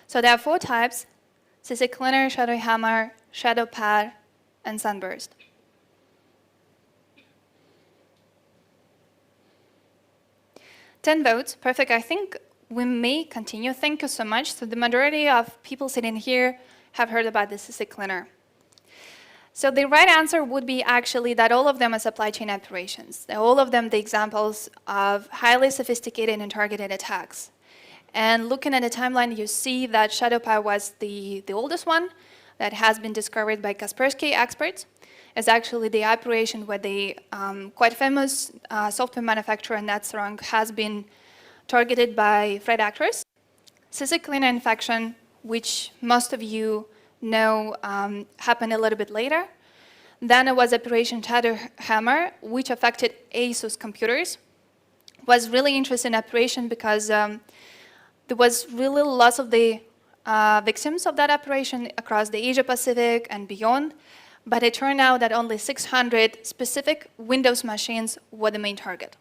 So there are 4 types: CC Cleaner, Shadow Hammer, Shadow Pad, and Sunburst. $10 votes, perfect. I think we may continue. Thank you so much. So the majority of people sitting here have heard about the CC Cleaner. So the right answer would be actually that all of them are supply chain operations. All of them the examples of highly sophisticated and targeted attacks. And looking at the timeline, you see that ShadowPad was the oldest one that has been discovered by Kaspersky experts. It's actually the operation where the quite famous software manufacturer NetStrong has been targeted by threat actors. CC Cleaner infection, which most of you know happened a little bit later. Then it was Operation Shadow Hammer, which affected ASUS computers. It was really interesting operation because there was really lots of the victims of that operation across the Asia Pacific and beyond, but it turned out that only 600 specific Windows machines were the main target.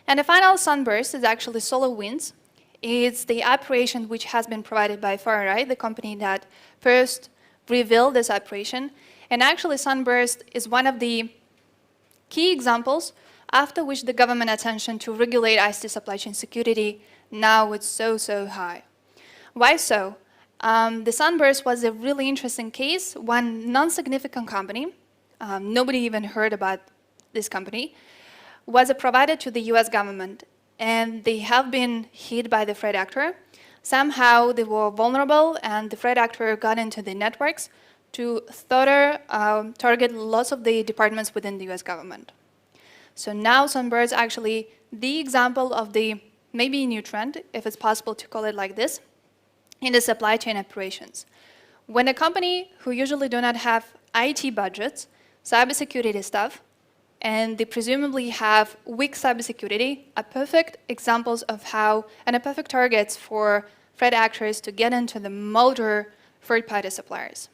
And the final Sunburst is actually SolarWinds. It's the operation which has been provided by FireEye, the company that first revealed this operation. And actually Sunburst is one of the key examples after which the government attention to regulate ICT supply chain security now it's so high. Why so? The Sunburst was a really interesting case. One non-significant company, nobody even heard about this company, was a provider to the US government, and they have been hit by the threat actor. Somehow they were vulnerable, and the threat actor got into the networks to further target lots of the departments within the US government. So now Sunburst actually the example of the maybe new trend, if it's possible to call it like this, in the supply chain operations. When a company who usually do not have IT budgets, cybersecurity staff, and they presumably have weak cybersecurity, are perfect examples of how, and are perfect targets for threat actors to get into the molder third-party suppliers.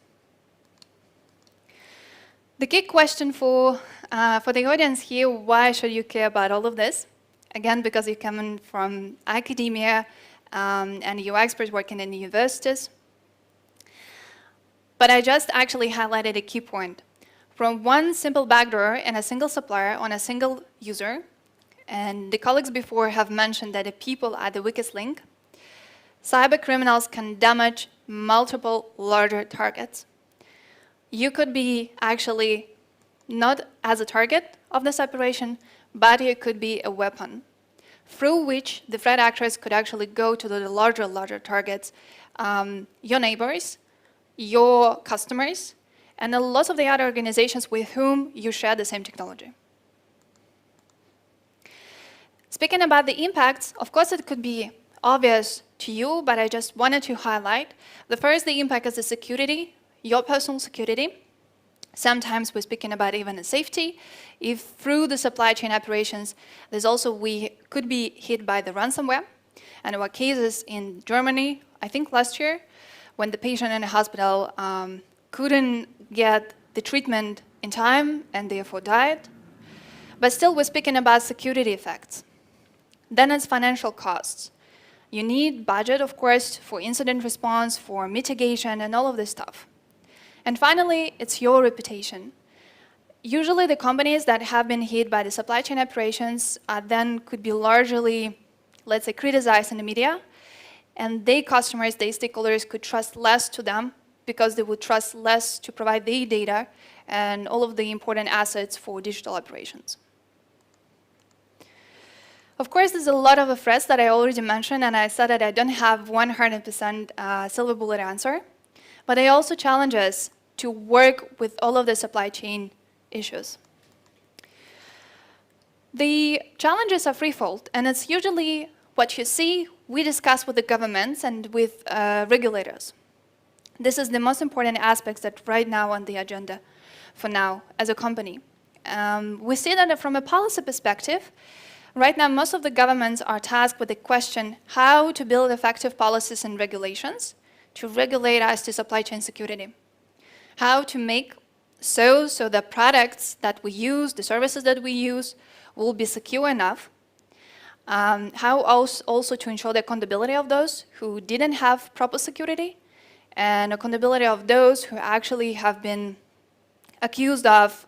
The key question for the audience here, why should you care about all of this? Again, because you're coming from academia and you're experts working in universities. But I just actually highlighted a key point. From one simple backdoor and a single supplier on a single user, and the colleagues before have mentioned that the people are the weakest link, cyber criminals can damage multiple larger targets. You could be actually not as a target of this operation, but you could be a weapon through which the threat actors could actually go to the larger targets, your neighbors, your customers, and a lot of the other organizations with whom you share the same technology. Speaking about the impacts, of course it could be obvious to you, but I just wanted to highlight. The first, the impact is the security, your personal security. Sometimes we're speaking about even the safety. If through the supply chain operations, there's also, we could be hit by the ransomware. And there were cases in Germany, I think last year, when the patient in the hospital couldn't get the treatment in time and therefore died. But still, we're speaking about security effects. Then it's financial costs. You need budget, of course, for incident response, for mitigation, and all of this stuff. And finally, it's your reputation. Usually the companies that have been hit by the supply chain operations then could be largely, let's say, criticized in the media, and their customers, their stakeholders could trust less to them because they would trust less to provide their data and all of the important assets for digital operations. Of course, there's a lot of threats that I already mentioned, and I said that I don't have 100% silver bullet answer, but they also challenge us to work with all of the supply chain issues. The challenges are threefold, and it's usually what you see, we discuss with the governments and with regulators. This is the most important aspects that right now on the agenda for now as a company. We see that from a policy perspective, right now most of the governments are tasked with the question how to build effective policies and regulations to regulate us to supply chain security. How to make so the products that we use, the services that we use, will be secure enough. How also to ensure the accountability of those who didn't have proper security, and accountability of those who actually have been accused of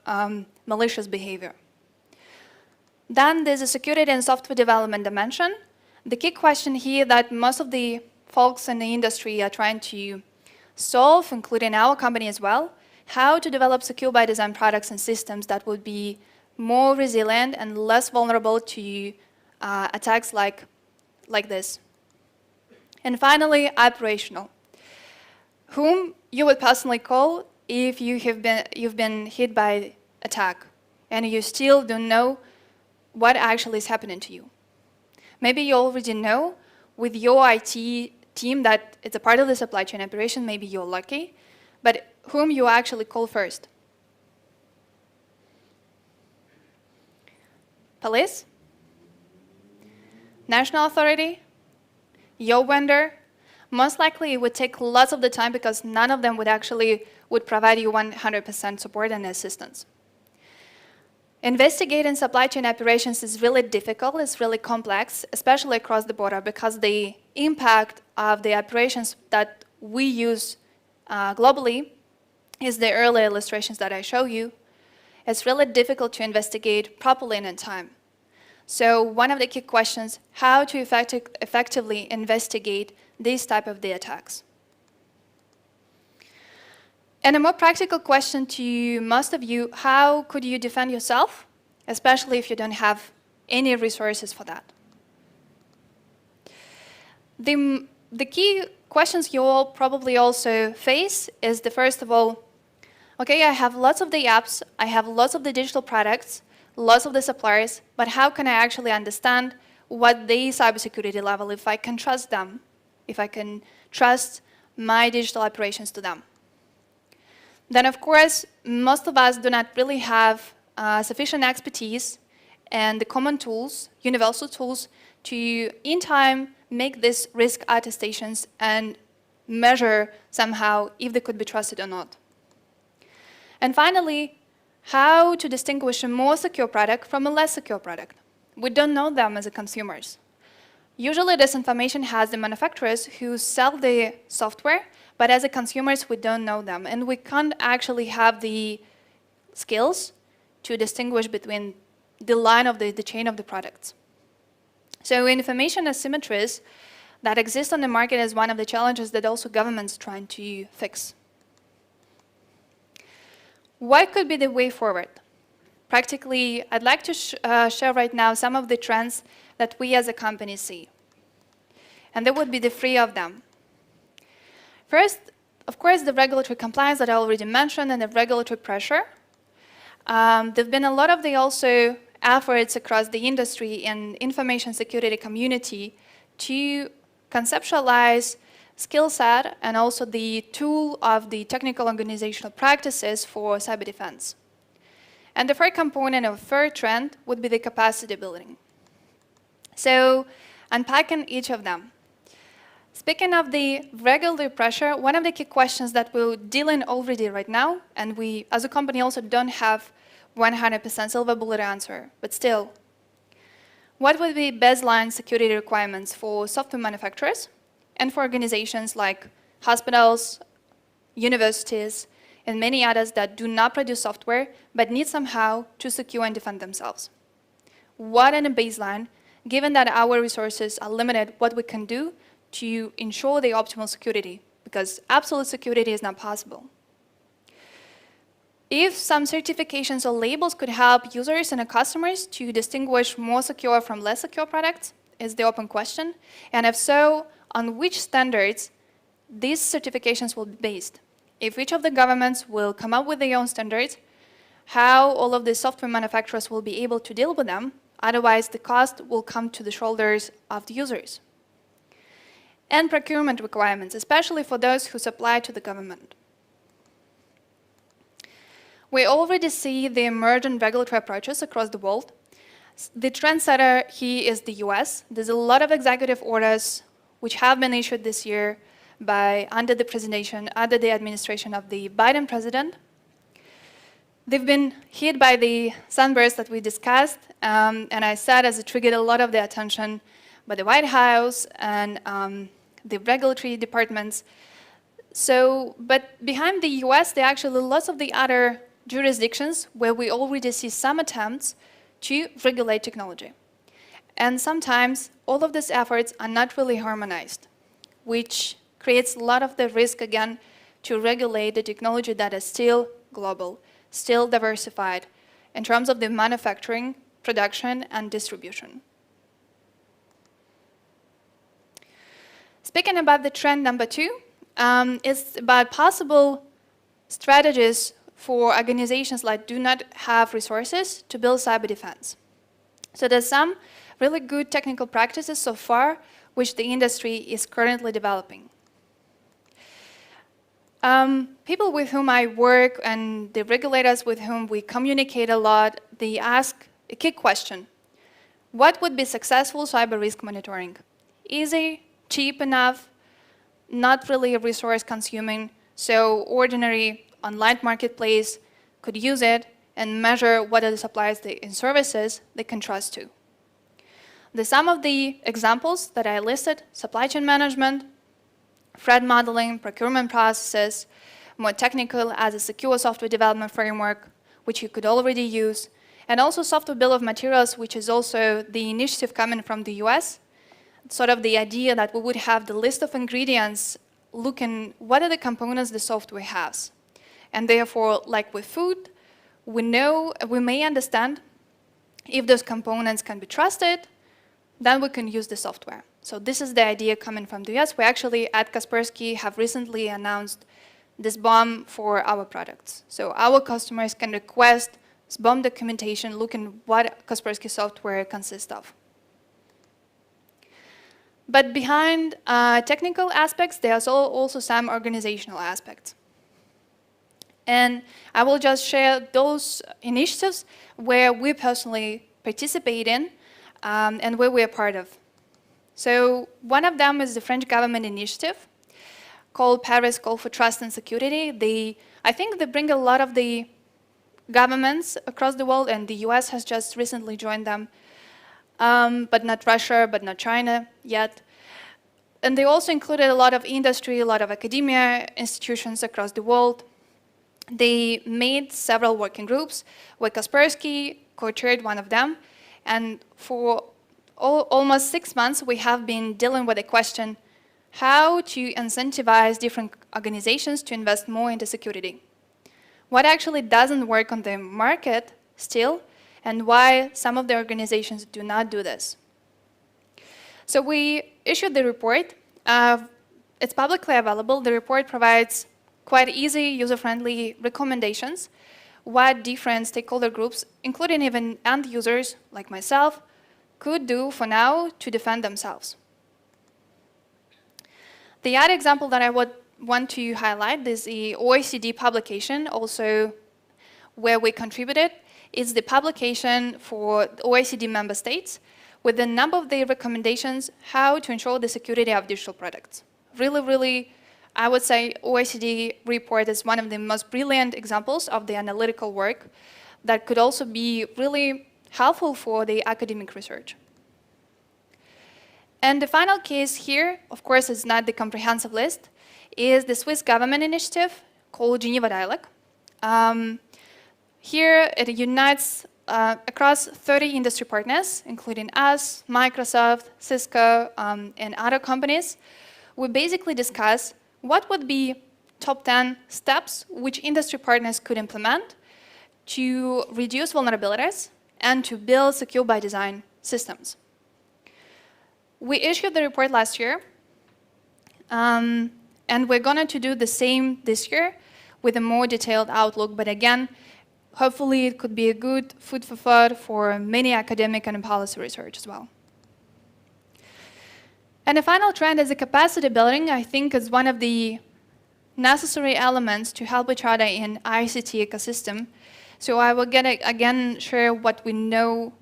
malicious behavior. Then there's a security and software development dimension. The key question here that most of the folks in the industry are trying to solve, including our company as well, how to develop secure by design products and systems that would be more resilient and less vulnerable to attacks like this. And finally, operational. Whom you would personally call if you've been hit by attack and you still don't know what actually is happening to you. Maybe you already know with your IT team that it's a part of the supply chain operation, maybe you're lucky, but whom you actually call first? Police? National authority? Your vendor? Most likely it would take lots of the time because none of them would provide you 100% support and assistance. Investigating supply chain operations is really difficult, it's really complex, especially across the border because the impact of the operations that we use globally is the earlier illustrations that I show you. It's really difficult to investigate properly and in time. So one of the key questions, how to effectively investigate these type of the attacks. And a more practical question to most of you, how could you defend yourself, especially if you don't have any resources for that? The key questions you all probably also face is the first of all, okay, I have lots of the apps, I have lots of the digital products, lots of the suppliers, but how can I actually understand what the cybersecurity level, if I can trust them, if I can trust my digital operations to them? Then, of course, most of us do not really have sufficient expertise and the common tools, universal tools, to, in time, make these risk attestations and measure somehow if they could be trusted or not. And finally, how to distinguish a more secure product from a less secure product. We don't know them as consumers. Usually this information has the manufacturers who sell the software, but as consumers we don't know them, and we can't actually have the skills to distinguish between the line of the chain of the products. So information asymmetries that exist on the market is one of the challenges that also governments are trying to fix. What could be the way forward? Practically, I'd like to share right now some of the trends that we as a company see. And there would be the three of them. First, of course, the regulatory compliance that I already mentioned and the regulatory pressure. There have been a lot of the also efforts across the industry and information security community to conceptualize skill set and also the tool of the technical organizational practices for cyber defense. And the third component of third trend would be the capacity building. So unpacking each of them. Speaking of the regulatory pressure, one of the key questions that we're dealing already right now, and we as a company also don't have 100% silver bullet answer, but still, what would be baseline security requirements for software manufacturers and for organizations like hospitals, universities, and many others that do not produce software but need somehow to secure and defend themselves? What in a baseline, given that our resources are limited, what we can do to ensure the optimal security, because absolute security is not possible. If some certifications or labels could help users and customers to distinguish more secure from less secure products is the open question. And if so, on which standards these certifications will be based? If each of the governments will come up with their own standards, how all of the software manufacturers will be able to deal with them, otherwise the cost will come to the shoulders of the users. And procurement requirements, especially for those who supply to the government. We already see the emergent regulatory approaches across the world. The trendsetter here is the US. There's a lot of executive orders which have been issued this year under the administration of the Biden president. They've been hit by the sunburst that we discussed, and I said as it triggered a lot of the attention by the White House and the regulatory departments. So, but behind the US, there are actually lots of the other jurisdictions where we already see some attempts to regulate technology. And sometimes all of these efforts are not really harmonized, which creates a lot of the risk again to regulate the technology that is still global, still diversified in terms of the manufacturing, production, and distribution. Speaking about the trend number 2, it's about possible strategies for organizations that do not have resources to build cyber defense. So there's some really good technical practices so far which the industry is currently developing. People with whom I work and the regulators with whom we communicate a lot, they ask a key question. What would be successful cyber risk monitoring? Easy, cheap enough, not really resource consuming, so ordinary online marketplace could use it and measure what are the suppliers and services they can trust to. Some of the examples that I listed, supply chain management, threat modeling, procurement processes, more technical as a secure software development framework, which you could already use, and also software bill of materials, which is also the initiative coming from the US, sort of the idea that we would have the list of ingredients looking what are the components the software has. And therefore, like with food, we may understand if those components can be trusted, then we can use the software. So this is the idea coming from the US. We actually, at Kaspersky, have recently announced this BOM for our products. So our customers can request BOM documentation looking what Kaspersky software consists of. But behind technical aspects, there's also some organizational aspects. And I will just share those initiatives where we personally participate in and where we are part of. So one of them is the French government initiative called Paris Call for Trust and Security. I think they bring a lot of the governments across the world, and the US has just recently joined them, but not Russia, but not China yet. And they also included a lot of industry, a lot of academia institutions across the world. They made several working groups, where Kaspersky co-chaired one of them. And for almost 6 months, we have been dealing with the question, how to incentivize different organizations to invest more into security. What actually doesn't work on the market still, and why some of the organizations do not do this. So we issued the report. It's publicly available. The report provides quite easy, user-friendly recommendations what different stakeholder groups, including even end users like myself, could do for now to defend themselves. The other example that I would want to highlight is the OECD publication, also where we contributed, is the publication for OECD member states with a number of the recommendations how to ensure the security of digital products. Really, I would say OECD report is one of the most brilliant examples of the analytical work that could also be really helpful for the academic research. And the final case here, of course, is not the comprehensive list, is the Swiss government initiative called Geneva Dialogue. Here, it unites across 30 industry partners, including us, Microsoft, Cisco, and other companies. We basically discuss what would be top 10 steps which industry partners could implement to reduce vulnerabilities and to build secure by design systems. We issued the report last year, and we're going to do the same this year with a more detailed outlook, but again, hopefully it could be a good food for thought for many academic and policy research as well. And the final trend is the capacity building. I think is one of the necessary elements to help each other in ICT ecosystem. So I will again share what we know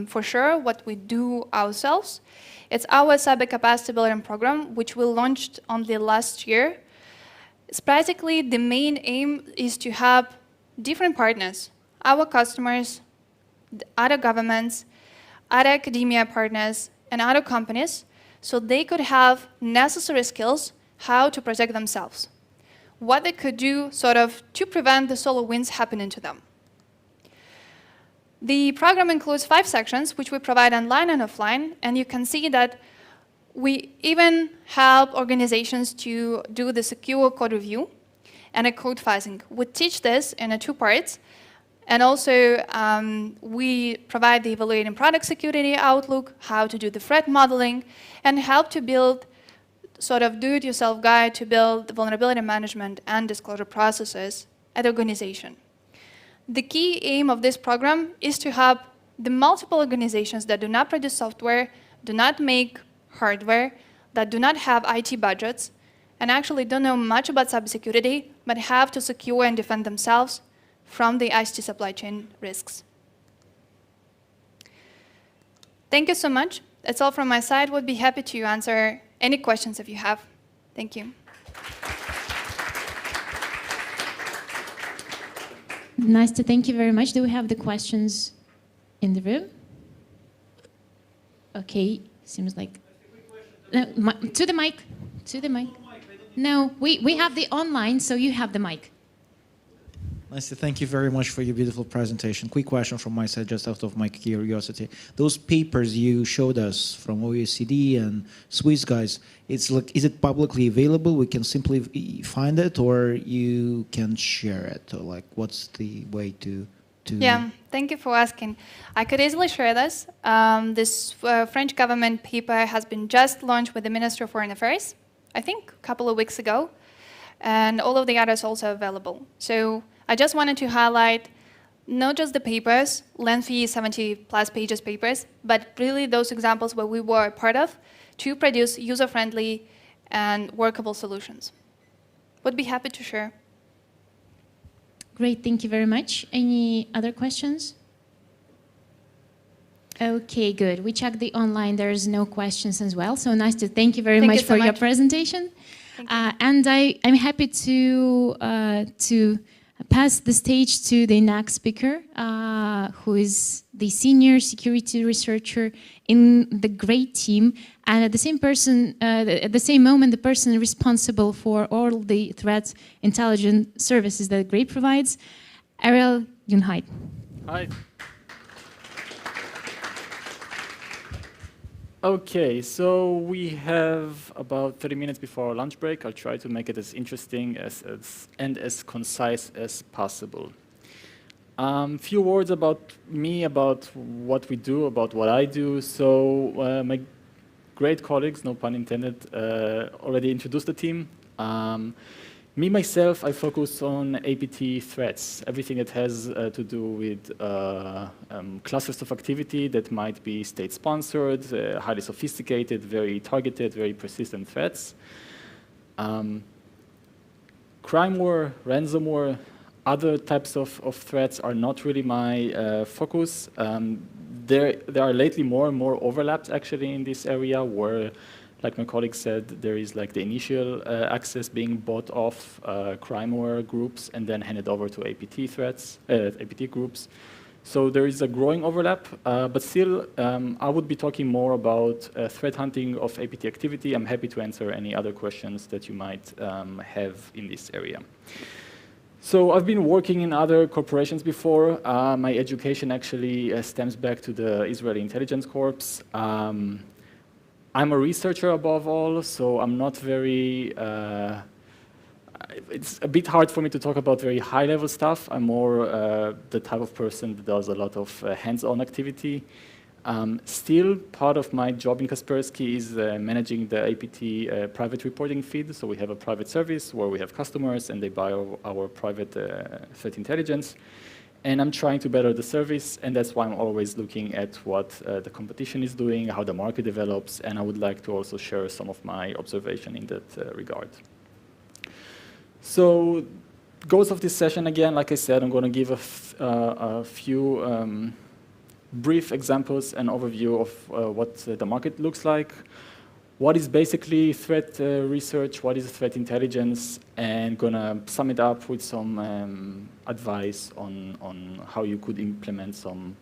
for sure, what we do ourselves. It's our cyber capacity building program, which we launched only last year. It's practically the main aim is to have different partners, our customers, other governments, other academia partners, and other companies, so they could have necessary skills how to protect themselves, what they could do sort of to prevent the solar winds happening to them. The program includes 5 sections, which we provide online and offline, and you can see that we even help organizations to do the secure code review and a code phasing. We teach this in 2 parts, and also we provide the evaluating product security outlook, how to do the threat modeling, and help to build sort of do-it-yourself guide to build the vulnerability management and disclosure processes at the organization. The key aim of this program is to help the multiple organizations that do not produce software, do not make hardware, that do not have IT budgets, and actually don't know much about cybersecurity, but have to secure and defend themselves from the ICT supply chain risks. Thank you so much. That's all from my side. Would be happy to answer any questions if you have. Thank you. Nastya, thank you very much. Do we have the questions in the room? Okay, seems like... to the mic. To the mic. No, we have the online, so you have the mic. Nasty, thank you very much for your beautiful presentation. Quick question from my side, just out of my curiosity. Those papers you showed us from OECD and Swiss guys, it's like, is it publicly available? We can simply find it, or you can share it? Or like, what's the way to Yeah, thank you for asking. I could easily share this. This French government paper has been just launched with the Ministry of Foreign Affairs, I think a couple of weeks ago, and all of the others also available. So I just wanted to highlight not just the papers, lengthy 70+ pages papers, but really those examples where we were a part of to produce user-friendly and workable solutions. Would be happy to share. Great, thank you very much. Any other questions? Okay, good. We checked the online. There's no questions as well. So Nastya, thank you very much for your presentation. And I'm happy to pass the stage to the next speaker, who is the senior security researcher in the great team, and at the same moment, the person responsible for all the threat intelligence services that Great provides, Ariel Junheit. Hi. Okay, so we have about 30 minutes before our lunch break. I'll try to make it as interesting and as concise as possible. Few words about me, about what we do, about what I do. So my great colleagues, no pun intended, already introduced the team. Me, myself, I focus on APT threats, everything that has to do with clusters of activity that might be state-sponsored, highly sophisticated, very targeted, very persistent threats. Crimeware, ransomware, other types of threats are not really my focus. There are lately more and more overlaps actually in this area where, like my colleague said, there is like the initial access being bought off crimeware groups and then handed over to APT threats, APT groups. So there is a growing overlap, but still I would be talking more about threat hunting of APT activity. I'm happy to answer any other questions that you might have in this area. So I've been working in other corporations before. My education actually stems back to the Israeli Intelligence Corps. I'm a researcher above all, so I'm not very, it's a bit hard for me to talk about very high-level stuff. I'm more the type of person that does a lot of hands-on activity. Still, part of my job in Kaspersky is managing the APT private reporting feed. So we have a private service where we have customers and they buy our private threat intelligence. And I'm trying to better the service, and that's why I'm always looking at what the competition is doing, how the market develops, and I would like to also share some of my observation in that regard. So, goals of this session, again, like I said, I'm going to give a few brief examples and overview of what the market looks like. What is basically threat research, what is threat intelligence, and gonna sum it up with some advice on how you could implement some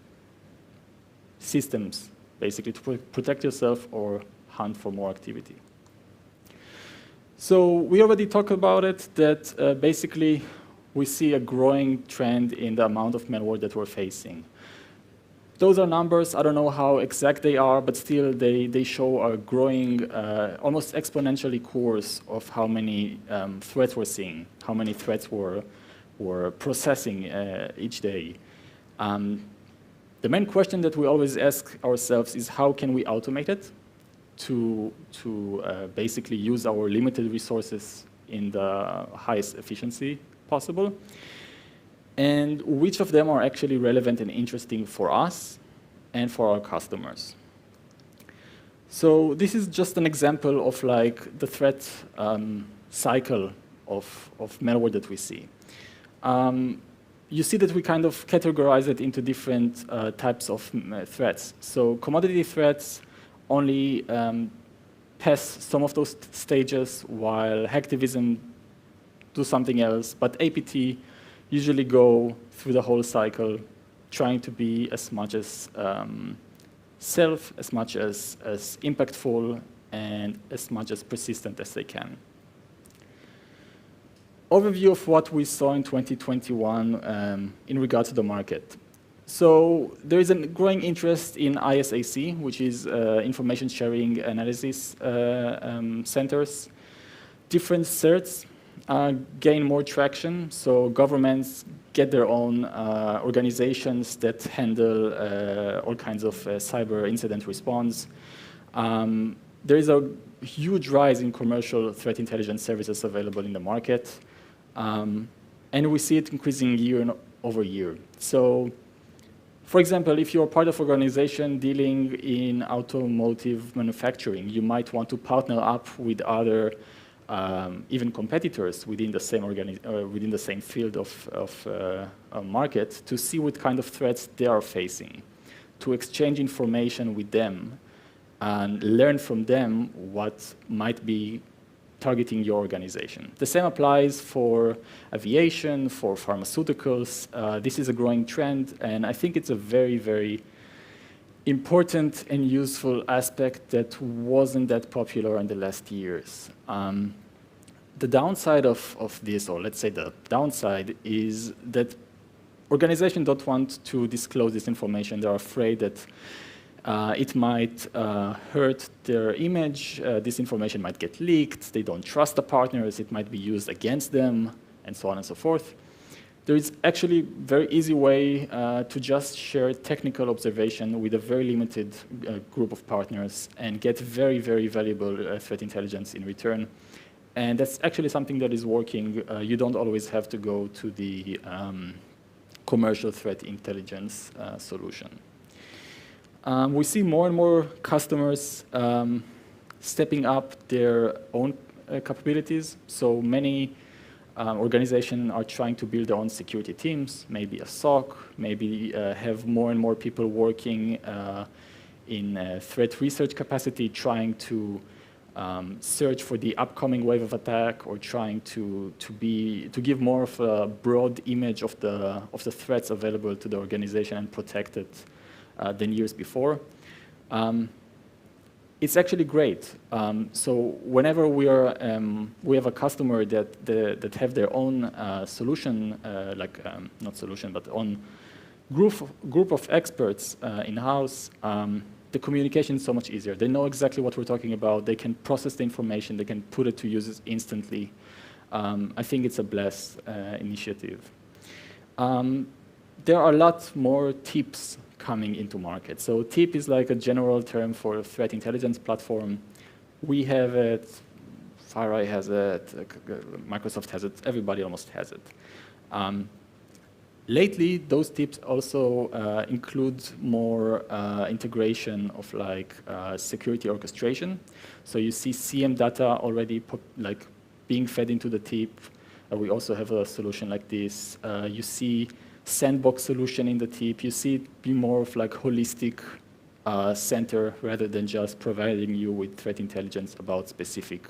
systems, basically to protect yourself or hunt for more activity. So we already talked about it, that basically we see a growing trend in the amount of malware that we're facing. Those are numbers, I don't know how exact they are, but still they show a growing, almost exponentially course of how many threats we're seeing, how many threats we're processing each day. The main question that we always ask ourselves is how can we automate it to basically use our limited resources in the highest efficiency possible? And which of them are actually relevant and interesting for us and for our customers. So this is just an example of like the threat cycle of malware that we see. You see that we kind of categorize it into different types of threats. So commodity threats only pass some of those stages, while hacktivism do something else, but APT usually go through the whole cycle, trying to be as much as safe, as much as impactful, and as much as persistent as they can. overview of what we saw in 2021 in regard to the market. So there is a growing interest in ISAC, which is information sharing analysis centers. Different certs gain more traction, so governments get their own organizations that handle all kinds of cyber incident response. There is a huge rise in commercial threat intelligence services available in the market, and we see it increasing year over year. So, for example, if you're part of an organization dealing in automotive manufacturing, you might want to partner up with other even competitors within the same field of market to see what kind of threats they are facing, to exchange information with them and learn from them what might be targeting your organization. The same applies for aviation, for pharmaceuticals. This is a growing trend, and I think it's a very, very important and useful aspect that wasn't that popular in the last years. The downside of this, or let's say the downside, is that organizations don't want to disclose this information. They're afraid that it might hurt their image. This information might get leaked. They don't trust the partners. It might be used against them, and so on and so forth. There is actually a very easy way to just share technical observation with a very limited group of partners and get very, very valuable threat intelligence in return. And that's actually something that is working. You don't always have to go to the commercial threat intelligence solution. We see more and more customers stepping up their own capabilities. So many organizations are trying to build their own security teams, maybe a SOC, maybe have more and more people working in threat research capacity, trying to search for the upcoming wave of attack, or trying to give more of a broad image of the threats available to the organization and protect it than years before. It's actually great. So whenever we have a customer that have their own solution, not solution, but own group of experts in-house, the communication is so much easier. They know exactly what we're talking about. They can process the information. They can put it to users instantly. I think it's a blessed initiative. There are a lot more tips coming into market. So TIP is like a general term for a threat intelligence platform. We have it, FireEye has it, Microsoft has it, everybody almost has it. Lately, those tips also include more integration of security orchestration. So you see CM data already being fed into the tip. We also have a solution like this. You see sandbox solution in the tip. You see it be more of holistic center rather than just providing you with threat intelligence about specific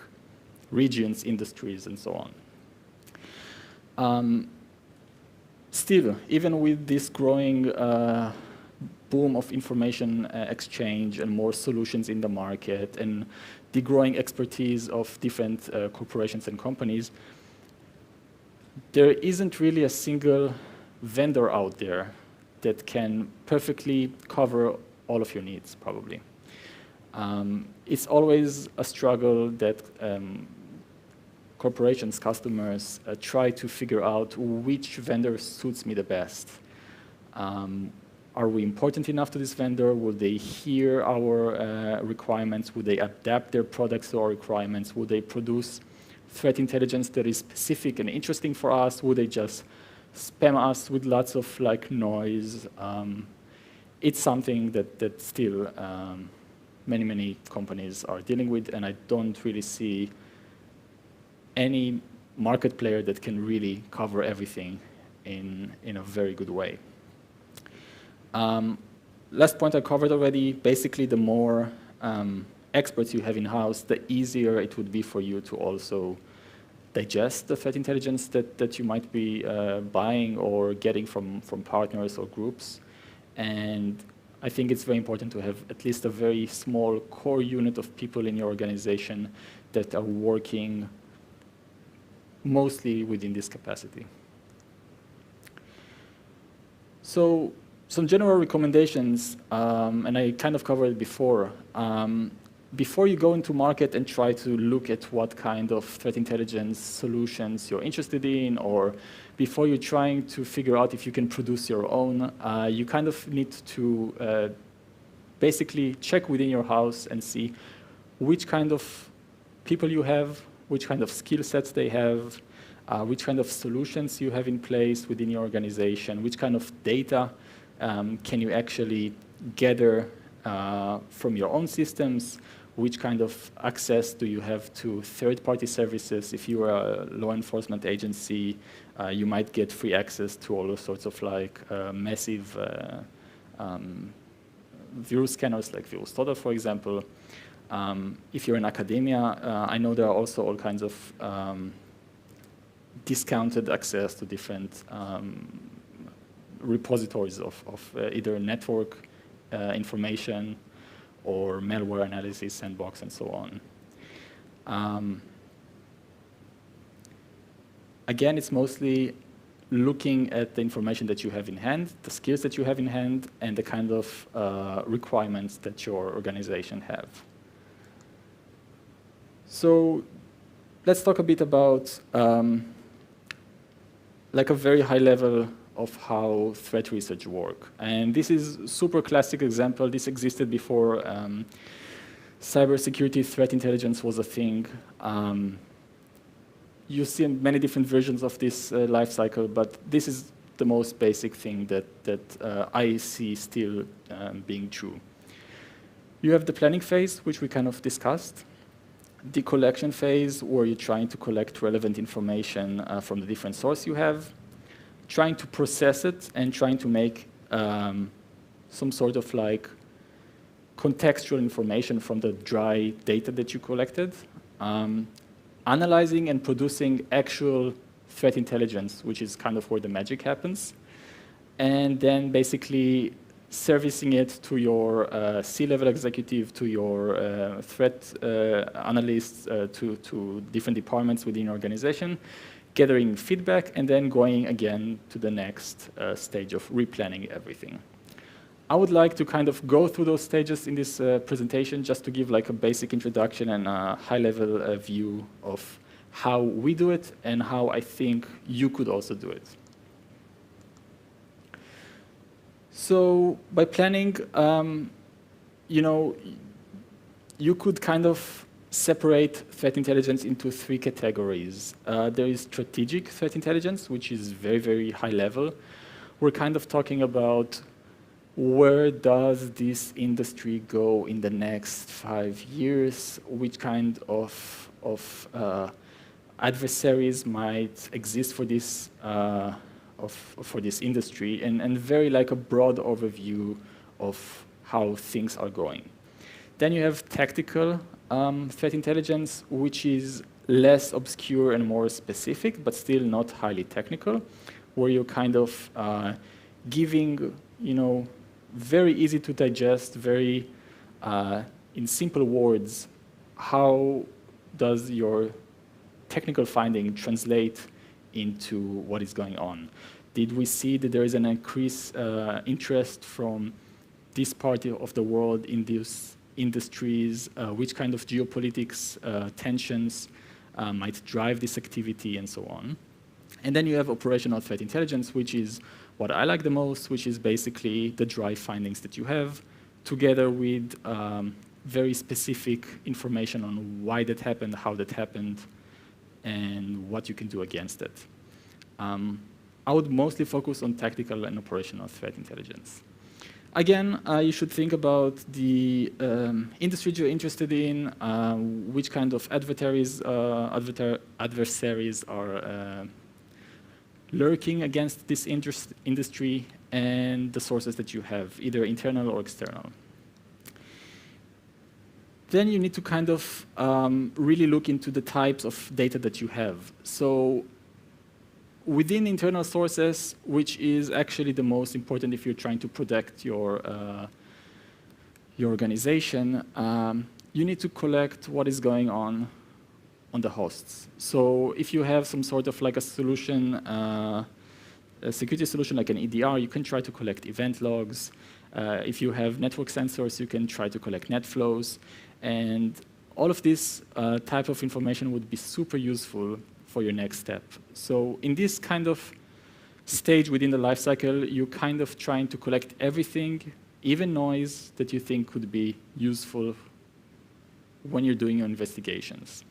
regions, industries, and so on. Still, even with this growing boom of information exchange and more solutions in the market and the growing expertise of different corporations and companies, there isn't really a single vendor out there that can perfectly cover all of your needs, probably. It's always a struggle that corporations, customers try to figure out which vendor suits me the best. Are we important enough to this vendor? Will they hear our requirements? Would they adapt their products to our requirements? Would they produce threat intelligence that is specific and interesting for us? Would they just spam us with lots of noise? It's something that still many companies are dealing with, and I don't really see any market player that can really cover everything in a very good way. Last point I covered already, basically the more experts you have in-house, the easier it would be for you to also digest the threat intelligence that you might be buying or getting from partners or groups. And I think it's very important to have at least a very small core unit of people in your organization that are working mostly within this capacity. So some general recommendations, and I kind of covered it before. Before you go into market and try to look at what kind of threat intelligence solutions you're interested in, or before you're trying to figure out if you can produce your own, you kind of need to basically check within your house and see which kind of people you have, which kind of skill sets they have, which kind of solutions you have in place within your organization, which kind of data can you actually gather from your own systems, which kind of access do you have to third-party services. If you are a law enforcement agency, you might get free access to all sorts of like massive virus scanners like VirusTotal, for example. If you're in academia, I know there are also all kinds of discounted access to different repositories of either network information or malware analysis, sandbox, and so on. Again, it's mostly looking at the information that you have in hand, the skills that you have in hand, and the kind of requirements that your organization have. So let's talk a bit about like a very high level of how threat research work. And this is a super classic example. This existed before cybersecurity threat intelligence was a thing. You see many different versions of this life cycle, but this is the most basic thing that I see still being true. You have the planning phase, which we kind of discussed. The collection phase, where you're trying to collect relevant information from the different sources you have, trying to process it and trying to make some sort of like contextual information from the dry data that you collected, analyzing and producing actual threat intelligence, which is kind of where the magic happens, and then basically servicing it to your C-level executive, to your threat analysts, to different departments within your organization, gathering feedback, and then going again to the next stage of replanning everything. I would like to kind of go through those stages in this presentation just to give like a basic introduction and a high-level view of how we do it and how I think you could also do it. So by planning, you know, you could kind of separate threat intelligence into three categories. There is strategic threat intelligence, which is very, very high level. We're kind of talking about where does this industry go in the next 5 years, which kind of adversaries might exist for this for this industry, and very like a broad overview of how things are going. Then you have tactical threat intelligence, which is less obscure and more specific, but still not highly technical, where you're kind of giving, you know, very easy to digest, very in simple words, how does your technical finding translate into what is going on? Did we see that there is an increased interest from this part of the world in these industries? Which kind of geopolitics tensions might drive this activity, and so on? And then you have operational threat intelligence, which is what I like the most, which is basically the dry findings that you have, together with very specific information on why that happened, how that happened, and what you can do against it. I would mostly focus on tactical and operational threat intelligence. Again, you should think about the industry you're interested in, which kind of adversaries are lurking against this industry, and the sources that you have, either internal or external. Then you need to kind of really look into the types of data that you have. So within internal sources, which is actually the most important if you're trying to protect your organization, you need to collect what is going on on the hosts. So if you have some sort of like a solution, a security solution like an EDR, you can try to collect event logs. If you have network sensors, you can try to collect net flows. And all of this type of information would be super useful for your next step. So in this kind of stage within the lifecycle, you're kind of trying to collect everything, even noise that you think could be useful when you're doing your investigations.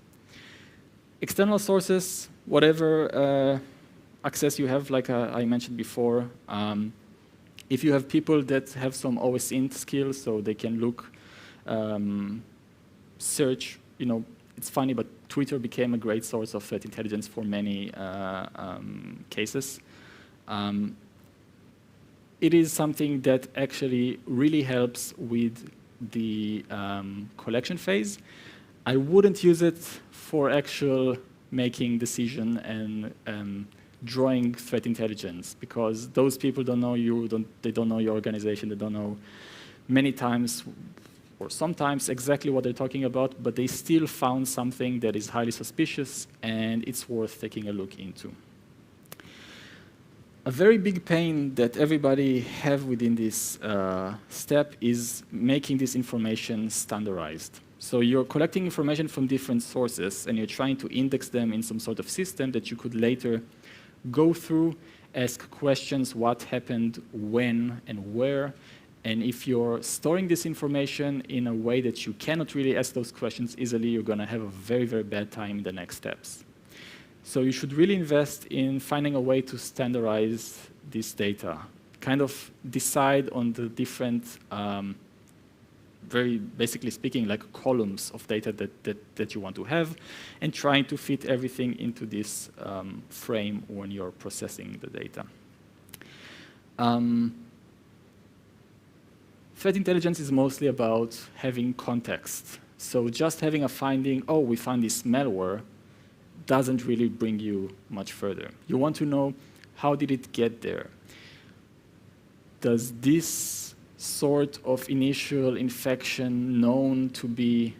External sources, whatever access you have, like I mentioned before. If you have people that have some OSINT skills, so they can look, search, it's funny, but Twitter became a great source of threat intelligence for many cases. It is something that actually really helps with the collection phase. I wouldn't use it for actual making decision and drawing threat intelligence, because those people don't know you, they don't know your organization, they don't know many times or sometimes exactly what they're talking about, but they still found something that is highly suspicious and it's worth taking a look into. A very big pain that everybody have within this step is making this information standardized. So you're collecting information from different sources and you're trying to index them in some sort of system that you could later go through, ask questions, what happened, when, and where. And if you're storing this information in a way that you cannot really ask those questions easily, you're going to have a very, very bad time in the next steps. So you should really invest in finding a way to standardize this data, kind of decide on the different, very basically speaking, like columns of data that you want to have, and trying to fit everything into this frame when you're processing the data. Threat intelligence is mostly about having context. So just having a finding, oh, we found this malware, doesn't really bring you much further. You want to know, how did it get there? Does this sort of initial infection known to be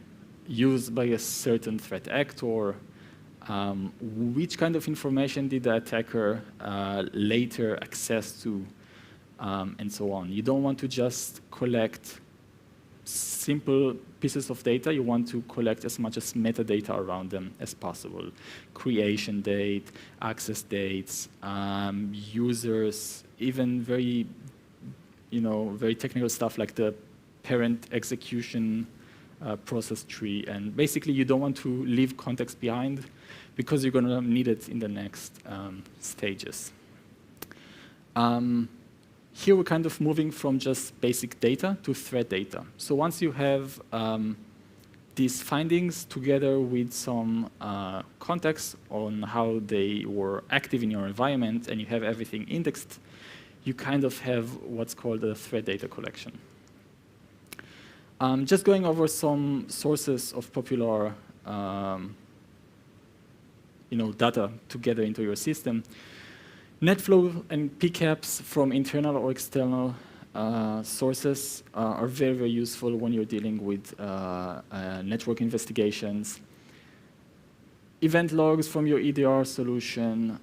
used by a certain threat actor? Which kind of information did the attacker later access to? And so on. You don't want to just collect simple pieces of data. You want to collect as much as metadata around them as possible. Creation date, access dates, users, even very, very technical stuff like the parent execution process tree. And basically, you don't want to leave context behind because you're going to need it in the next stages. Here we're kind of moving from just basic data to threat data. So once you have these findings together with some context on how they were active in your environment and you have everything indexed, you kind of have what's called a threat data collection. Just going over some sources of popular data to gather into your system. NetFlow and PCAPs from internal or external sources are very, very useful when you're dealing with network investigations. Event logs from your EDR solution.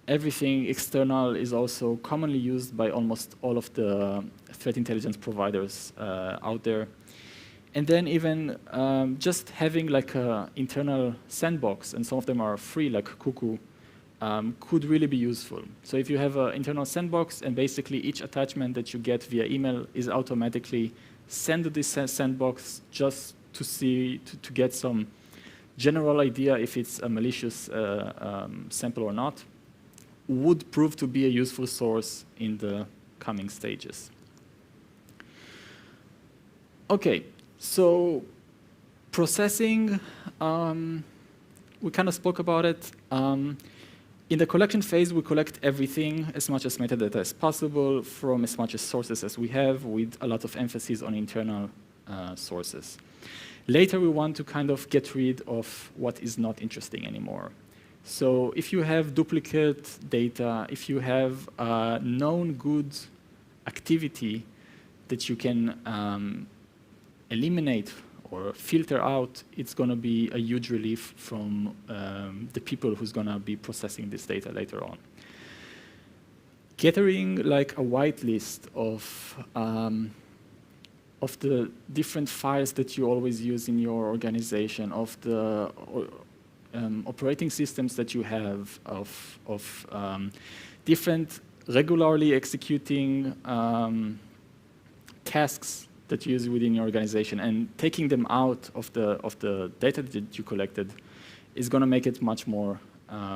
Everything external is also commonly used by almost all of the threat intelligence providers out there. And then even just having like an internal sandbox, and some of them are free, like Cuckoo, could really be useful. So if you have an internal sandbox and basically each attachment that you get via email is automatically sent to this sandbox just to see, to get some general idea if it's a malicious sample or not, would prove to be a useful source in the coming stages. Okay, so processing, we kind of spoke about it. In the collection phase, we collect everything, as much as metadata as possible, from as much as sources as we have, with a lot of emphasis on internal sources. Later, we want to kind of get rid of what is not interesting anymore. So if you have duplicate data, if you have known good activity that you can eliminate or filter out, it's going to be a huge relief from the people who's going to be processing this data later on. Gathering like a whitelist of the different files that you always use in your organization, of the operating systems that you have, of different regularly executing tasks that you use within your organization, and taking them out of the data that you collected is going to make it much more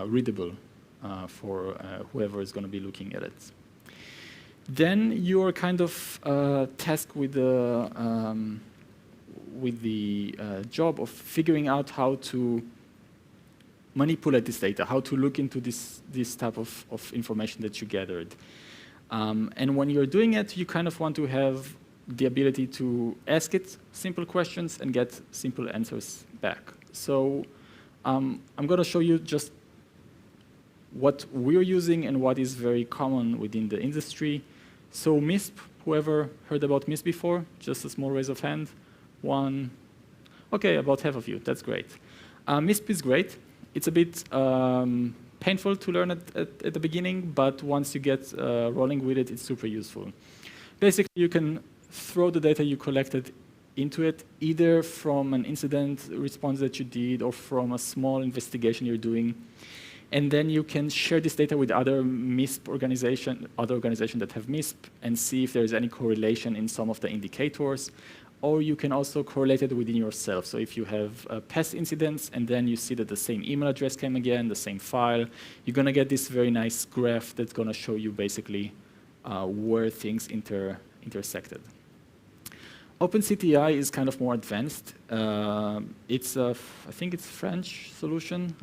readable for whoever is going to be looking at it. Then you're kind of tasked with the job of figuring out how to manipulate this data, how to look into this type of information that you gathered. And when you're doing it, you kind of want to have the ability to ask it simple questions and get simple answers back. So I'm going to show you just what we're using and what is very common within the industry. So MISP, whoever heard about MISP before? Just a small raise of hand. One. Okay, about half of you. That's great. MISP is great. It's a bit painful to learn at the beginning, but once you get rolling with it, it's super useful. Basically, you can throw the data you collected into it, either from an incident response that you did or from a small investigation you're doing. And then you can share this data with other MISP other organizations that have MISP, and see if there is any correlation in some of the indicators. Or you can also correlate it within yourself. So if you have past incidents and then you see that the same email address came again, the same file, you're going to get this very nice graph that's going to show you basically where things intersected. OpenCTI is kind of more advanced. It's I think it's a French solution.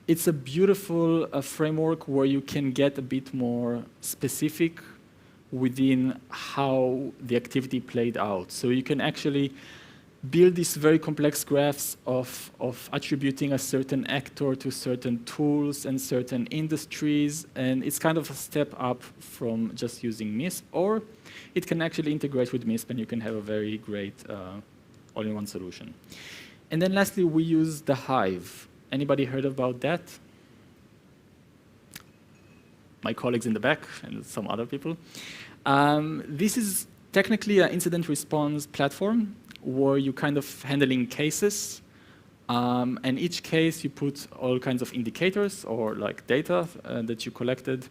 It's a beautiful framework where you can get a bit more specific within how the activity played out. So you can actually build these very complex graphs of attributing a certain actor to certain tools and certain industries, and it's kind of a step up from just using MISP, or it can actually integrate with MISP and you can have a very great all-in-one solution. And then lastly, we use the Hive. Anybody heard about that? My colleagues in the back and some other people. This is technically an incident response platform where you're kind of handling cases. And each case you put all kinds of indicators or like data that you collected,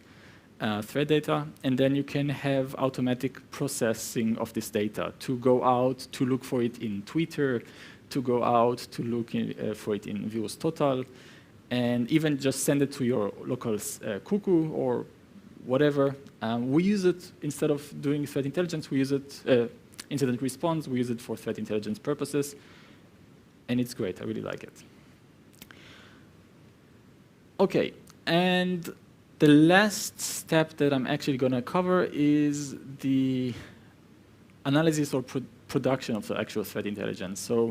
threat data, and then you can have automatic processing of this data to go out to look for it in Twitter, to go out to look for it in views total, and even just send it to your local cuckoo or whatever. We use it, instead of doing threat intelligence, we use it, incident response, we use it for threat intelligence purposes, and it's great, I really like it. Okay, and the last step that I'm actually gonna cover is the analysis or production of the actual threat intelligence. So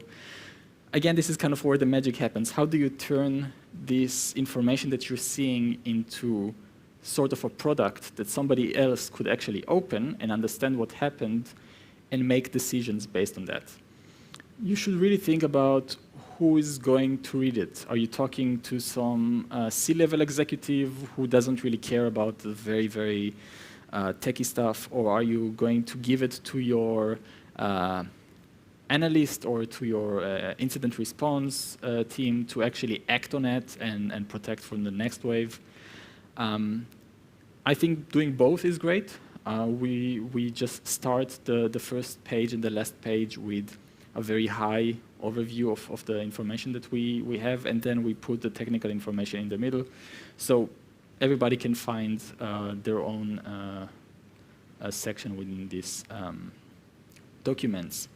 again, this is kind of where the magic happens. How do you turn this information that you're seeing into sort of a product that somebody else could actually open and understand what happened and make decisions based on that? You should really think about who is going to read it. Are you talking to some C-level executive who doesn't really care about the very, very techie stuff, or are you going to give it to your analyst or to your incident response team to actually act on it and protect from the next wave? I think doing both is great. We just start the first page and the last page with a very high overview of the information that we have, and then we put the technical information in the middle. So everybody can find their own section within these documents.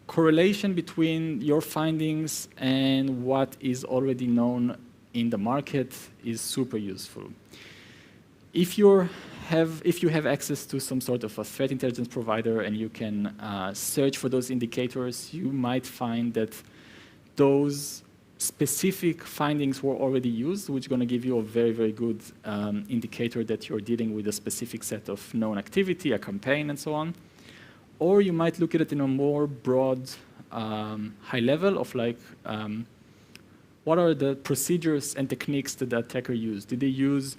Correlation between your findings and what is already known in the market is super useful. If you have access to some sort of a threat intelligence provider and you can search for those indicators, you might find that those specific findings were already used, which is going to give you a very, very good indicator that you're dealing with a specific set of known activity, a campaign, and so on. Or you might look at it in a more broad, high level of like, what are the procedures and techniques that the attacker used? Did they use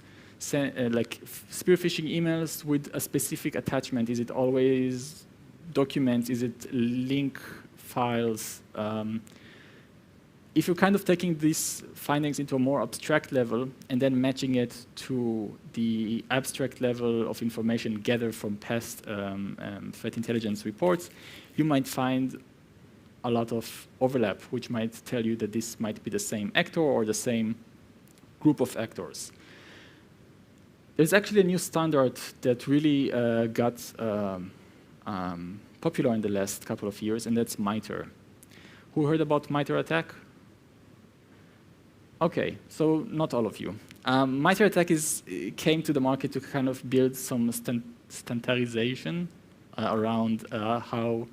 like spear phishing emails with a specific attachment? Is it always documents? Is it link files? If you're kind of taking these findings into a more abstract level and then matching it to the abstract level of information gathered from past threat intelligence reports, you might find a lot of overlap, which might tell you that this might be the same actor or the same group of actors. There's actually a new standard that really got popular in the last couple of years, and that's MITRE. Who heard about MITRE Attack? Okay, so not all of you. MITRE Attack came to the market to kind of build some standardization around how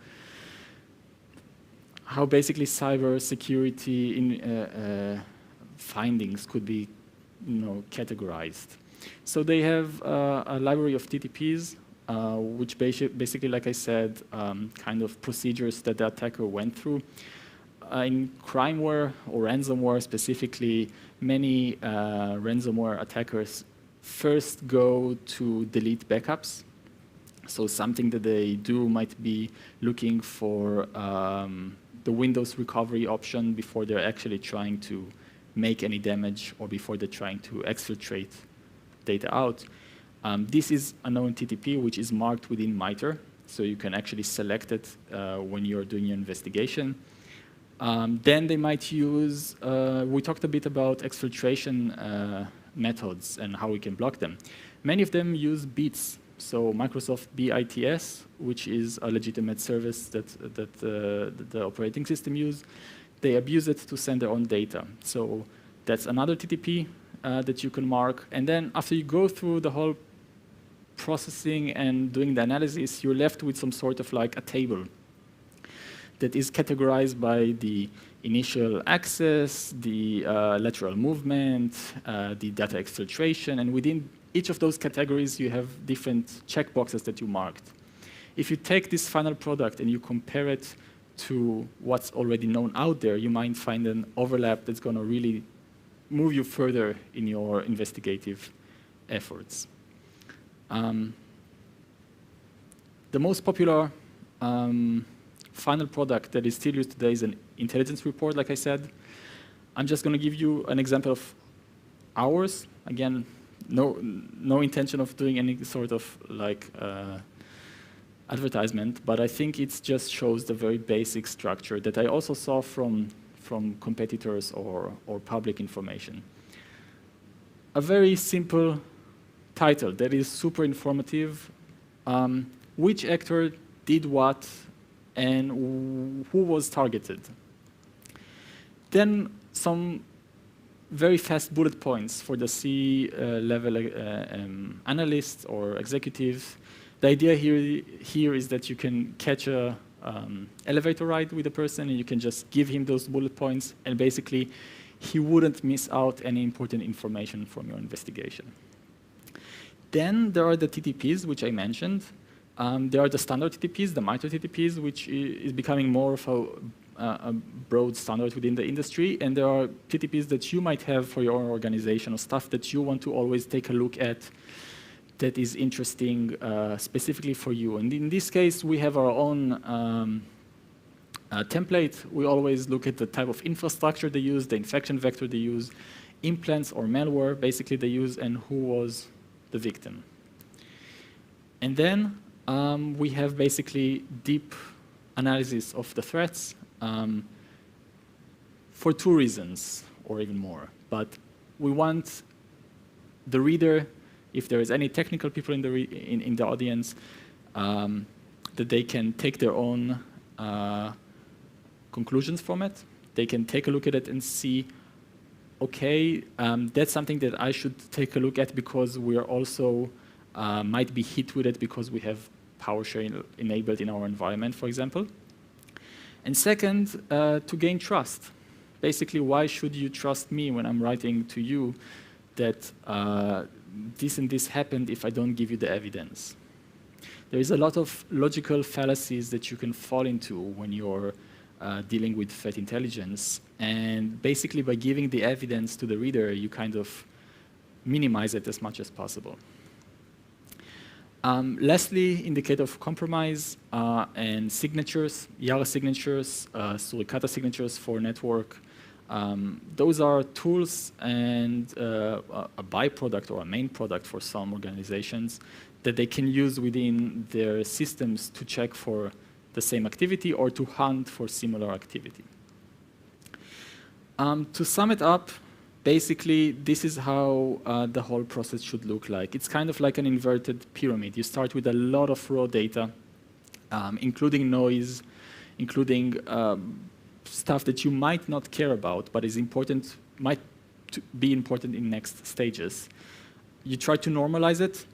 basically cybersecurity findings could be, categorized. So they have a library of TTPs, which basically, like I said, kind of procedures that the attacker went through. In crimeware or ransomware specifically, many ransomware attackers first go to delete backups. So something that they do might be looking for the Windows recovery option before they're actually trying to make any damage or before they're trying to exfiltrate data out. This is a known TTP, which is marked within MITRE, so you can actually select it when you're doing your investigation. Then they might use, we talked a bit about exfiltration methods and how we can block them. Many of them use BITS, so Microsoft BITS, which is a legitimate service that the operating system use. They abuse it to send their own data. So that's another TTP that you can mark. And then after you go through the whole processing and doing the analysis, you're left with some sort of like a table that is categorized by the initial access, the lateral movement, the data exfiltration, and within each of those categories you have different checkboxes that you marked. If you take this final product and you compare it to what's already known out there, you might find an overlap that's going to really move you further in your investigative efforts. The most popular final product that is still used today is an intelligence report, like I said. I'm just going to give you an example of ours. Again, no intention of doing any sort of like advertisement, but I think it just shows the very basic structure that I also saw from competitors or public information. A very simple title that is super informative. Which actor did what and who was targeted. Then some very fast bullet points for the C-level analysts or executives. The idea here is that you can catch a elevator ride with a person and you can just give him those bullet points and basically he wouldn't miss out any important information from your investigation. Then there are the TTPs, which I mentioned. There are the standard TTPs, the MITRE TTPs, which is becoming more of a broad standard within the industry. And there are TTPs that you might have for your organization or stuff that you want to always take a look at that is interesting specifically for you. And in this case, we have our own template. We always look at the type of infrastructure they use, the infection vector they use, implants or malware basically they use, and who was the victim. And then we have basically deep analysis of the threats for two reasons, or even more. But we want the reader, if there is any technical people in the audience, that they can take their own conclusions from it. They can take a look at it and see, okay, that's something that I should take a look at because we are also might be hit with it because we have PowerShell enabled in our environment, for example. And second, to gain trust. Basically, why should you trust me when I'm writing to you that this and this happened if I don't give you the evidence? there is a lot of logical fallacies that you can fall into when you're dealing with threat intelligence. And basically, by giving the evidence to the reader, you kind of minimize it as much as possible. Lastly, indicator of compromise and signatures, Yara signatures, Suricata signatures for network. Those are tools and a byproduct or a main product for some organizations that they can use within their systems to check for the same activity or to hunt for similar activity. To sum it up, basically, this is how the whole process should look like. It's kind of like an inverted pyramid. You start with a lot of raw data, including noise, including stuff that you might not care about, but is important, might be important in next stages. You try to normalize it,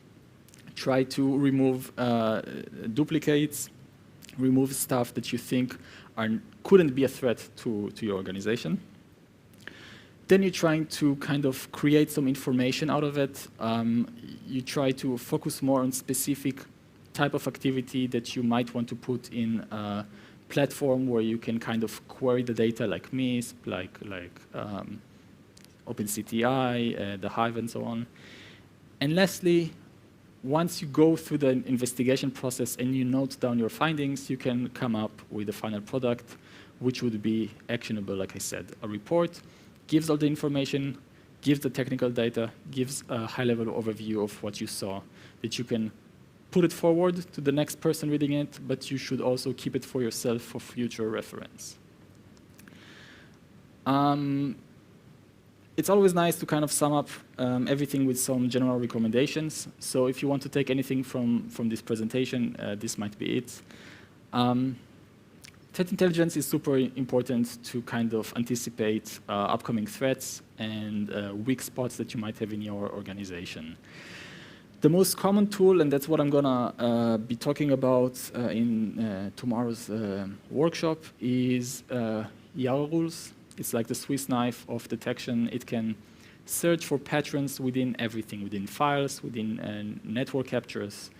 try to remove duplicates, remove stuff that you think couldn't be a threat to your organization. Then you're trying to kind of create some information out of it. You try to focus more on specific type of activity that you might want to put in a platform where you can kind of query the data like MISP, like OpenCTI, the Hive, and so on. And lastly, once you go through the investigation process and you note down your findings, you can come up with a final product, which would be actionable, like I said, a report. Gives all the information, gives the technical data, gives a high-level overview of what you saw, that you can put it forward to the next person reading it, but you should also keep it for yourself for future reference. It's always nice to kind of sum up everything with some general recommendations. So if you want to take anything from this presentation, this might be it. Threat intelligence is super important to kind of anticipate upcoming threats and weak spots that you might have in your organization. The most common tool, and that's what I'm gonna be talking about in tomorrow's workshop, is Yara rules. It's like the Swiss knife of detection. It can search for patterns within everything, within files, within network captures.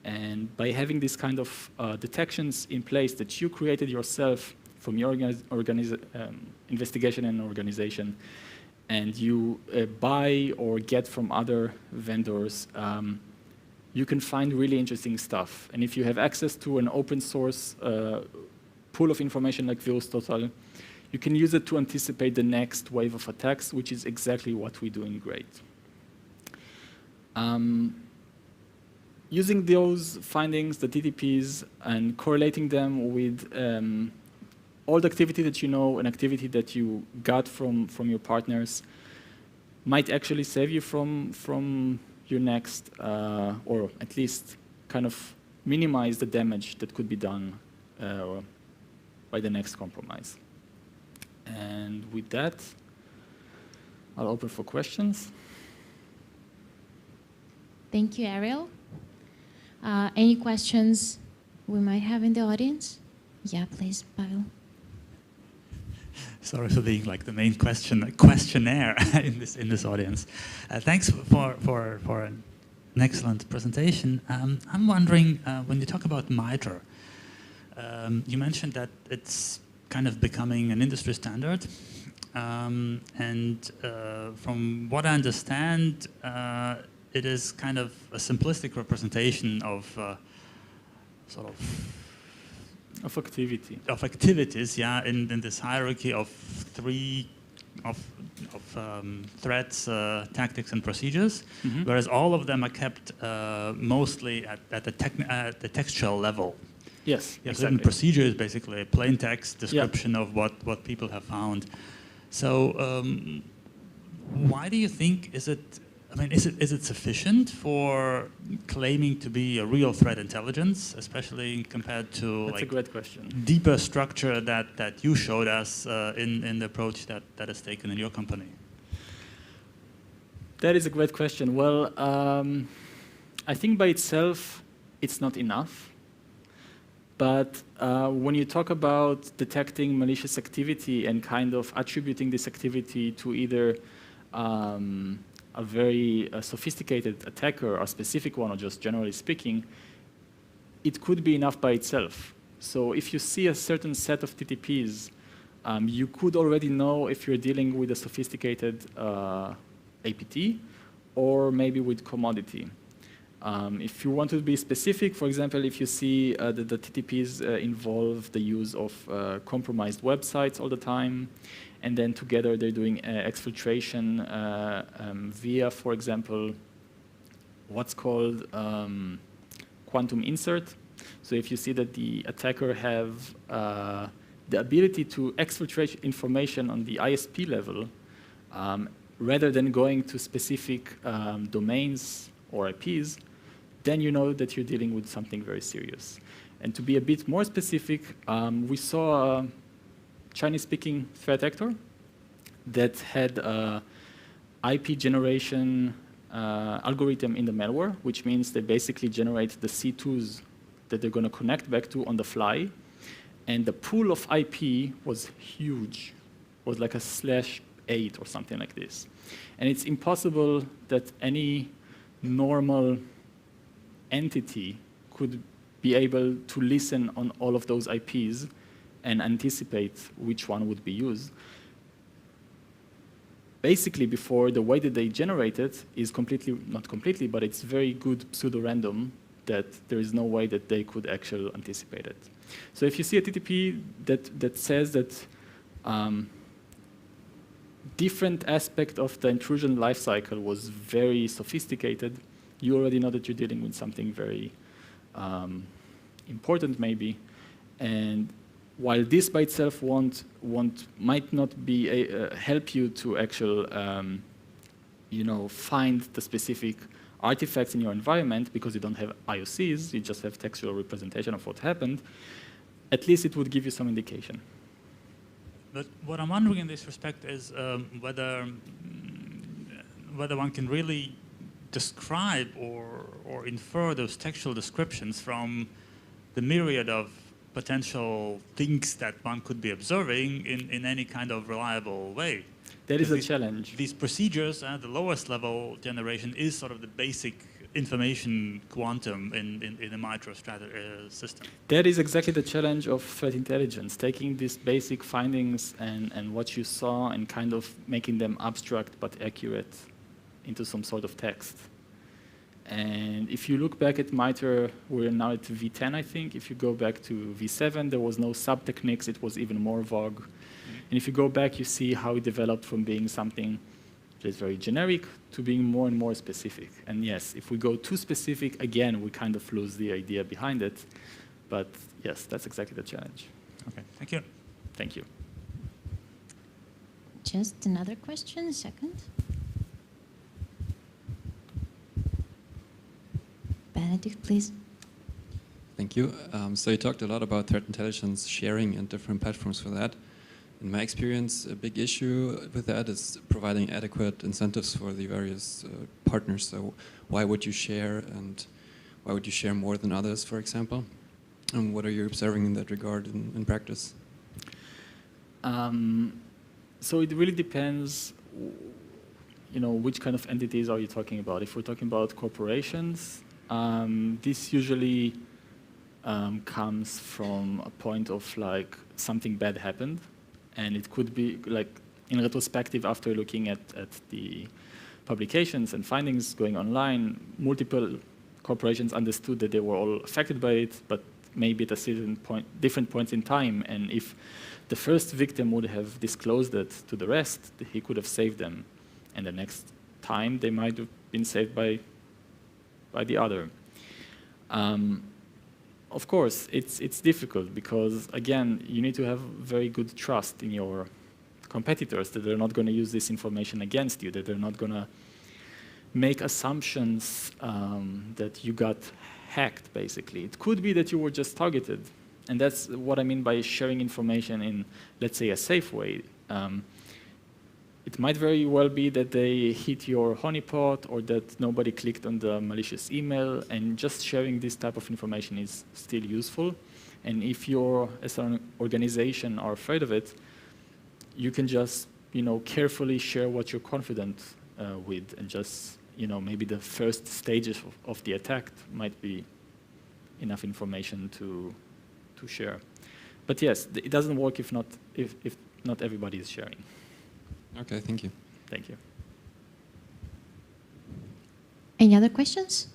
And by having this kind of detections in place that you created yourself from your investigation and organization, and you buy or get from other vendors, you can find really interesting stuff. And if you have access to an open source pool of information like VirusTotal, you can use it to anticipate the next wave of attacks, which is exactly what we do in Great. Using those findings, the TTPs, and correlating them with all the activity that you know and activity that you got from your partners might actually save you from your next, or at least kind of minimize the damage that could be done by the next compromise. And with that, I'll open for questions. Thank you, Ariel. Any questions we might have in the audience? Yeah, please, Pavel. Sorry for being like the main questionnaire in this audience. Thanks for an excellent presentation. I'm wondering, when you talk about MITRE, you mentioned that it's kind of becoming an industry standard. And from what I understand, it is kind of a simplistic representation of of activity. Of activities, yeah, in this hierarchy of threats, tactics, and procedures, whereas all of them are kept mostly at the textual level. Yes, yeah, exactly. So even procedure is basically a plain text description of what people have found. So why do you think is it sufficient for claiming to be a real threat intelligence, especially compared to That's a great question. deeper structure that you showed us in the approach that is taken in your company? That is a great question. Well, I think by itself, it's not enough. But when you talk about detecting malicious activity and kind of attributing this activity to either a very sophisticated attacker, or a specific one, or just generally speaking, it could be enough by itself. So if you see a certain set of TTPs, you could already know if you're dealing with a sophisticated APT or maybe with commodity. If you want to be specific, for example, if you see that the TTPs involve the use of compromised websites all the time, and then together they're doing exfiltration via, for example, what's called quantum insert. So if you see that the attacker have the ability to exfiltrate information on the ISP level, rather than going to specific domains or IPs, then you know that you're dealing with something very serious. And to be a bit more specific, we saw a Chinese-speaking threat actor that had a IP generation algorithm in the malware, which means they basically generate the C2s that they're going to connect back to on the fly. And the pool of IP was huge. It was like a /8 or something like this. And it's impossible that any normal entity could be able to listen on all of those IPs and anticipate which one would be used. Basically, before, the way that they generate it is completely, not completely, but it's very good pseudo-random that there is no way that they could actually anticipate it. So if you see a TTP that says that different aspect of the intrusion lifecycle was very sophisticated, you already know that you're dealing with something very important, maybe. And while this by itself might not be help you to actually, find the specific artifacts in your environment because you don't have IOCs, you just have textual representation of what happened, at least it would give you some indication. But what I'm wondering in this respect is whether one can really describe or infer those textual descriptions from the myriad of potential things that one could be observing in any kind of reliable way. That is a challenge. These procedures at the lowest level generation is sort of the basic information quantum in a MITRE system. That is exactly the challenge of threat intelligence, taking these basic findings and what you saw and kind of making them abstract but accurate into some sort of text. And if you look back at MITRE, we're now at V10, I think. If you go back to V7, there was no sub-techniques. It was even more vague. And if you go back, you see how it developed from being something that is very generic to being more and more specific. And yes, if we go too specific, again, we kind of lose the idea behind it. But yes, that's exactly the challenge. Okay, thank you. Thank you. Just another question, second. Benedict, please. Thank you. So you talked a lot about threat intelligence sharing and different platforms for that. In my experience, a big issue with that is providing adequate incentives for the various partners. So why would you share, and why would you share more than others, for example? And what are you observing in that regard in practice? So it really depends, which kind of entities are you talking about? If we're talking about corporations, this usually comes from a point of like something bad happened. And it could be like in retrospective after looking at the publications and findings going online, multiple corporations understood that they were all affected by it, but maybe at a certain point, different points in time. And if the first victim would have disclosed it to the rest, he could have saved them. And the next time they might have been saved by the other. Of course, it's difficult because, again, you need to have very good trust in your competitors that they're not going to use this information against you, that they're not going to make assumptions that you got hacked, basically. It could be that you were just targeted. And that's what I mean by sharing information in, let's say, a safe way. It might very well be that they hit your honeypot or that nobody clicked on the malicious email, and just sharing this type of information is still useful. And if you, as an organization, are afraid of it, you can just, carefully share what you're confident with, and just, maybe the first stages of the attack might be enough information to share. But yes, it doesn't work if not everybody is sharing. Okay, thank you. Thank you. Any other questions?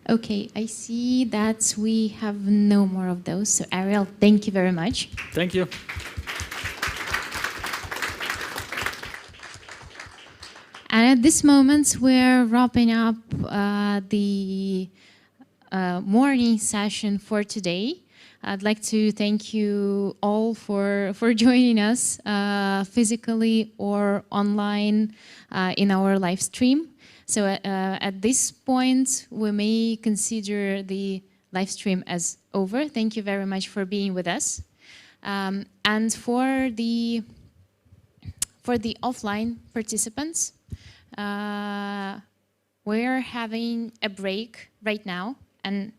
Okay, I see that we have no more of those. So Ariel, thank you very much. Thank you. And at this moment, we're wrapping up the morning session for today. I'd like to thank you all for joining us physically or online in our live stream. So at this point, we may consider the live stream as over. Thank you very much for being with us. And for the offline participants, we're having a break right now, and